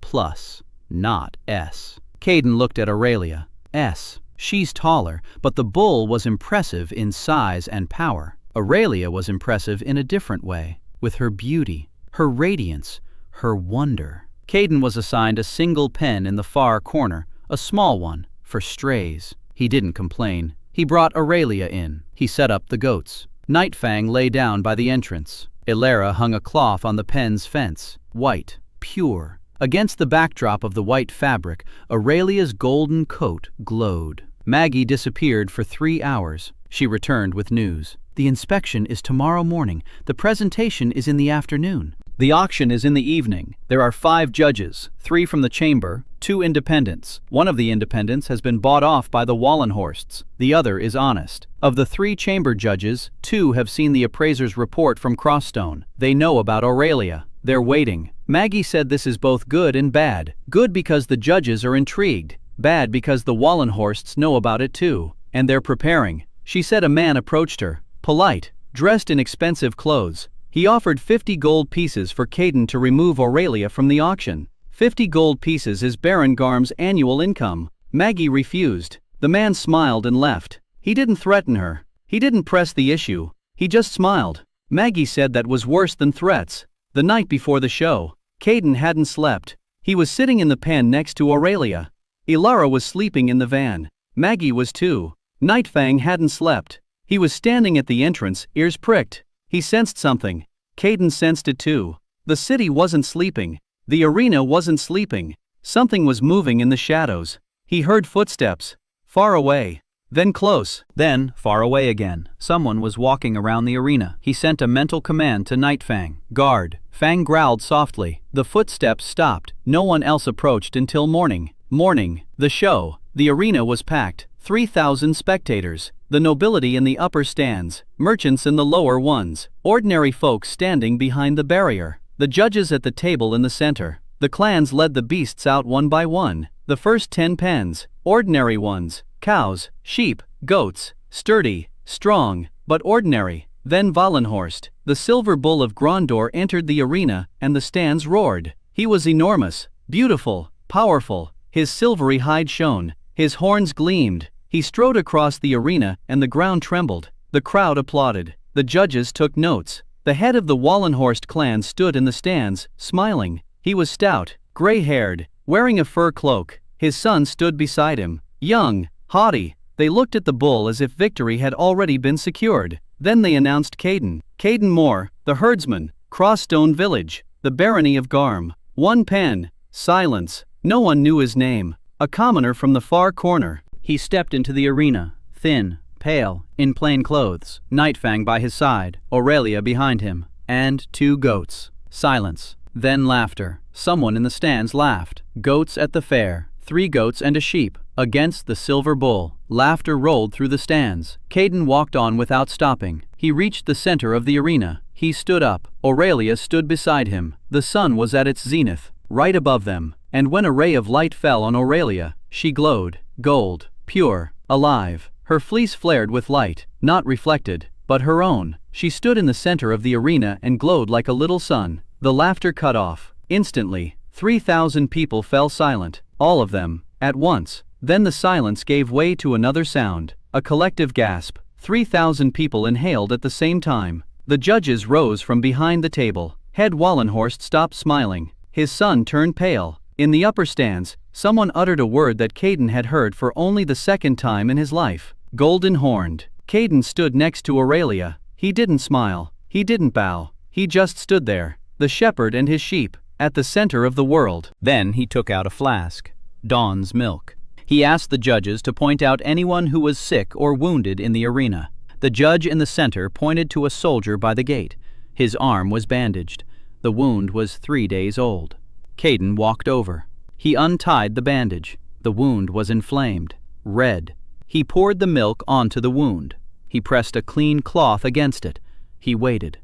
not S. Caden looked at Aurelia. S. She's taller, but the bull was impressive in size and power. Aurelia was impressive in a different way, with her beauty, her radiance, her wonder. Caden was assigned a single pen in the far corner, a small one, for strays. He didn't complain. He brought Aurelia in. He set up the goats. Nightfang lay down by the entrance. Ilara hung a cloth on the pen's fence, white, pure. Against the backdrop of the white fabric, Aurelia's golden coat glowed. Maggie disappeared for 3 hours. She returned with news.
The inspection is tomorrow morning. The presentation is in the afternoon.
The auction is in the evening. There are 5 judges, 3 from the chamber, 2 independents. One of the independents has been bought off by the Wallenhorsts. The other is honest. Of the 3 chamber judges, 2 have seen the appraiser's report from Crossstone. They know about Aurelia. They're waiting. Maggie said this is both good and bad. Good because the judges are intrigued. Bad because the Wallenhorsts know about it too, and they're preparing. She said a man approached her, polite, dressed in expensive clothes. He offered 50 gold pieces for Caden to remove Aurelia from the auction. 50 gold pieces is Baron Garm's annual income. Maggie refused. The man smiled and left. He didn't threaten her. He didn't press the issue. He just smiled. Maggie said that was worse than threats. The night before the show, Caden hadn't slept. He was sitting in the pen next to Aurelia. Ilara was sleeping in the van. Maggie was too. Nightfang hadn't slept. He was standing at the entrance, ears pricked. He sensed something. Caden sensed it too. The city wasn't sleeping. The arena wasn't sleeping. Something was moving in the shadows. He heard footsteps. Far away. Then close. Then, far away again. Someone was walking around the arena. He sent a mental command to Nightfang. Guard. Fang growled softly. The footsteps stopped. No one else approached until morning. Morning. The show. The arena was packed. 3,000 spectators. The nobility in the upper stands, merchants in the lower ones, ordinary folks standing behind the barrier, the judges at the table in the center. The clans led the beasts out one by one. The first 10 pens, ordinary ones, cows, sheep, goats, sturdy, strong, but ordinary. Then Wallenhorst, the silver bull of Grondor, entered the arena, and the stands roared. He was enormous, beautiful, powerful. His silvery hide shone, his horns gleamed. He strode across the arena and the ground trembled. The crowd applauded. The judges took notes. The head of the Wallenhorst clan stood in the stands, smiling. He was stout, gray-haired, wearing a fur cloak. His son stood beside him, young, haughty. They looked at the bull as if victory had already been secured. Then they announced Caden. Caden Moore, the herdsman, Crossstone Village, the barony of Garm. 1 pen. Silence. No one knew his name. A commoner from the far corner.
He stepped into the arena, thin, pale, in plain clothes, Nightfang by his side, Aurelia behind him, and 2 goats. Silence. Then laughter. Someone in the stands laughed. Goats at the fair, 3 goats and a sheep, against the silver bull. Laughter rolled through the stands. Caden walked on without stopping. He reached the center of the arena. He stood up. Aurelia stood beside him. The sun was at its zenith, right above them, and when a ray of light fell on Aurelia, she glowed, gold. Pure, alive. Her fleece flared with light, not reflected, but her own. She stood in the center of the arena and glowed like a little sun. The laughter cut off. Instantly, 3,000 people fell silent, all of them, at once. Then the silence gave way to another sound, a collective gasp. 3,000 people inhaled at the same time. The judges rose from behind the table. Head Wallenhorst stopped smiling. His son turned pale. In the upper stands, someone uttered a word that Caden had heard for only the second time in his life. Golden horned. Caden stood next to Aurelia. He didn't smile. He didn't bow. He just stood there, the shepherd and his sheep, at the center of the world.
Then he took out a flask. Dawn's milk. He asked the judges to point out anyone who was sick or wounded in the arena. The judge in the center pointed to a soldier by the gate. His arm was bandaged. The wound was 3 days old. Caden walked over. He untied the bandage. The wound was inflamed, red. He poured the milk onto the wound. He pressed a clean cloth against it. He waited.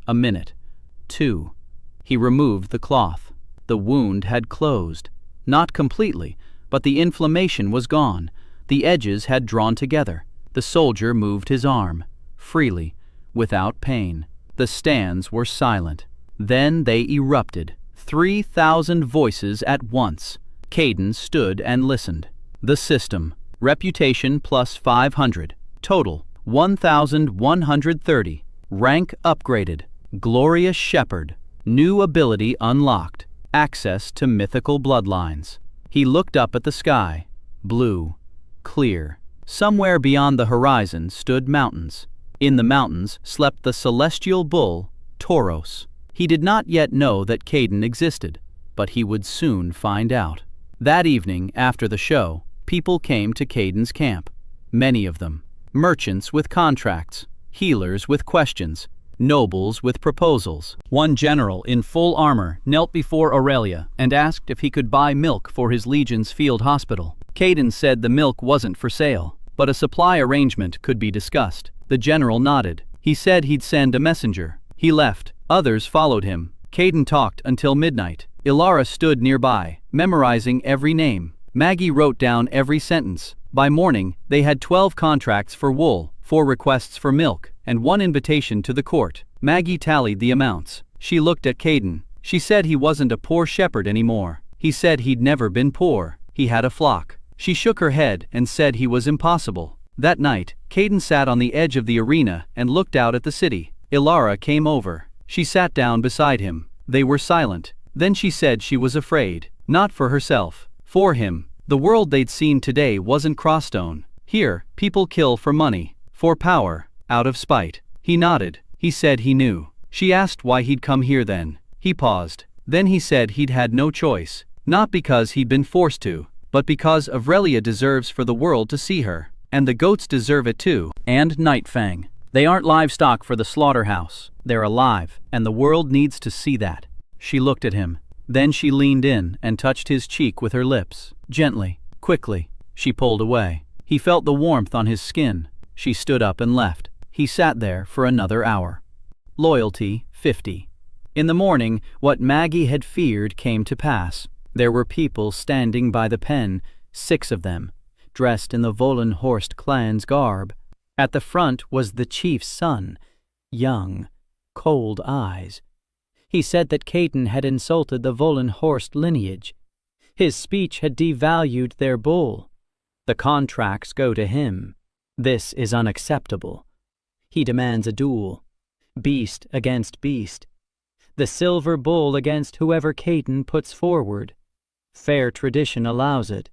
A minute. 2. He removed the cloth. The wound had closed. Not completely, but the inflammation was gone. The edges had drawn together. The soldier moved his arm, freely, without pain. The stands were silent. Then they erupted. 3,000 voices at once. Caden stood and listened. The system. Reputation plus 500. Total 1,130. Rank upgraded. Glorious Shepherd. New ability unlocked. Access to mythical bloodlines. He looked up at the sky. Blue. Clear. Somewhere beyond the horizon stood mountains. In the mountains slept the celestial bull, Tauros. He did not yet know that Caden existed, but he would soon find out. That evening, after the show, people came to Caden's camp. Many of them. Merchants with contracts.
healers with questions, nobles with proposals. One general in full armor knelt before Aurelia and asked if he could buy milk for his legion's field hospital. Caden said the milk wasn't for sale, but a supply arrangement could be discussed. The general nodded. He said he'd send a messenger. He left. Others followed him. Caden talked until midnight. Ilara stood nearby, memorizing every name. Maggie wrote down every sentence. By morning, they had 12 contracts for wool, 4 requests for milk, and 1 invitation to the court. Maggie tallied the amounts. She looked at Caden. She said he wasn't a poor shepherd anymore. He said he'd never been poor. He had a flock. She shook her head and said he was impossible. That night, Caden sat on the edge of the arena and looked out at the city. Ilara came over. She sat down beside him. They were silent. Then she said she was afraid. Not for herself. For him. The world they'd seen today wasn't Crosstone. Here, people kill for money. For power. Out of spite. He nodded. He said he knew. She asked why he'd come here then. He paused. Then he said he'd had no choice. Not because he'd been forced to, but because Aurelia deserves for the world to see her. And the goats deserve it too. And Nightfang. They aren't livestock for the slaughterhouse. They're alive, and the world needs to see that. She looked at him. Then she leaned in and touched his cheek with her lips. Gently, quickly, she pulled away. He felt the warmth on his skin. She stood up and left. He sat there for another hour. Loyalty 50. In the morning, what Maggie had feared came to pass. There were people standing by the pen, 6 of them, dressed in the Vollenhorst clan's garb. At the front was the chief's son, young, cold eyes. He said that Caden had insulted the Vollenhorst lineage. His speech had devalued their bull. The contracts go to him. This is unacceptable. He demands a duel. Beast against beast. The silver bull against whoever Caden puts forward. Fair tradition allows it.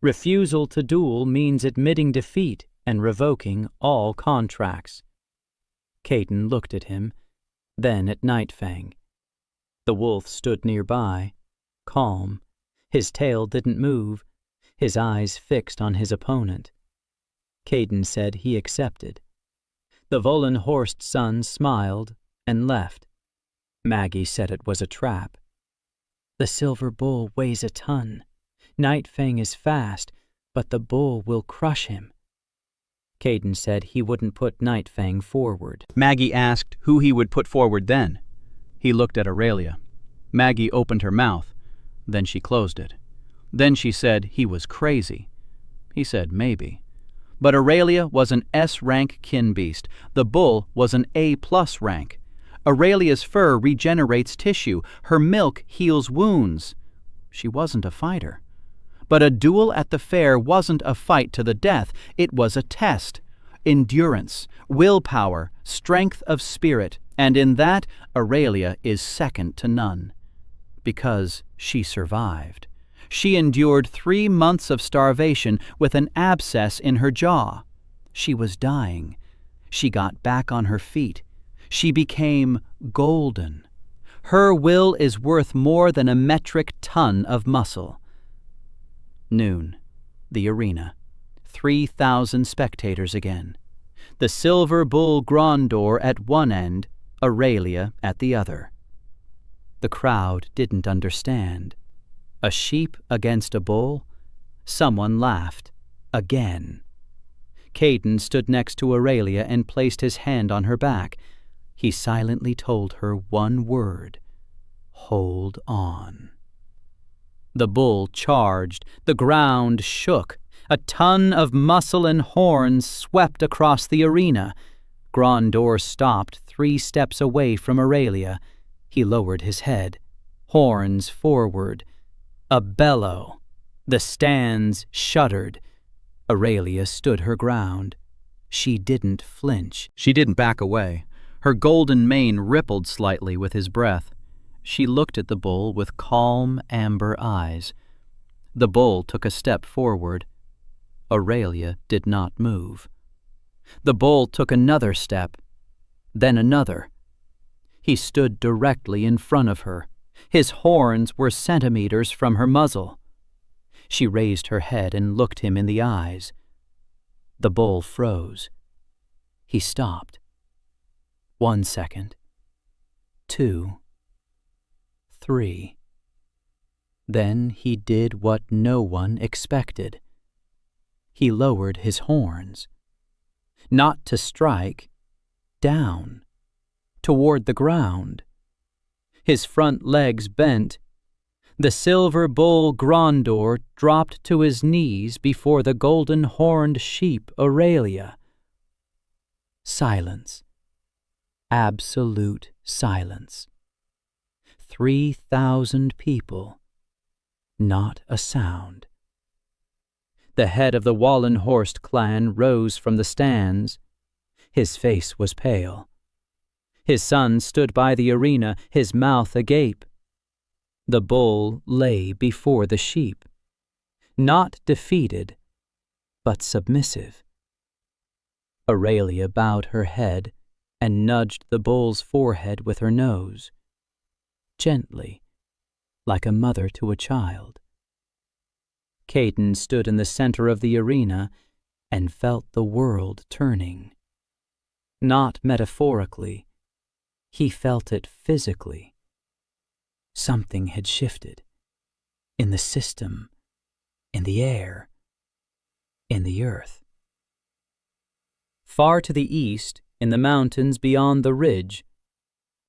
Refusal to duel means admitting defeat and revoking all contracts. Caden looked at him, then at Nightfang. The wolf stood nearby, calm. His tail didn't move, his eyes fixed on his opponent. Caden said he accepted. The Vollenhorst son smiled and left. Maggie said it was a trap. The silver bull weighs a ton. Nightfang is fast, but the bull will crush him. Caden said he wouldn't put Nightfang forward. Maggie asked who he would put forward then. He looked at Aurelia. Maggie opened her mouth. Then she closed it. Then she said he was crazy. He said maybe. But Aurelia was an S-rank kin beast. The bull was an A+ rank. Aurelia's fur regenerates tissue. Her milk heals wounds. She wasn't a fighter. But a duel at the fair wasn't a fight to the death. It was a test. Endurance, willpower, strength of spirit, and in that, Aurelia is second to none. Because she survived. She endured 3 months of starvation with an abscess in her jaw. She was dying. She got back on her feet. She became golden. Her will is worth more than a metric ton of muscle. Noon. The arena. 3,000 spectators again. The silver bull Grondor at one end, Aurelia at the other. The crowd didn't understand. A sheep against a bull? Someone laughed. Again. Caden stood next to Aurelia and placed his hand on her back. He silently told her one word. Hold on. The bull charged. The ground shook. A ton of muscle and horns swept across the arena. Grondor stopped 3 steps away from Aurelia. He lowered his head. Horns forward. A bellow. The stands shuddered. Aurelia stood her ground. She didn't flinch. She didn't back away. Her golden mane rippled slightly with his breath. She looked at the bull with calm, amber eyes. The bull took a step forward. Aurelia did not move. The bull took another step, then another. He stood directly in front of her. His horns were centimeters from her muzzle. She raised her head and looked him in the eyes. The bull froze. He stopped.
1 second. 2. 3. Then he did what no one expected. He lowered his horns. Not to strike, down, toward the ground. His front legs bent. The silver bull Grandor dropped to his knees before the golden-horned sheep Aurelia. Silence. Absolute silence. 3,000 people. Not a sound. The head of the Wallenhorst clan rose from the stands. His face was pale. His son stood by the arena, his mouth agape. The bull lay before the sheep, not defeated, but submissive. Aurelia bowed her head and nudged the bull's forehead with her nose, gently, like a mother to a child. Caden stood in the center of the arena and felt the world turning. Not metaphorically, he felt it physically. Something had shifted. In the system, in the air, in the earth. Far to the east, in the mountains beyond the ridge,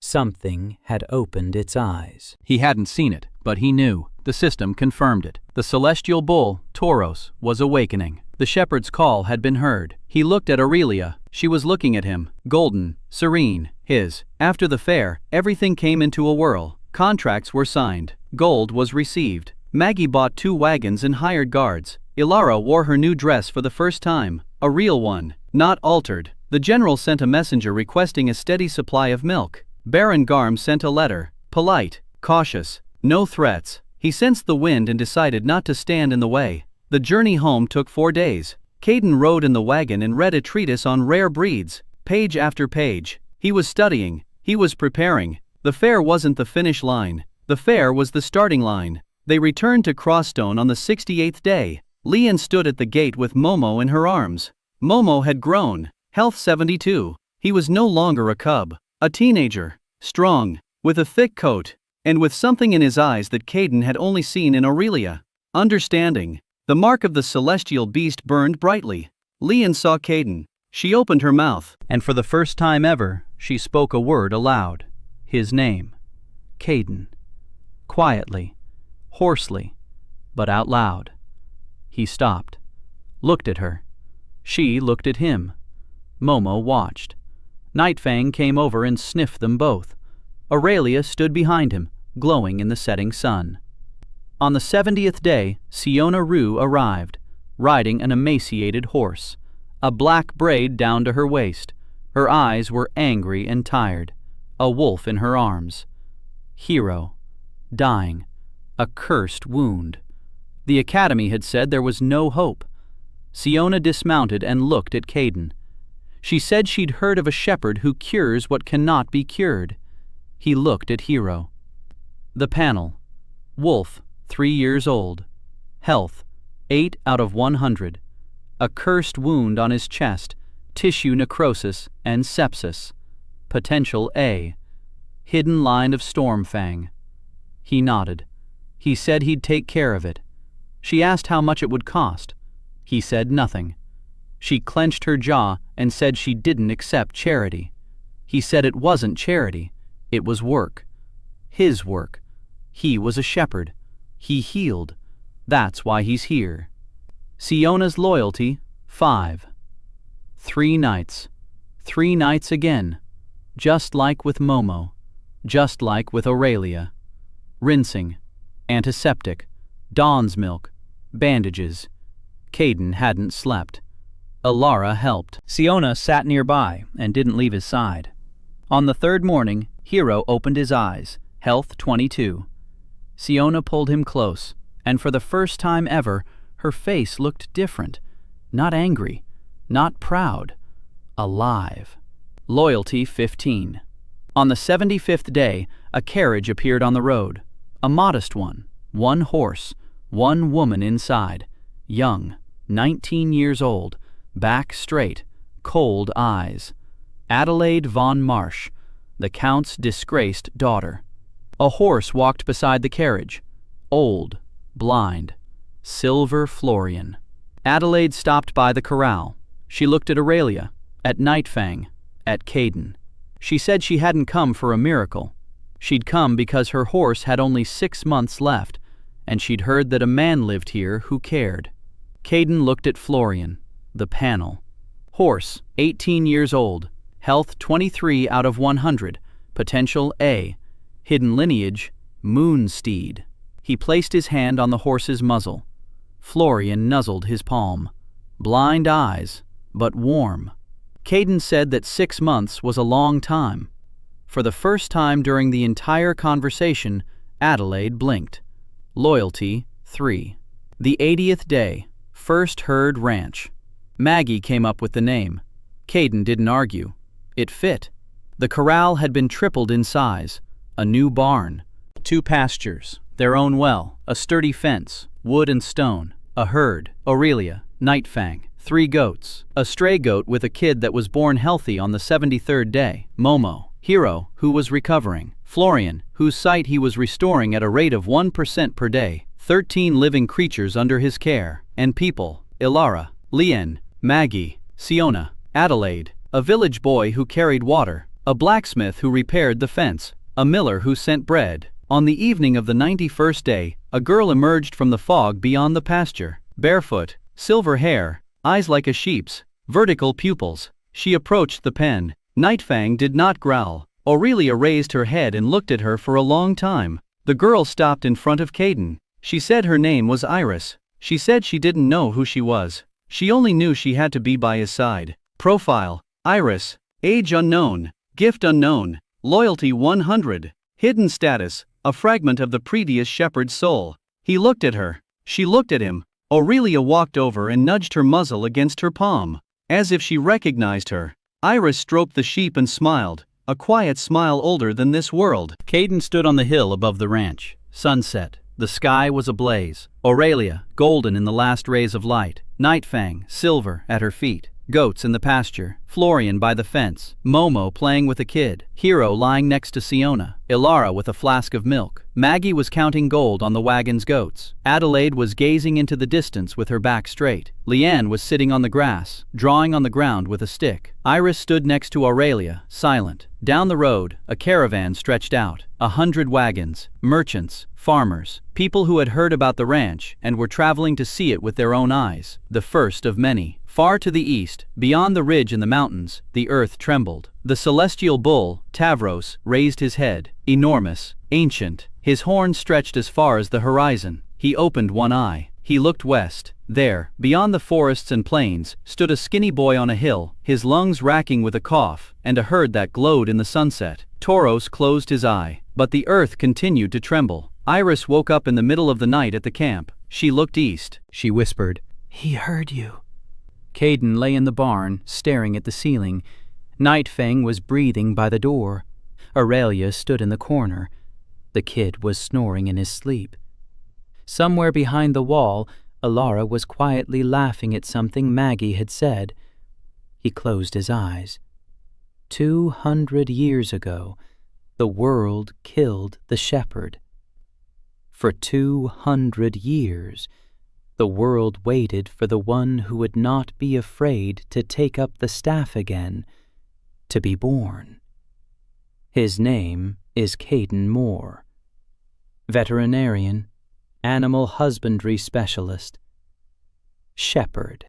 something had opened its eyes.
He hadn't seen it, but he knew. The system confirmed it. The celestial bull, Tauros, was awakening. The shepherd's call had been heard. He looked at Aurelia. She was looking at him, golden, serene, his. After the fair, everything came into a whirl. Contracts were signed. Gold was received. Maggie bought 2 wagons and hired guards. Ilara wore her new dress for the first time, a real one, not altered. The general sent a messenger requesting a steady supply of milk. Baron Garm sent a letter, polite, cautious, no threats. He sensed the wind and decided not to stand in the way. The journey home took 4 days. Caden rode in the wagon and read a treatise on rare breeds, page after page. He was studying. He was preparing. The fair wasn't the finish line. The fair was the starting line. They returned to Crossstone on the 68th day. Leon stood at the gate with Momo in her arms. Momo had grown, health 72. He was no longer a cub, a teenager, strong, with a thick coat, and with something in his eyes that Caden had only seen in Aurelia. Understanding. The mark of the celestial beast burned brightly. Leon saw Caden. She opened her mouth,
and for the first time ever, she spoke a word aloud. His name. Caden. Quietly, hoarsely, but out loud. He stopped, looked at her. She looked at him. Momo watched. Nightfang came over and sniffed them both. Aurelia stood behind him, glowing in the setting sun. On the 70th day, Siona Rue arrived, riding an emaciated horse, a black braid down to her waist. Her eyes were angry and tired, a wolf in her arms. Hero, dying, a cursed wound. The academy had said there was no hope. Siona dismounted and looked at Caden. She said she'd heard of a shepherd who cures what cannot be cured. He looked at Hero. The panel. Wolf, 3 years old. Health, 8 out of 100. A cursed wound on his chest, tissue necrosis and sepsis. Potential A. Hidden line of Stormfang. He nodded. He said he'd take care of it. She asked how much it would cost. He said nothing. She clenched her jaw and said she didn't accept charity. He said it wasn't charity. It was work. His work. He was a shepherd. He healed. That's why he's here. Siona's loyalty, 5. 3 nights. 3 nights again. Just like with Momo. Just like with Aurelia. Rinsing. Antiseptic. Dawn's milk. Bandages. Caden hadn't slept. Ilara helped. Siona sat nearby and didn't leave his side. On the 3rd morning, Hero opened his eyes, health 22. Siona pulled him close, and for the first time ever, her face looked different. Not angry, not proud. Alive. Loyalty 15. On the 75th day, a carriage appeared on the road. A modest one. 1 horse. 1 woman inside. Young. 19 years old. Back straight. Cold eyes. Adelaide von Marsh, the Count's disgraced daughter. A horse walked beside the carriage. Old, blind, silver Florian. Adelaide stopped by the corral. She looked at Aurelia, at Nightfang, at Caden. She said she hadn't come for a miracle. She'd come because her horse had only 6 months left, and she'd heard that a man lived here who cared. Caden looked at Florian, the panel. Horse, 18 years old. Health 23 out of 100. Potential A. Hidden lineage, Moon Steed. He placed his hand on the horse's muzzle. Florian nuzzled his palm. Blind eyes, but warm. Caden said that 6 months was a long time. For the first time during the entire conversation, Adelaide blinked. Loyalty, 3. The 80th day, First Herd Ranch. Maggie came up with the name. Caden didn't argue. It fit. The corral had been tripled in size. A new barn. 2 pastures. Their own well. A sturdy fence. Wood and stone. A herd. Aurelia. Nightfang. 3 goats. A stray goat with a kid that was born healthy on the 73rd day. Momo. Hero, who was recovering. Florian, whose sight he was restoring at a rate of 1% per day. 13 living creatures under his care. And people. Ilara. Lien. Maggie. Siona. Adelaide. A village boy who carried water. A blacksmith who repaired the fence. A miller who sent bread. On the evening of the 91st day, a girl emerged from the fog beyond the pasture. Barefoot, silver hair, eyes like a sheep's, vertical pupils. She approached the pen. Nightfang did not growl. Aurelia raised her head and looked at her for a long time. The girl stopped in front of Caden. She said her name was Iris. She said she didn't know who she was. She only knew she had to be by his side. Profile: Iris. Age unknown. Gift unknown. Loyalty 100. Hidden status: a fragment of the previous shepherd's soul. He looked at her. She looked at him. Aurelia walked over and nudged her muzzle against her palm, as if she recognized her. Iris stroked the sheep and smiled, a quiet smile older than this world. Caden stood on the hill above the ranch. Sunset. The sky was ablaze. Aurelia, golden in the last rays of light. Nightfang, silver, at her feet. Goats in the pasture. Florian by the fence. Momo playing with a kid. Hero lying next to Siona. Ilara with a flask of milk. Maggie was counting gold on the wagon's goats. Adelaide was gazing into the distance with her back straight. Leanne was sitting on the grass, drawing on the ground with a stick. Iris stood next to Aurelia, silent. Down the road, a caravan stretched out. 100 wagons. Merchants. Farmers. People who had heard about the ranch and were traveling to see it with their own eyes. The first of many. Far to the east, beyond the ridge in the mountains, the earth trembled. The celestial bull, Tavros, raised his head, enormous, ancient. His horns stretched as far as the horizon. He opened one eye. He looked west. There, beyond the forests and plains, stood a skinny boy on a hill, his lungs racking with a cough, and a herd that glowed in the sunset. Tauros closed his eye, but the earth continued to tremble. Iris woke up in the middle of the night at the camp. She looked east. She whispered, "He heard you." Caden lay in the barn, staring at the ceiling. Nightfang was breathing by the door. Aurelia stood in the corner. The kid was snoring in his sleep. Somewhere behind the wall, Ilara was quietly laughing at something Maggie had said. He closed his eyes. 200 years ago, the world killed the shepherd. For 200 years, the world waited for the one who would not be afraid to take up the staff again, to be born. His name is Caden Moore. Veterinarian, animal husbandry specialist, shepherd.